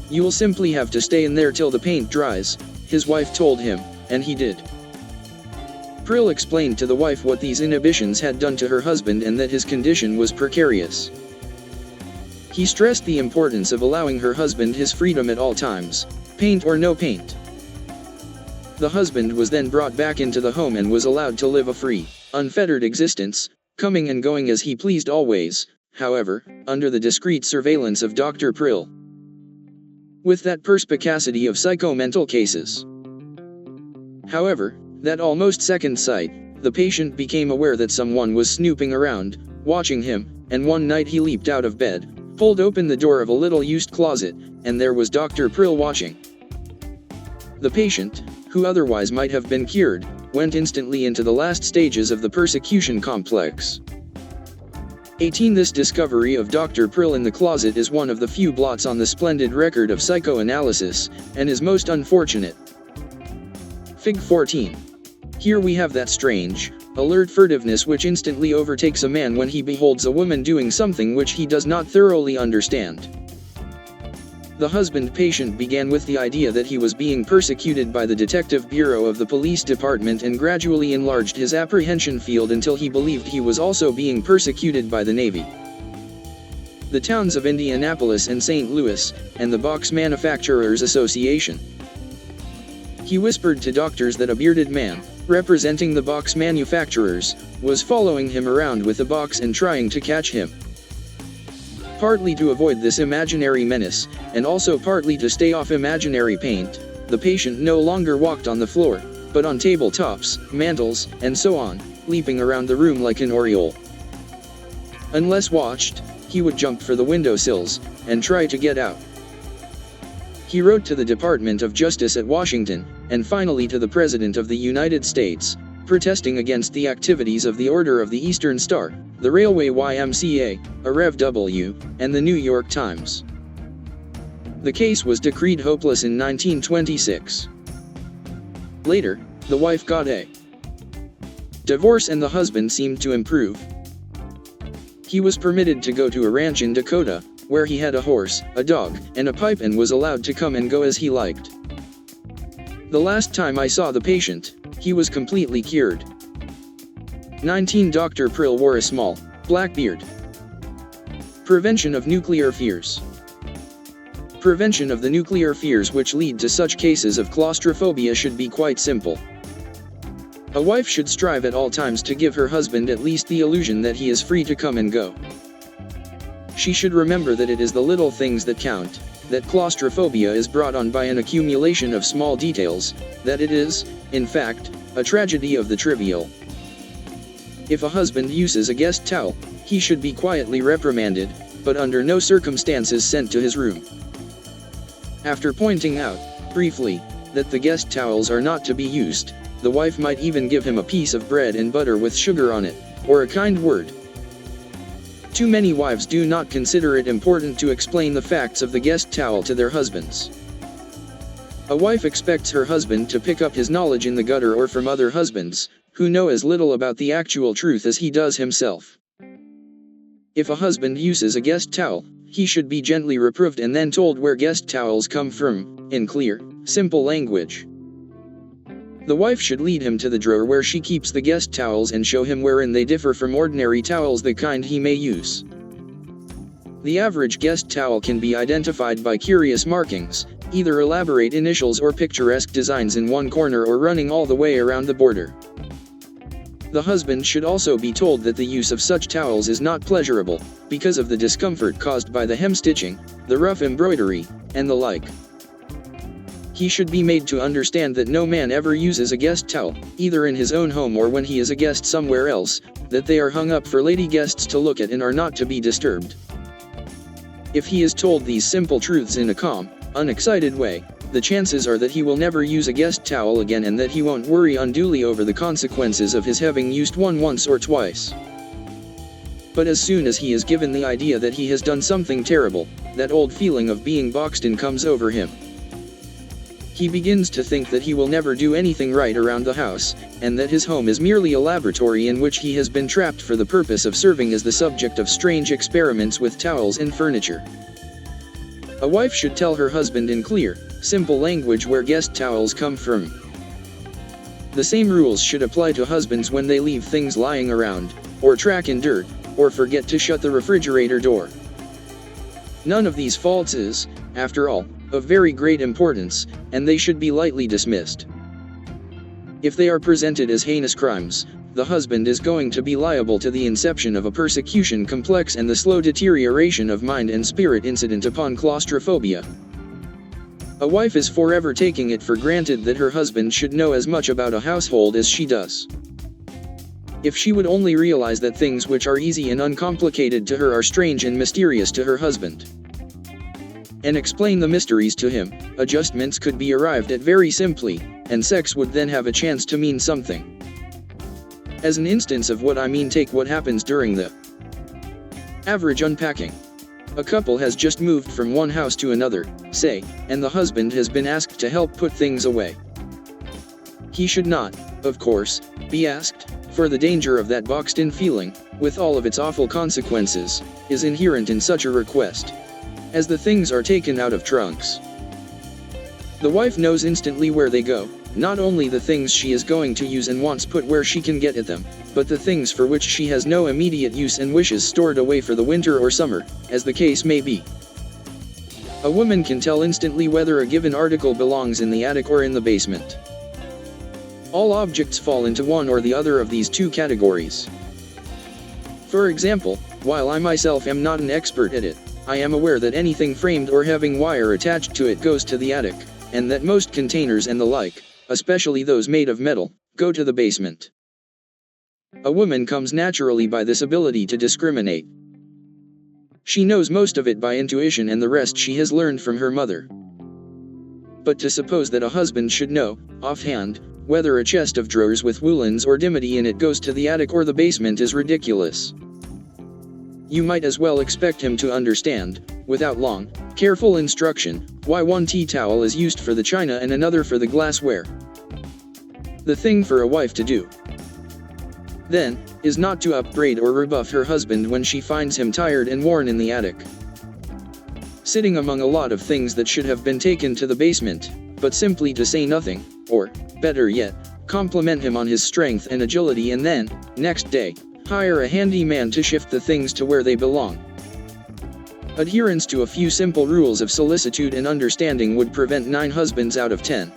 "You will simply have to stay in there till the paint dries," his wife told him, and he did. Prill explained to the wife what these inhibitions had done to her husband and that his condition was precarious. He stressed the importance of allowing her husband his freedom at all times, paint or no paint. The husband was then brought back into the home and was allowed to live a free, unfettered existence, coming and going as he pleased always, however, under the discreet surveillance of Dr. Prill. With that perspicacity of psychomental cases. However, that almost second sight, the patient became aware that someone was snooping around, watching him, and one night he leaped out of bed, pulled open the door of a little-used closet, and there was Dr. Prill watching. The patient, who otherwise might have been cured, went instantly into the last stages of the persecution complex. 18. This discovery of Dr. Prill in the closet is one of the few blots on the splendid record of psychoanalysis, and is most unfortunate. Fig. 14. Here we have that strange, alert furtiveness which instantly overtakes a man when he beholds a woman doing something which he does not thoroughly understand. The husband patient began with the idea that he was being persecuted by the Detective Bureau of the Police Department and gradually enlarged his apprehension field until he believed he was also being persecuted by the Navy. The towns of Indianapolis and St. Louis, and the Box Manufacturers Association. He whispered to doctors that a bearded man, representing the box manufacturers, was following him around with a box and trying to catch him. Partly to avoid this imaginary menace, and also partly to stay off imaginary paint, the patient no longer walked on the floor, but on tabletops, mantels, and so on, leaping around the room like an oriole. Unless watched, he would jump for the windowsills, and try to get out. He wrote to the Department of Justice at Washington, and finally to the President of the United States, protesting against the activities of the Order of the Eastern Star, the Railway YMCA, a Rev W, and the New York Times. The case was decreed hopeless in 1926. Later, the wife got a divorce and the husband seemed to improve. He was permitted to go to a ranch in Dakota, where he had a horse, a dog, and a pipe and was allowed to come and go as he liked. The last time I saw the patient, he was completely cured. 19. Dr. Prill wore a small, black beard. Prevention of nuclear fears. Prevention of the nuclear fears which lead to such cases of claustrophobia should be quite simple. A wife should strive at all times to give her husband at least the illusion that he is free to come and go. She should remember that it is the little things that count, that claustrophobia is brought on by an accumulation of small details, that it is, in fact, a tragedy of the trivial. If a husband uses a guest towel, he should be quietly reprimanded, but under no circumstances sent to his room. After pointing out, briefly, that the guest towels are not to be used, the wife might even give him a piece of bread and butter with sugar on it, or a kind word. Too many wives do not consider it important to explain the facts of the guest towel to their husbands. A wife expects her husband to pick up his knowledge in the gutter or from other husbands, who know as little about the actual truth as he does himself. If a husband uses a guest towel, he should be gently reproved and then told where guest towels come from, in clear, simple language. The wife should lead him to the drawer where she keeps the guest towels and show him wherein they differ from ordinary towels, the kind he may use. The average guest towel can be identified by curious markings, either elaborate initials or picturesque designs in one corner or running all the way around the border. The husband should also be told that the use of such towels is not pleasurable, because of the discomfort caused by the hemstitching, the rough embroidery, and the like. He should be made to understand that no man ever uses a guest towel, either in his own home or when he is a guest somewhere else, that they are hung up for lady guests to look at and are not to be disturbed. If he is told these simple truths in a calm, unexcited way, the chances are that he will never use a guest towel again and that he won't worry unduly over the consequences of his having used one once or twice. But as soon as he is given the idea that he has done something terrible, that old feeling of being boxed in comes over him. He begins to think that he will never do anything right around the house, and that his home is merely a laboratory in which he has been trapped for the purpose of serving as the subject of strange experiments with towels and furniture. A wife should tell her husband in clear, simple language where guest towels come from. The same rules should apply to husbands when they leave things lying around, or track in dirt, or forget to shut the refrigerator door. None of these faults is, after all, of very great importance, and they should be lightly dismissed. If they are presented as heinous crimes, the husband is going to be liable to the inception of a persecution complex and the slow deterioration of mind and spirit incident upon claustrophobia. A wife is forever taking it for granted that her husband should know as much about a household as she does. If she would only realize that things which are easy and uncomplicated to her are strange and mysterious to her husband, and explain the mysteries to him, adjustments could be arrived at very simply, and sex would then have a chance to mean something. As an instance of what I mean, take what happens during the Average unpacking. A couple has just moved from one house to another, say, and the husband has been asked to help put things away. He should not, of course, be asked, for the danger of that boxed-in feeling, with all of its awful consequences, is inherent in such a request. As the things are taken out of trunks, the wife knows instantly where they go, not only the things she is going to use and wants put where she can get at them, but the things for which she has no immediate use and wishes stored away for the winter or summer, as the case may be. A woman can tell instantly whether a given article belongs in the attic or in the basement. All objects fall into one or the other of these two categories. For example, while I myself am not an expert at it, I am aware that anything framed or having wire attached to it goes to the attic, and that most containers and the like, especially those made of metal, go to the basement. A woman comes naturally by this ability to discriminate. She knows most of it by intuition and the rest she has learned from her mother. But to suppose that a husband should know, offhand, whether a chest of drawers with woolens or dimity in it goes to the attic or the basement is ridiculous. You might as well expect him to understand, without long, careful instruction, why one tea towel is used for the china and another for the glassware. The thing for a wife to do, then, is not to upbraid or rebuff her husband when she finds him tired and worn in the attic, sitting among a lot of things that should have been taken to the basement, but simply to say nothing, or, better yet, compliment him on his strength and agility and then, next day, hire a handy man to shift the things to where they belong. Adherence to a few simple rules of solicitude and understanding would prevent 9 husbands out of 10.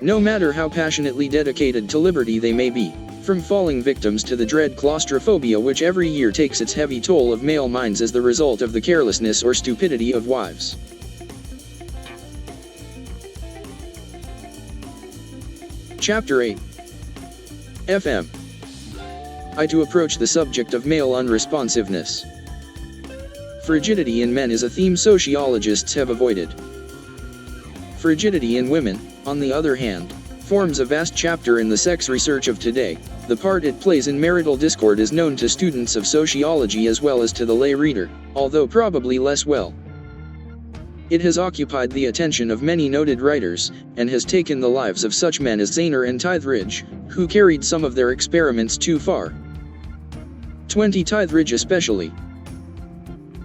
No matter how passionately dedicated to liberty they may be, from falling victims to the dread claustrophobia which every year takes its heavy toll of male minds as the result of the carelessness or stupidity of wives. Chapter 8. FM. I to approach the subject of male unresponsiveness. Frigidity in men is a theme sociologists have avoided. Frigidity in women, on the other hand, forms a vast chapter in the sex research of today. The part it plays in marital discord is known to students of sociology as well as to the lay reader, although probably less well. It has occupied the attention of many noted writers, and has taken the lives of such men as Zaner and Tytheridge, who carried some of their experiments too far. 20 Tytheridge especially.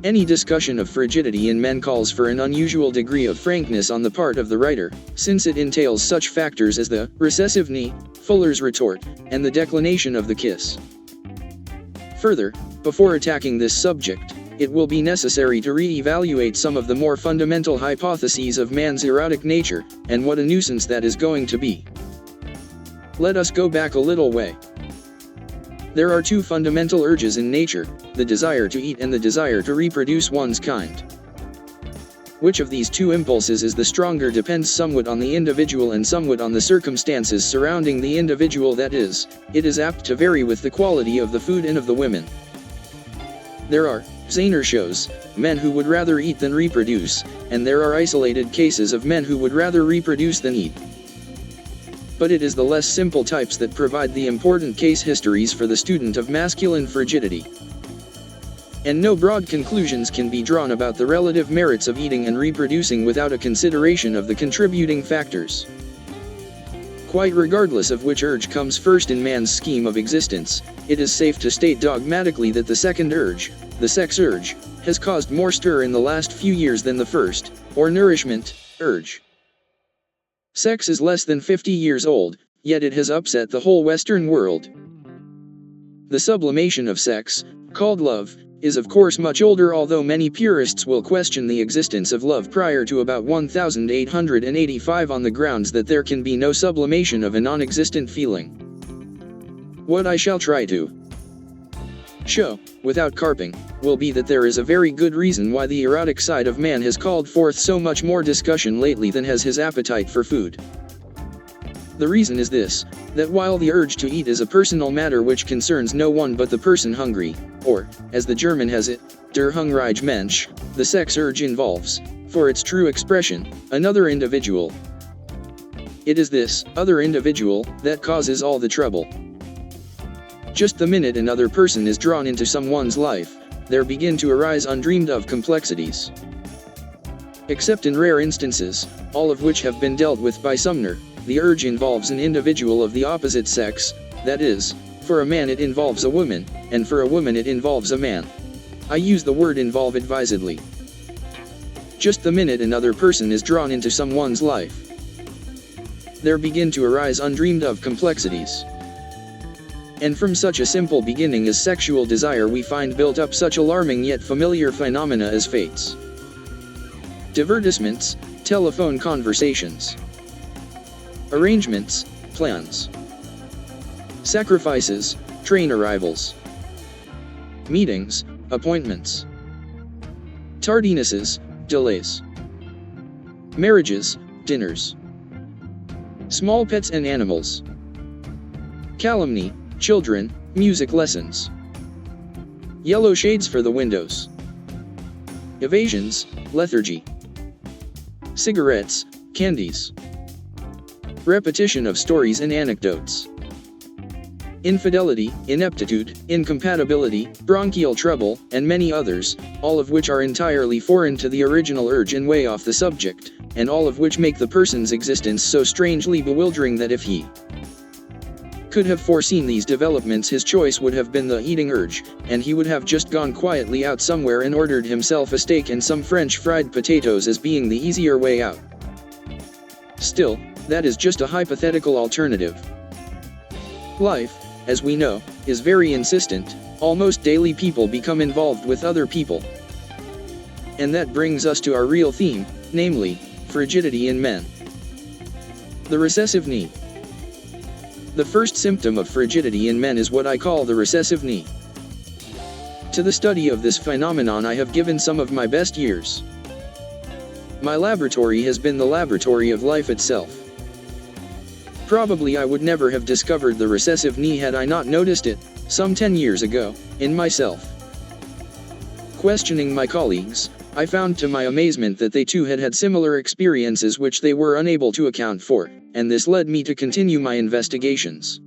Any discussion of frigidity in men calls for an unusual degree of frankness on the part of the writer, since it entails such factors as the recessive knee, Fuller's retort, and the declination of the kiss. Further, before attacking this subject, it will be necessary to re-evaluate some of the more fundamental hypotheses of man's erotic nature, and what a nuisance that is going to be. Let us go back a little way. There are 2 fundamental urges in nature, the desire to eat and the desire to reproduce one's kind. Which of these 2 impulses is the stronger depends somewhat on the individual and somewhat on the circumstances surrounding the individual, that is, it is apt to vary with the quality of the food and of the women. There are, Zaner shows, men who would rather eat than reproduce, and there are isolated cases of men who would rather reproduce than eat. But it is the less simple types that provide the important case histories for the student of masculine frigidity. And no broad conclusions can be drawn about the relative merits of eating and reproducing without a consideration of the contributing factors. Quite regardless of which urge comes first in man's scheme of existence, it is safe to state dogmatically that the second urge, the sex urge, has caused more stir in the last few years than the first, or nourishment, urge. Sex is less than 50 years old, yet it has upset the whole Western world. The sublimation of sex, called love, is of course much older, although many purists will question the existence of love prior to about 1885 on the grounds that there can be no sublimation of a non-existent feeling. What I shall try to show, without carping, will be that there is a very good reason why the erotic side of man has called forth so much more discussion lately than has his appetite for food. The reason is this, that while the urge to eat is a personal matter which concerns no one but the person hungry, or, as the German has it, der hungrige Mensch, the sex urge involves, for its true expression, another individual. It is this other individual that causes all the trouble. Just the minute another person is drawn into someone's life, there begin to arise undreamed of complexities. Except in rare instances, all of which have been dealt with by Sumner, the urge involves an individual of the opposite sex, that is, for a man it involves a woman, and for a woman it involves a man. I use the word involve advisedly. Just the minute another person is drawn into someone's life, there begin to arise undreamed of complexities. And from such a simple beginning as sexual desire we find built up such alarming yet familiar phenomena as fates, divertissements, telephone conversations, arrangements, plans, sacrifices, train arrivals, meetings, appointments, tardinesses, delays, marriages, dinners, small pets and animals, calumny, children, music lessons, yellow shades for the windows, evasions, lethargy, cigarettes, candies, repetition of stories and anecdotes, infidelity, ineptitude, incompatibility, bronchial trouble, and many others, all of which are entirely foreign to the original urge and way off the subject, and all of which make the person's existence so strangely bewildering that if he could have foreseen these developments his choice would have been the eating urge, and he would have just gone quietly out somewhere and ordered himself a steak and some French fried potatoes as being the easier way out. Still, that is just a hypothetical alternative. Life, as we know, is very insistent. Almost daily people become involved with other people. And that brings us to our real theme, namely, frigidity in men. The recessive knee. The first symptom of frigidity in men is what I call the recessive knee. To the study of this phenomenon I have given some of my best years. My laboratory has been the laboratory of life itself. Probably I would never have discovered the recessive knee had I not noticed it, some 10 years ago, in myself. Questioning my colleagues, I found to my amazement that they too had had similar experiences which they were unable to account for, and this led me to continue my investigations.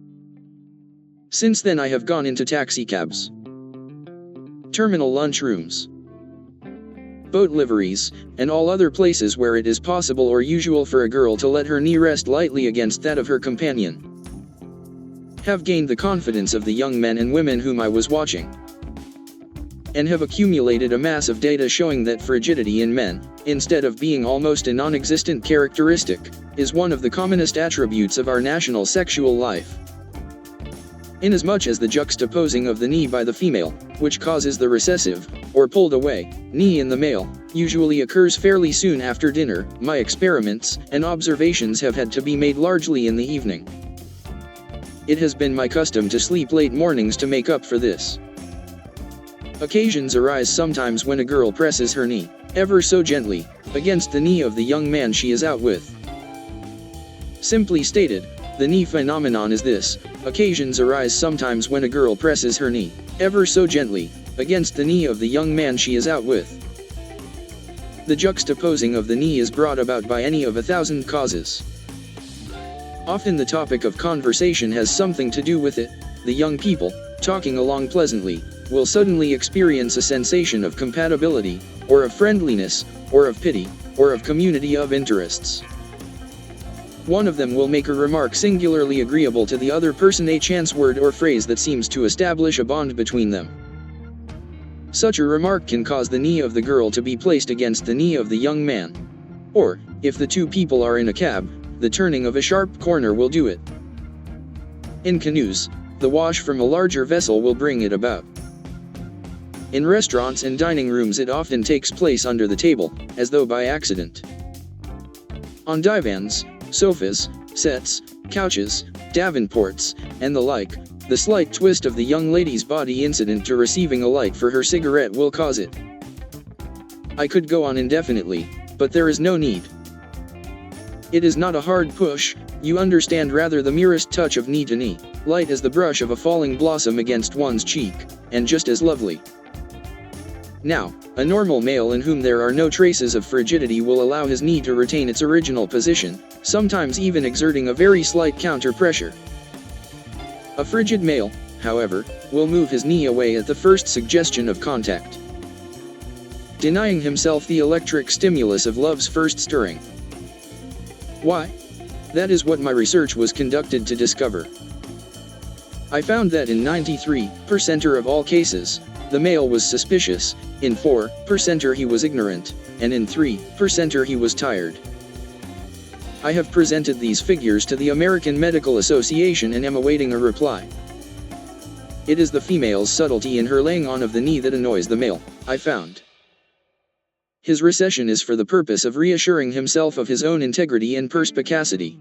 Since then I have gone into taxicabs, terminal lunchrooms, boat liveries, and all other places where it is possible or usual for a girl to let her knee rest lightly against that of her companion. Have gained the confidence of the young men and women whom I was watching, and have accumulated a mass of data showing that frigidity in men, instead of being almost a non-existent characteristic, is one of the commonest attributes of our national sexual life. Inasmuch as the juxtaposing of the knee by the female, which causes the recessive, or pulled away, knee in the male, usually occurs fairly soon after dinner, my experiments and observations have had to be made largely in the evening. It has been my custom to sleep late mornings to make up for this. Occasions arise sometimes when a girl presses her knee, ever so gently, against the knee of the young man she is out with. Simply stated, the knee phenomenon is this: occasions arise sometimes when a girl presses her knee, ever so gently, against the knee of the young man she is out with. The juxtaposing of the knee is brought about by any of 1,000 causes. Often the topic of conversation has something to do with it. The young people, talking along pleasantly, will suddenly experience a sensation of compatibility, or of friendliness, or of pity, or of community of interests. One of them will make a remark singularly agreeable to the other person, a chance word or phrase that seems to establish a bond between them. Such a remark can cause the knee of the girl to be placed against the knee of the young man. Or, if the two people are in a cab, the turning of a sharp corner will do it. In canoes, the wash from a larger vessel will bring it about. In restaurants and dining rooms it often takes place under the table, as though by accident. On divans, sofas, sets, couches, davenports, and the like, the slight twist of the young lady's body incident to receiving a light for her cigarette will cause it. I could go on indefinitely, but there is no need. It is not a hard push, you understand, rather the merest touch of knee to knee, light as the brush of a falling blossom against one's cheek, and just as lovely. Now, a normal male in whom there are no traces of frigidity will allow his knee to retain its original position, sometimes even exerting a very slight counter pressure. A frigid male, however, will move his knee away at the first suggestion of contact, denying himself the electric stimulus of love's first stirring. Why? That is what my research was conducted to discover. I found that in 93% of all cases, the male was suspicious, in 4% he was ignorant, and in 3% he was tired. I have presented these figures to the American Medical Association and am awaiting a reply. It is the female's subtlety in her laying on of the knee that annoys the male, I found. His recession is for the purpose of reassuring himself of his own integrity and perspicacity.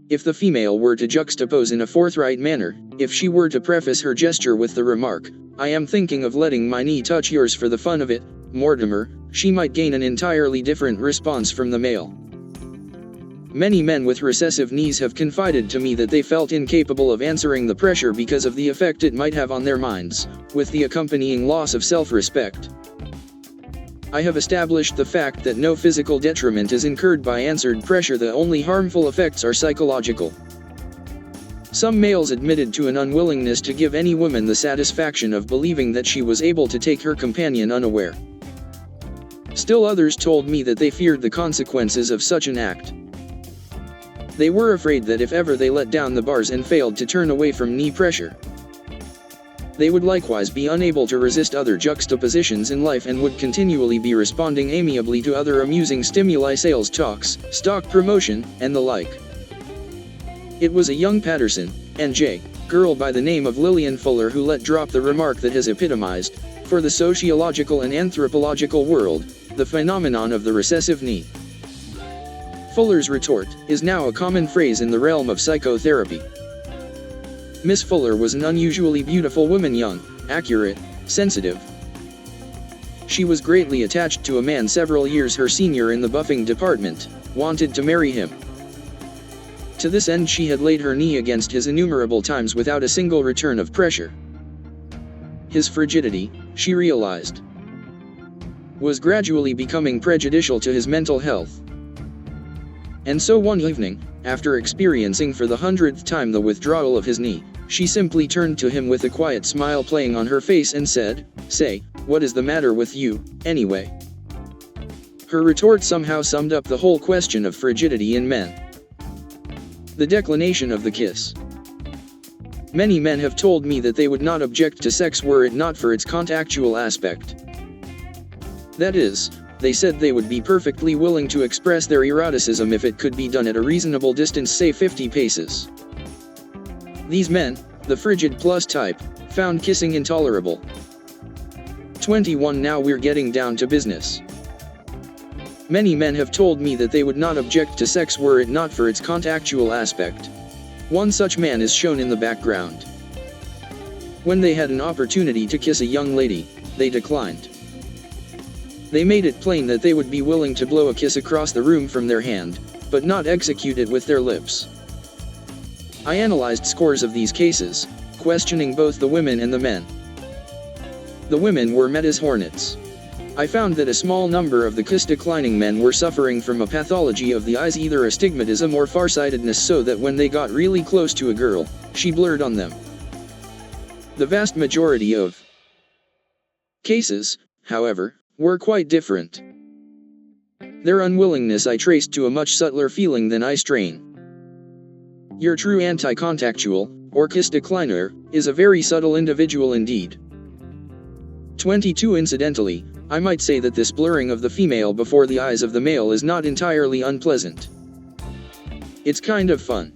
If the female were to juxtapose in a forthright manner, if she were to preface her gesture with the remark, "I am thinking of letting my knee touch yours for the fun of it, Mortimer," she might gain an entirely different response from the male. Many men with recessive knees have confided to me that they felt incapable of answering the pressure because of the effect it might have on their minds, with the accompanying loss of self-respect. I have established the fact that no physical detriment is incurred by answered pressure, the only harmful effects are psychological. Some males admitted to an unwillingness to give any woman the satisfaction of believing that she was able to take her companion unaware. Still others told me that they feared the consequences of such an act. They were afraid that if ever they let down the bars and failed to turn away from knee pressure, they would likewise be unable to resist other juxtapositions in life and would continually be responding amiably to other amusing stimuli, sales talks, stock promotion, and the like. It was a young Patterson, N.J., girl by the name of Lillian Fuller who let drop the remark that has epitomized, for the sociological and anthropological world, the phenomenon of the recessive knee. Fuller's retort is now a common phrase in the realm of psychotherapy. Miss Fuller was an unusually beautiful woman, young, accurate, sensitive. She was greatly attached to a man several years her senior in the buffing department, wanted to marry him. To this end she had laid her knee against his innumerable times without a single return of pressure. His frigidity, she realized, was gradually becoming prejudicial to his mental health. And so one evening, after experiencing for the 100th time the withdrawal of his knee, she simply turned to him with a quiet smile playing on her face and said, "Say, what is the matter with you, anyway?" Her retort somehow summed up the whole question of frigidity in men. The declination of the kiss. Many men have told me that they would not object to sex were it not for its contactual aspect. That is, they said they would be perfectly willing to express their eroticism if it could be done at a reasonable distance, say 50 paces. These men, the frigid plus type, found kissing intolerable. 21 Now we're getting down to business. Many men have told me that they would not object to sex were it not for its contactual aspect. One such man is shown in the background. When they had an opportunity to kiss a young lady, they declined. They made it plain that they would be willing to blow a kiss across the room from their hand, but not execute it with their lips. I analyzed scores of these cases, questioning both the women and the men. The women were met as hornets. I found that a small number of the kiss-declining men were suffering from a pathology of the eyes, either astigmatism or farsightedness, so that when they got really close to a girl, she blurred on them. The vast majority of cases, however, were quite different. Their unwillingness I traced to a much subtler feeling than eye strain. Your true anti-contactual, or kiss decliner, is a very subtle individual indeed. 22 Incidentally, I might say that this blurring of the female before the eyes of the male is not entirely unpleasant. It's kind of fun.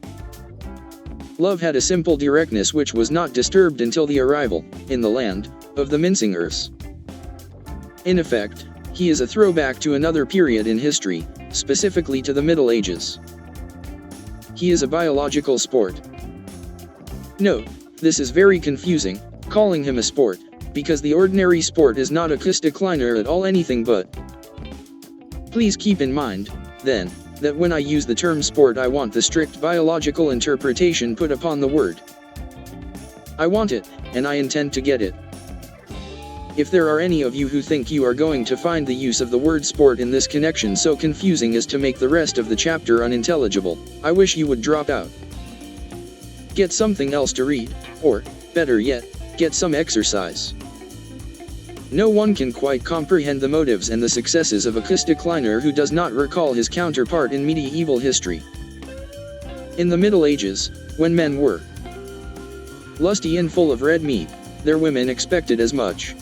Love had a simple directness which was not disturbed until the arrival, in the land, of the Mincingers. In effect, he is a throwback to another period in history, specifically to the Middle Ages. He is a biological sport. Note, this is very confusing, calling him a sport, because the ordinary sport is not a kiss decliner at all, anything but. Please keep in mind, then, that when I use the term sport I want the strict biological interpretation put upon the word. I want it, and I intend to get it. If there are any of you who think you are going to find the use of the word sport in this connection so confusing as to make the rest of the chapter unintelligible, I wish you would drop out. get something else to read, or, better yet, get some exercise. No one can quite comprehend the motives and the successes of a kiss decliner who does not recall his counterpart in medieval history. In the Middle Ages, when men were lusty and full of red meat, their women expected as much.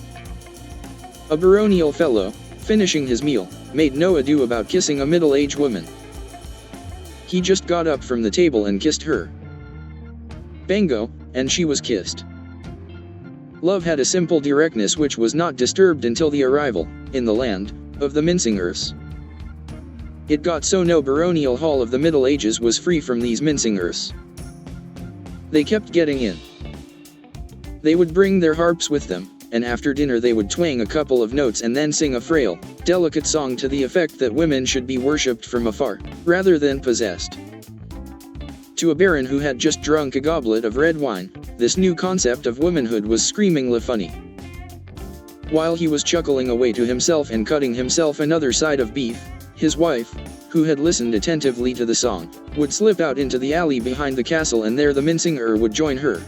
A baronial fellow, finishing his meal, made no ado about kissing a middle-aged woman. He just got up from the table and kissed her. Bango, and she was kissed. Love had a simple directness which was not disturbed until the arrival, in the land, of the mincingers. It got so no baronial hall of the Middle Ages was free from these mincingers. They kept getting in. They would bring their harps with them, and after dinner they would twang a couple of notes and then sing a frail, delicate song to the effect that women should be worshipped from afar, rather than possessed. To a baron who had just drunk a goblet of red wine, this new concept of womanhood was screamingly funny. While he was chuckling away to himself and cutting himself another side of beef, his wife, who had listened attentively to the song, would slip out into the alley behind the castle, and there the mincinger would join her.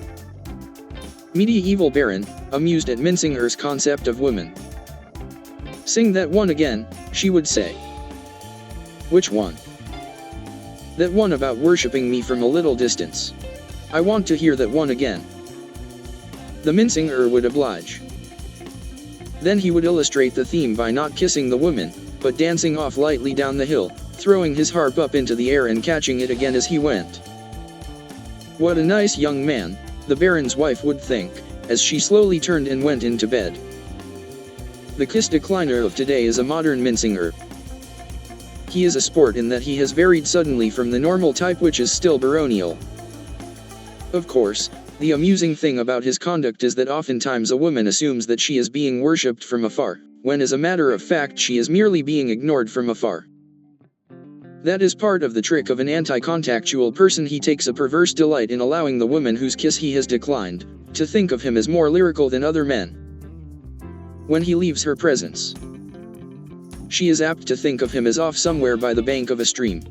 Medieval baron, amused at mincinger's concept of woman. "Sing that one again," she would say. "Which one?" "That one about worshipping me from a little distance. I want to hear that one again." The mincinger would oblige. Then he would illustrate the theme by not kissing the woman, but dancing off lightly down the hill, throwing his harp up into the air and catching it again as he went. What a nice young man, the baron's wife would think, as she slowly turned and went into bed. The kiss decliner of today is a modern mincinger. He is a sport in that he has varied suddenly from the normal type, which is still baronial. Of course, the amusing thing about his conduct is that oftentimes a woman assumes that she is being worshipped from afar, when as a matter of fact she is merely being ignored from afar. That is part of the trick of an anti-contactual person. He takes a perverse delight in allowing the woman whose kiss he has declined to think of him as more lyrical than other men. When he leaves her presence, she is apt to think of him as off somewhere by the bank of a stream,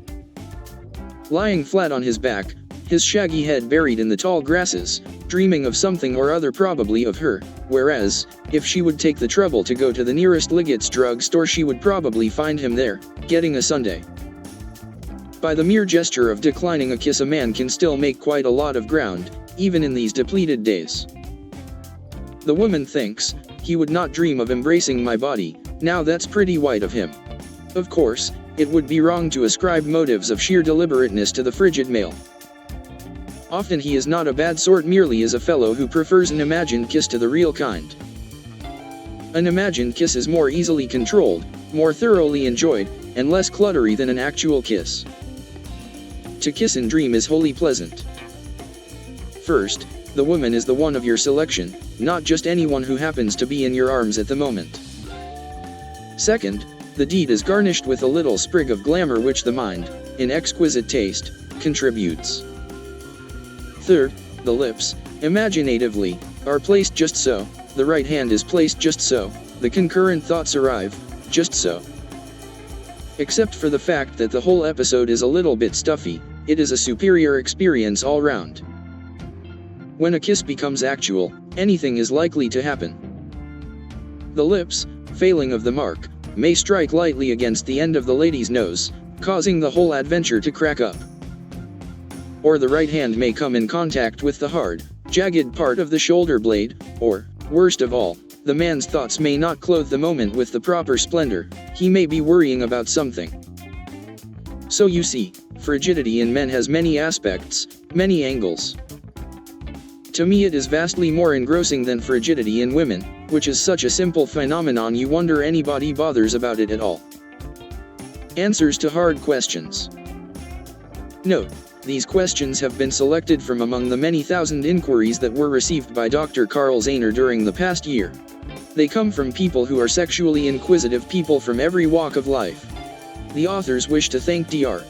lying flat on his back, his shaggy head buried in the tall grasses, dreaming of something or other, probably of her, whereas, if she would take the trouble to go to the nearest Liggett's drug store, she would probably find him there, getting a sundae. By the mere gesture of declining a kiss, a man can still make quite a lot of ground, even in these depleted days. The woman thinks, "He would not dream of embracing my body, now that's pretty white of him." Of course, it would be wrong to ascribe motives of sheer deliberateness to the frigid male. Often he is not a bad sort, merely is a fellow who prefers an imagined kiss to the real kind. An imagined kiss is more easily controlled, more thoroughly enjoyed, and less cluttery than an actual kiss. To kiss and dream is wholly pleasant. First, the woman is the one of your selection, not just anyone who happens to be in your arms at the moment. Second, the deed is garnished with a little sprig of glamour which the mind, in exquisite taste, contributes. Third, the lips, imaginatively, are placed just so, the right hand is placed just so, the concurrent thoughts arrive, just so. Except for the fact that the whole episode is a little bit stuffy, it is a superior experience all round. When a kiss becomes actual, anything is likely to happen. The lips, failing of the mark, may strike lightly against the end of the lady's nose, causing the whole adventure to crack up. Or the right hand may come in contact with the hard, jagged part of the shoulder blade, or, worst of all, the man's thoughts may not clothe the moment with the proper splendor, he may be worrying about something. So you see, frigidity in men has many aspects, many angles. To me it is vastly more engrossing than frigidity in women, which is such a simple phenomenon you wonder anybody bothers about it at all. Answers to hard questions. Note: these questions have been selected from among the many thousand inquiries that were received by Dr. Carl Zahner during the past year. They come from people who are sexually inquisitive, people from every walk of life. The authors wish to thank Dr.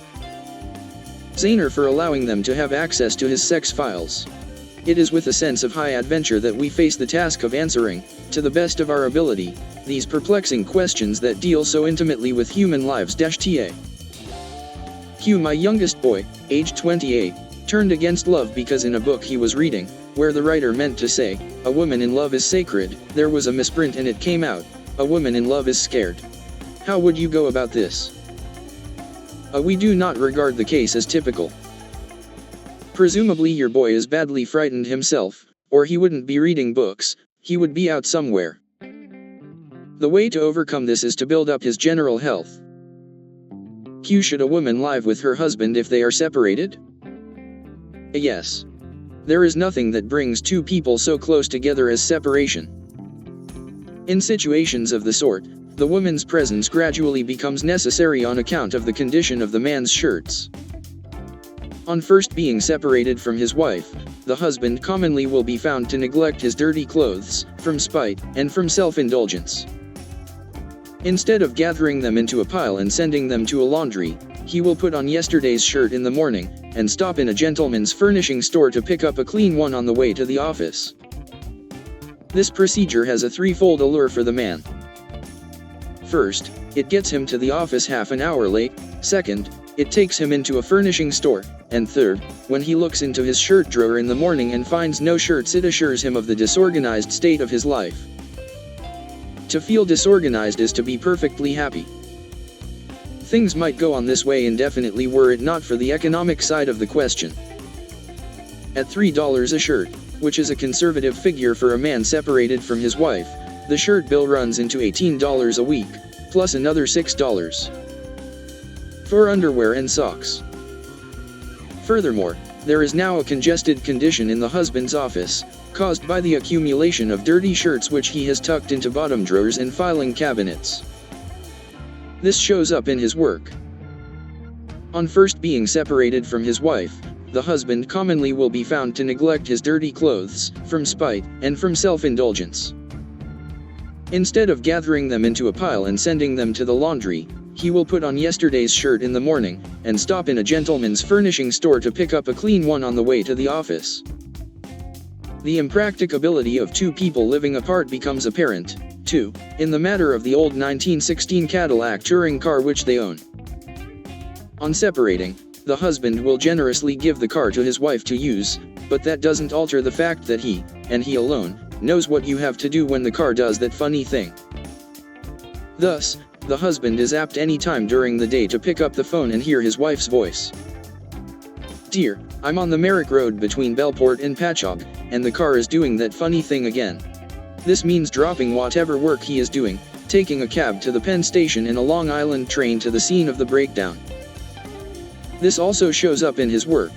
Zahner for allowing them to have access to his sex files. It is with a sense of high adventure that we face the task of answering, to the best of our ability, these perplexing questions that deal so intimately with human lives. Ta. Q. My youngest boy, age 28, turned against love because in a book he was reading, where the writer meant to say, "A woman in love is sacred," there was a misprint and it came out, "A woman in love is scared." How would you go about this? We do not regard the case as typical. Presumably your boy is badly frightened himself, or he wouldn't be reading books, he would be out somewhere. The way to overcome this is to build up his general health. Q. Should a woman live with her husband if they are separated? Yes. There is nothing that brings two people so close together as separation. In situations of the sort, the woman's presence gradually becomes necessary on account of the condition of the man's shirts. On first being separated from his wife, the husband commonly will be found to neglect his dirty clothes, from spite, and from self-indulgence. Instead of gathering them into a pile and sending them to a laundry, he will put on yesterday's shirt in the morning, and stop in a gentleman's furnishing store to pick up a clean one on the way to the office. This procedure has a threefold allure for the man. First, it gets him to the office half an hour late. Second, it takes him into a furnishing store. And third, when he looks into his shirt drawer in the morning and finds no shirts, it assures him of the disorganized state of his life. To feel disorganized is to be perfectly happy. Things might go on this way indefinitely were it not for the economic side of the question. At $3 a shirt, which is a conservative figure for a man separated from his wife, the shirt bill runs into $18 a week, plus another $6 for underwear and socks. Furthermore, there is now a congested condition in the husband's office, caused by the accumulation of dirty shirts which he has tucked into bottom drawers and filing cabinets. This shows up in his work. On first being separated from his wife, the husband commonly will be found to neglect his dirty clothes, from spite, and from self-indulgence. Instead of gathering them into a pile and sending them to the laundry, he will put on yesterday's shirt in the morning, and stop in a gentleman's furnishing store to pick up a clean one on the way to the office. The impracticability of two people living apart becomes apparent, too, in the matter of the old 1916 Cadillac touring car which they own. On separating, the husband will generously give the car to his wife to use, but that doesn't alter the fact that he, and he alone, knows what you have to do when the car does that funny thing. Thus, the husband is apt any time during the day to pick up the phone and hear his wife's voice. "Dear, I'm on the Merrick Road between Bellport and Patchogue, and the car is doing that funny thing again." This means dropping whatever work he is doing, taking a cab to the Penn Station in a Long Island train to the scene of the breakdown. This also shows up in his work.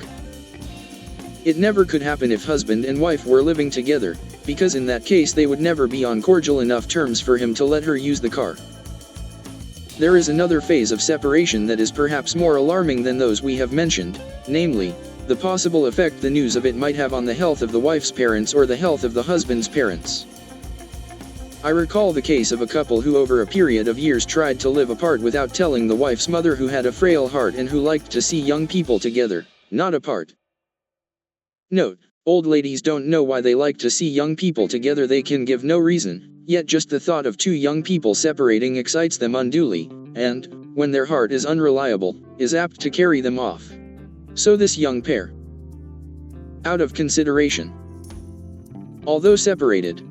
It never could happen if husband and wife were living together, because in that case they would never be on cordial enough terms for him to let her use the car. There is another phase of separation that is perhaps more alarming than those we have mentioned, namely, the possible effect the news of it might have on the health of the wife's parents or the health of the husband's parents. I recall the case of a couple who over a period of years tried to live apart without telling the wife's mother, who had a frail heart and who liked to see young people together, not apart. Note: old ladies don't know why they like to see young people together. They can give no reason, yet just the thought of two young people separating excites them unduly, and, when their heart is unreliable, is apt to carry them off. So this young pair, out of consideration, although separated,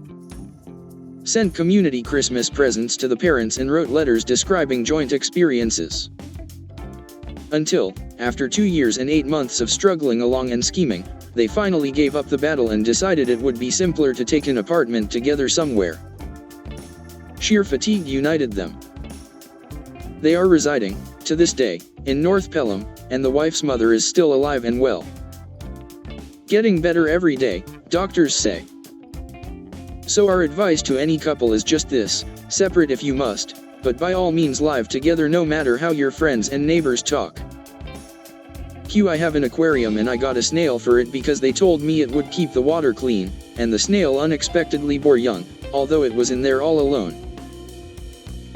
sent community Christmas presents to the parents and wrote letters describing joint experiences. Until, after 2 years and 8 months of struggling along and scheming, they finally gave up the battle and decided it would be simpler to take an apartment together somewhere. Sheer fatigue united them. They are residing, to this day, in North Pelham, and the wife's mother is still alive and well. Getting better every day, doctors say. So our advice to any couple is just this: separate if you must, but by all means live together no matter how your friends and neighbors talk. Q. I have an aquarium and I got a snail for it because they told me it would keep the water clean, and the snail unexpectedly bore young, although it was in there all alone.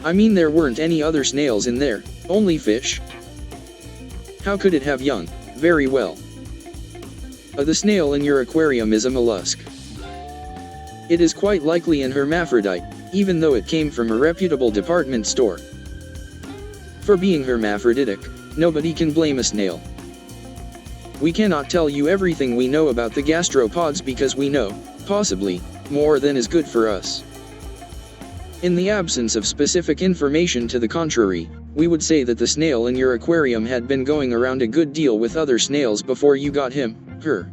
I mean, there weren't any other snails in there, only fish. How could it have young? Very well. The snail in your aquarium is a mollusk. It is quite likely an hermaphrodite, even though it came from a reputable department store. For being hermaphroditic, nobody can blame a snail. We cannot tell you everything we know about the gastropods because we know, possibly, more than is good for us. In the absence of specific information to the contrary, we would say that the snail in your aquarium had been going around a good deal with other snails before you got him, her.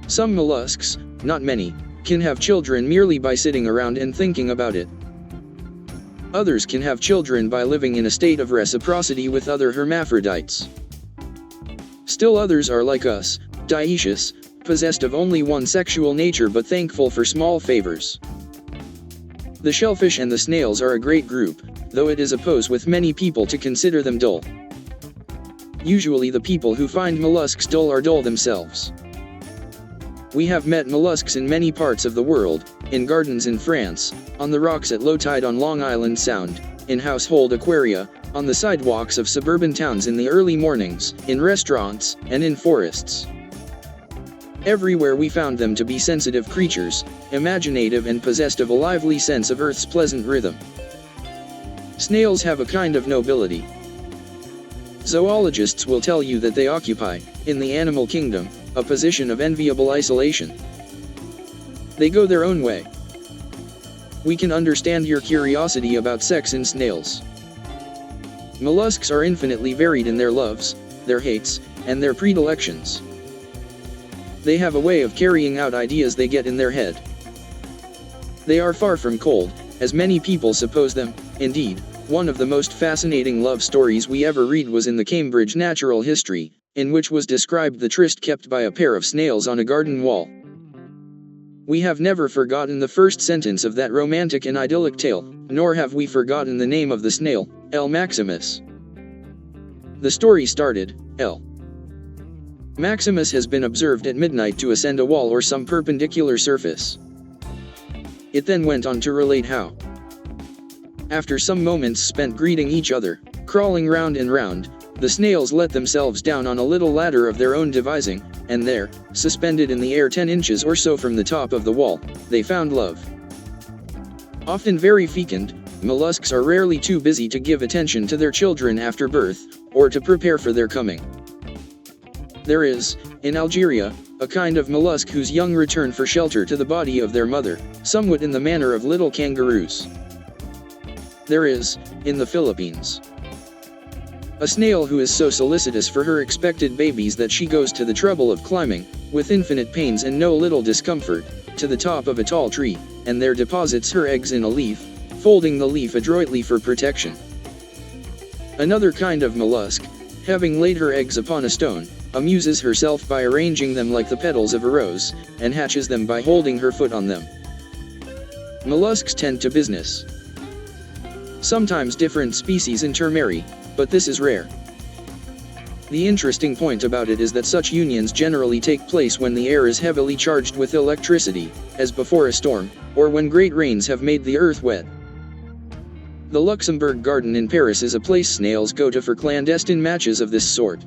Some mollusks, not many, can have children merely by sitting around and thinking about it. Others can have children by living in a state of reciprocity with other hermaphrodites. Still others are like us, dioecious, possessed of only one sexual nature but thankful for small favors. The shellfish and the snails are a great group, though it is opposed with many people to consider them dull. Usually the people who find mollusks dull are dull themselves. We have met mollusks in many parts of the world, in gardens in France, on the rocks at low tide on Long Island Sound, in household aquaria, on the sidewalks of suburban towns in the early mornings, in restaurants, and in forests. Everywhere we found them to be sensitive creatures, imaginative and possessed of a lively sense of Earth's pleasant rhythm. Snails have a kind of nobility. Zoologists will tell you that they occupy, in the animal kingdom, a position of enviable isolation. They go their own way. We can understand your curiosity about sex in snails. Mollusks are infinitely varied in their loves, their hates, and their predilections. They have a way of carrying out ideas they get in their head. They are far from cold, as many people suppose them. Indeed, one of the most fascinating love stories we ever read was in the Cambridge Natural History, in which was described the tryst kept by a pair of snails on a garden wall. We have never forgotten the first sentence of that romantic and idyllic tale, nor have we forgotten the name of the snail, L. Maximus. The story started, L. Maximus has been observed at midnight to ascend a wall or some perpendicular surface. It then went on to relate how, after some moments spent greeting each other, crawling round and round, the snails let themselves down on a little ladder of their own devising, and there, suspended in the air 10 inches or so from the top of the wall, they found love. Often very fecund, mollusks are rarely too busy to give attention to their children after birth, or to prepare for their coming. There is, in Algeria, a kind of mollusk whose young return for shelter to the body of their mother, somewhat in the manner of little kangaroos. There is, in the Philippines, a snail who is so solicitous for her expected babies that she goes to the trouble of climbing, with infinite pains and no little discomfort, to the top of a tall tree, and there deposits her eggs in a leaf, folding the leaf adroitly for protection. Another kind of mollusk, having laid her eggs upon a stone, amuses herself by arranging them like the petals of a rose, and hatches them by holding her foot on them. Mollusks tend to business. Sometimes different species intermarry, but this is rare. The interesting point about it is that such unions generally take place when the air is heavily charged with electricity, as before a storm, or when great rains have made the earth wet. The Luxembourg Garden in Paris is a place snails go to for clandestine matches of this sort.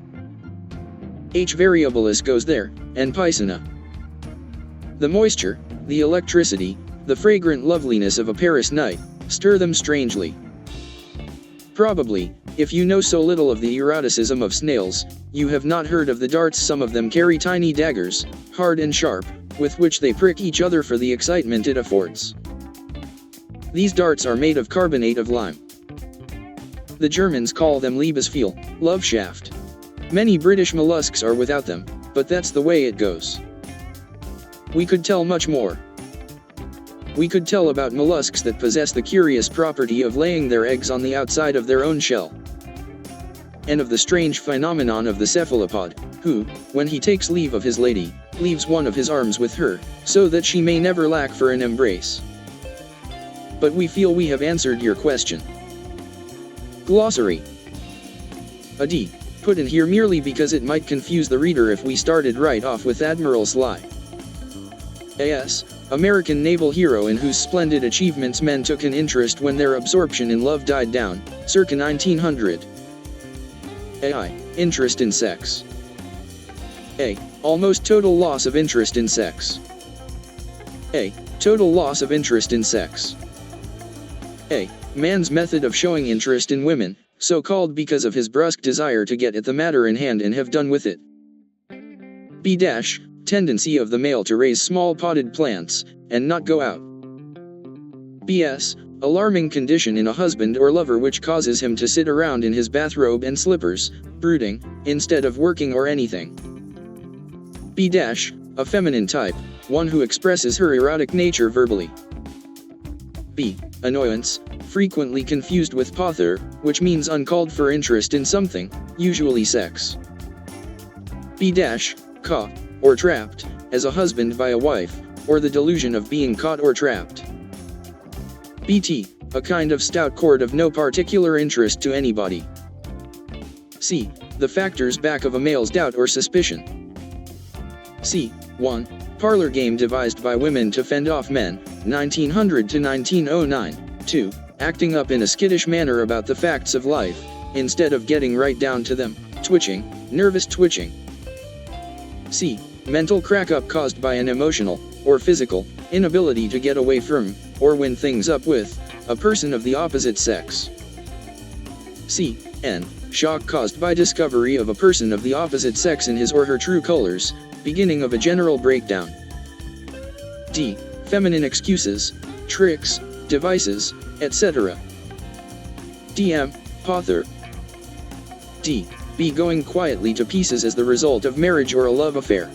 H. variabilis goes there, and Piscina. The moisture, the electricity, the fragrant loveliness of a Paris night, stir them strangely. Probably, if you know so little of the eroticism of snails, you have not heard of the darts some of them carry, tiny daggers, hard and sharp, with which they prick each other for the excitement it affords. These darts are made of carbonate of lime. The Germans call them Liebesfehl, love shaft. Many British mollusks are without them, but that's the way it goes. We could tell much more. We could tell about mollusks that possess the curious property of laying their eggs on the outside of their own shell. And of the strange phenomenon of the cephalopod, who, when he takes leave of his lady, leaves one of his arms with her, so that she may never lack for an embrace. But we feel we have answered your question. Glossary. A D, put in here merely because it might confuse the reader if we started right off with Admiral Sly. A.S. American naval hero in whose splendid achievements men took an interest when their absorption in love died down, circa 1900. A.I. Interest in sex. A. Almost total loss of interest in sex. A. Total loss of interest in sex. A. Man's method of showing interest in women, so called because of his brusque desire to get at the matter in hand and have done with it. B dash, tendency of the male to raise small potted plants, and not go out. BS, alarming condition in a husband or lover which causes him to sit around in his bathrobe and slippers, brooding, instead of working or anything. B dash, a feminine type, one who expresses her erotic nature verbally. B, annoyance, frequently confused with pother, which means uncalled for interest in something, usually sex. B dash, caught, or trapped, as a husband by a wife, or the delusion of being caught or trapped. BT, a kind of stout cord of no particular interest to anybody. C, the factors back of a male's doubt or suspicion. C, 1. Parlor game devised by women to fend off men, 1900 to 1909. 2. Acting up in a skittish manner about the facts of life, instead of getting right down to them, twitching, nervous twitching. C. Mental crack-up caused by an emotional, or physical, inability to get away from, or win things up with, a person of the opposite sex. C. N. Shock caused by discovery of a person of the opposite sex in his or her true colors, beginning of a general breakdown. D. Feminine excuses, tricks, devices, etc. DM. Pother. D. B. Going quietly to pieces as the result of marriage or a love affair.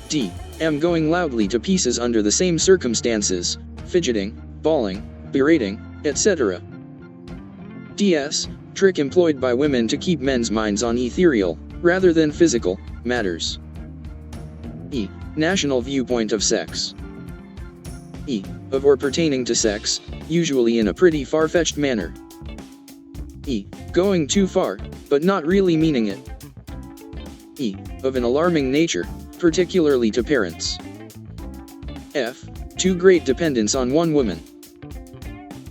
D. M. Going loudly to pieces under the same circumstances, fidgeting, bawling, berating, etc. DS. Trick employed by women to keep men's minds on ethereal, rather than physical, matters. E. National viewpoint of sex. E. Of or pertaining to sex, usually in a pretty far-fetched manner. E. Going too far, but not really meaning it. E. Of an alarming nature, particularly to parents. F. Too great dependence on one woman.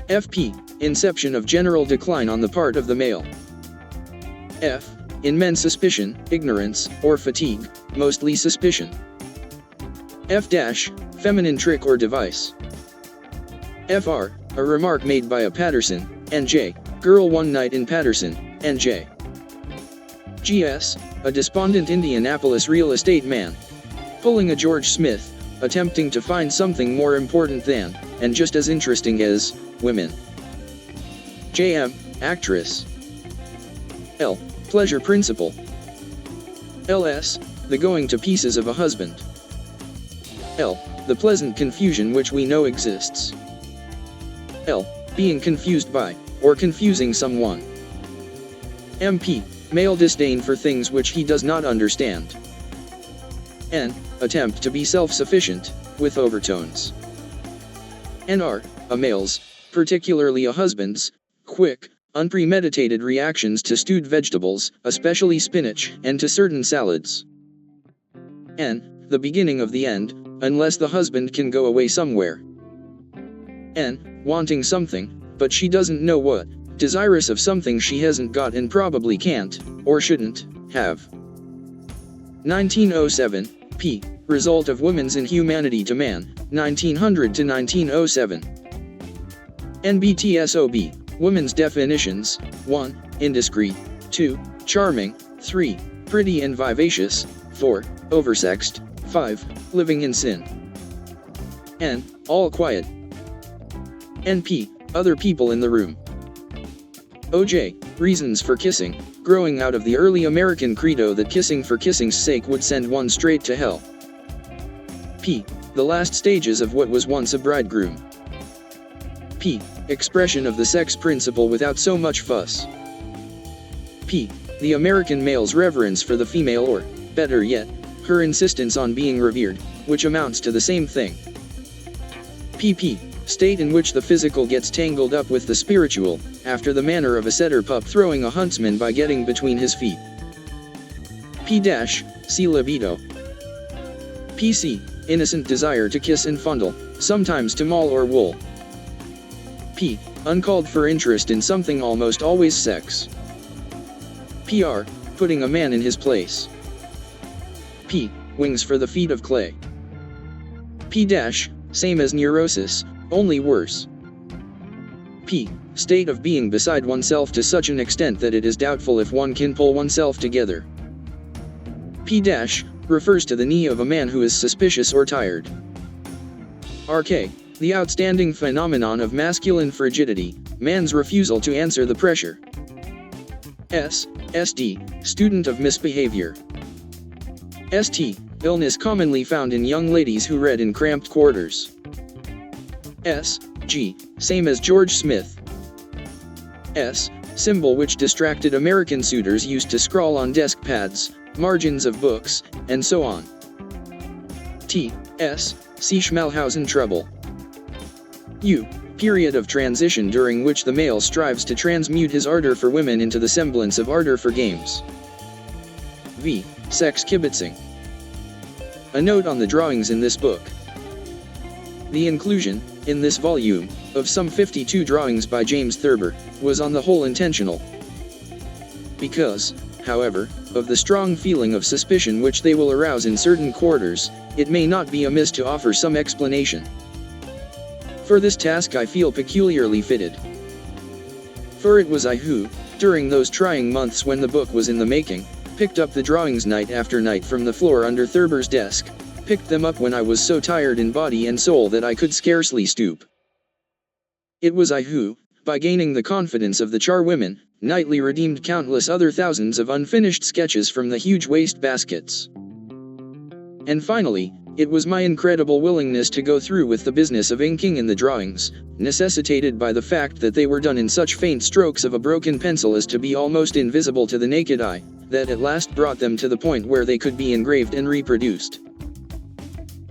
FP. Inception of general decline on the part of the male. F. In men suspicion, ignorance, or fatigue, mostly suspicion. F dash, feminine trick or device. FR, a remark made by a Patterson, NJ, girl one night in Patterson, NJ. GS, a despondent Indianapolis real estate man. Pulling a George Smith, attempting to find something more important than, and just as interesting as, women. JM, actress. L, pleasure principle. LS, the going to pieces of a husband. L, the pleasant confusion which we know exists. L, being confused by, or confusing someone. MP, male disdain for things which he does not understand. N, attempt to be self-sufficient, with overtones. NR, a male's, particularly a husband's, quick, unpremeditated reactions to stewed vegetables, especially spinach, and to certain salads. N, the beginning of the end, unless the husband can go away somewhere. N, wanting something, but she doesn't know what, desirous of something she hasn't got and probably can't, or shouldn't, have. 1907, P, result of women's inhumanity to man, 1900 to 1907. NBTSOB, women's definitions, 1, indiscreet, 2, charming, 3, pretty and vivacious, 4, oversexed, 5, living in sin. N, all quiet. NP, other people in the room. OJ, reasons for kissing, growing out of the early American credo that kissing for kissing's sake would send one straight to hell. P, the last stages of what was once a bridegroom. P, expression of the sex principle without so much fuss. P, the American male's reverence for the female or, better yet, her insistence on being revered, which amounts to the same thing. PP, state in which the physical gets tangled up with the spiritual, after the manner of a setter pup throwing a huntsman by getting between his feet. P dash, see libido. PC, innocent desire to kiss and fondle, sometimes to maul or wool. P, uncalled for interest in something, almost always sex. PR, putting a man in his place. P, wings for the feet of clay. P dash, same as neurosis, only worse. P, state of being beside oneself to such an extent that it is doubtful if one can pull oneself together. P dash, refers to the knee of a man who is suspicious or tired. RK, the outstanding phenomenon of masculine frigidity, man's refusal to answer the pressure. SD, student of misbehavior. ST, illness commonly found in young ladies who read in cramped quarters. SG, same as George Smith. S, symbol which distracted American suitors used to scrawl on desk pads, margins of books, and so on. T, S, see Schmalhausen trouble. U, period of transition during which the male strives to transmute his ardor for women into the semblance of ardor for games. V, sex kibitzing. A note on the drawings in this book. The inclusion, in this volume, of some 52 drawings by James Thurber, was on the whole intentional. Because, however, of the strong feeling of suspicion which they will arouse in certain quarters, it may not be amiss to offer some explanation. For this task I feel peculiarly fitted. For it was I who, during those trying months when the book was in the making, picked up the drawings night after night from the floor under Thurber's desk, picked them up when I was so tired in body and soul that I could scarcely stoop. It was I who, by gaining the confidence of the charwomen, nightly redeemed countless other thousands of unfinished sketches from the huge waste baskets. And finally, it was my incredible willingness to go through with the business of inking in the drawings, necessitated by the fact that they were done in such faint strokes of a broken pencil as to be almost invisible to the naked eye, that at last brought them to the point where they could be engraved and reproduced.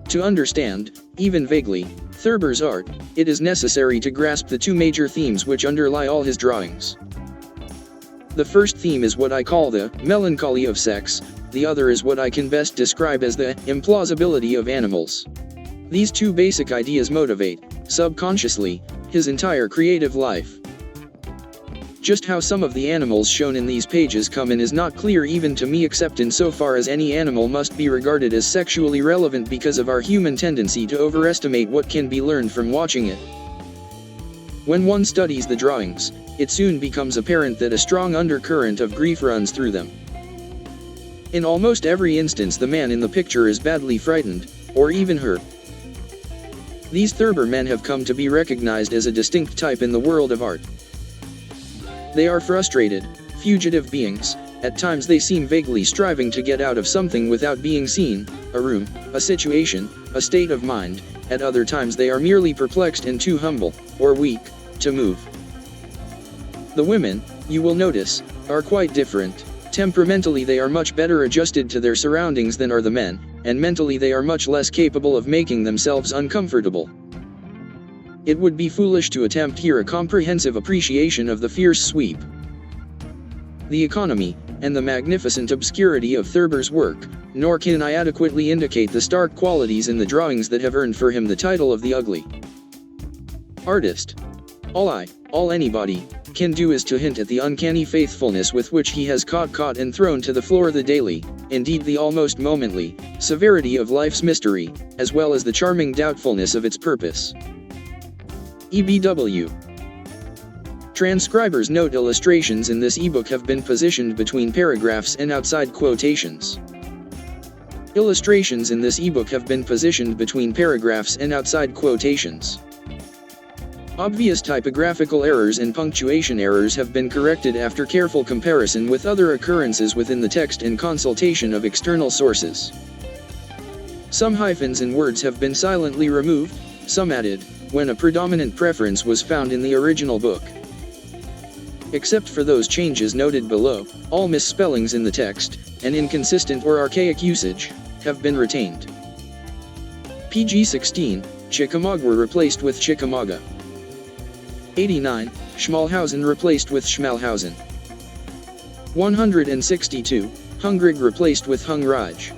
To understand, even vaguely, Thurber's art, it is necessary to grasp the two major themes which underlie all his drawings. The first theme is what I call the melancholy of sex, the other is what I can best describe as the implausibility of animals. These two basic ideas motivate, subconsciously, his entire creative life. Just how some of the animals shown in these pages come in is not clear even to me, except insofar as any animal must be regarded as sexually relevant because of our human tendency to overestimate what can be learned from watching it. When one studies the drawings, it soon becomes apparent that a strong undercurrent of grief runs through them. In almost every instance the man in the picture is badly frightened, or even hurt. These Thurber men have come to be recognized as a distinct type in the world of art. They are frustrated, fugitive beings. At times they seem vaguely striving to get out of something without being seen, a room, a situation, a state of mind. At other times they are merely perplexed and too humble, or weak, to move. The women, you will notice, are quite different. Temperamentally they are much better adjusted to their surroundings than are the men, and mentally they are much less capable of making themselves uncomfortable. It would be foolish to attempt here a comprehensive appreciation of the fierce sweep, the economy, and the magnificent obscurity of Thurber's work, nor can I adequately indicate the stark qualities in the drawings that have earned for him the title of the ugly artist. All anybody can do is to hint at the uncanny faithfulness with which he has caught and thrown to the floor the daily, indeed the almost momently, severity of life's mystery, as well as the charming doubtfulness of its purpose. EBW. Transcribers note illustrations in this ebook have been positioned between paragraphs and outside quotations. Illustrations in this ebook have been positioned between paragraphs and outside quotations. Obvious typographical errors and punctuation errors have been corrected after careful comparison with other occurrences within the text and consultation of external sources. Some hyphens in words have been silently removed, some added, when a predominant preference was found in the original book. Except for those changes noted below, all misspellings in the text, and inconsistent or archaic usage, have been retained. PG-16, Chickamauga replaced with Chickamauga. 89, Schmalhausen replaced with Schmalhausen. 162, Hungrig replaced with Hungraj.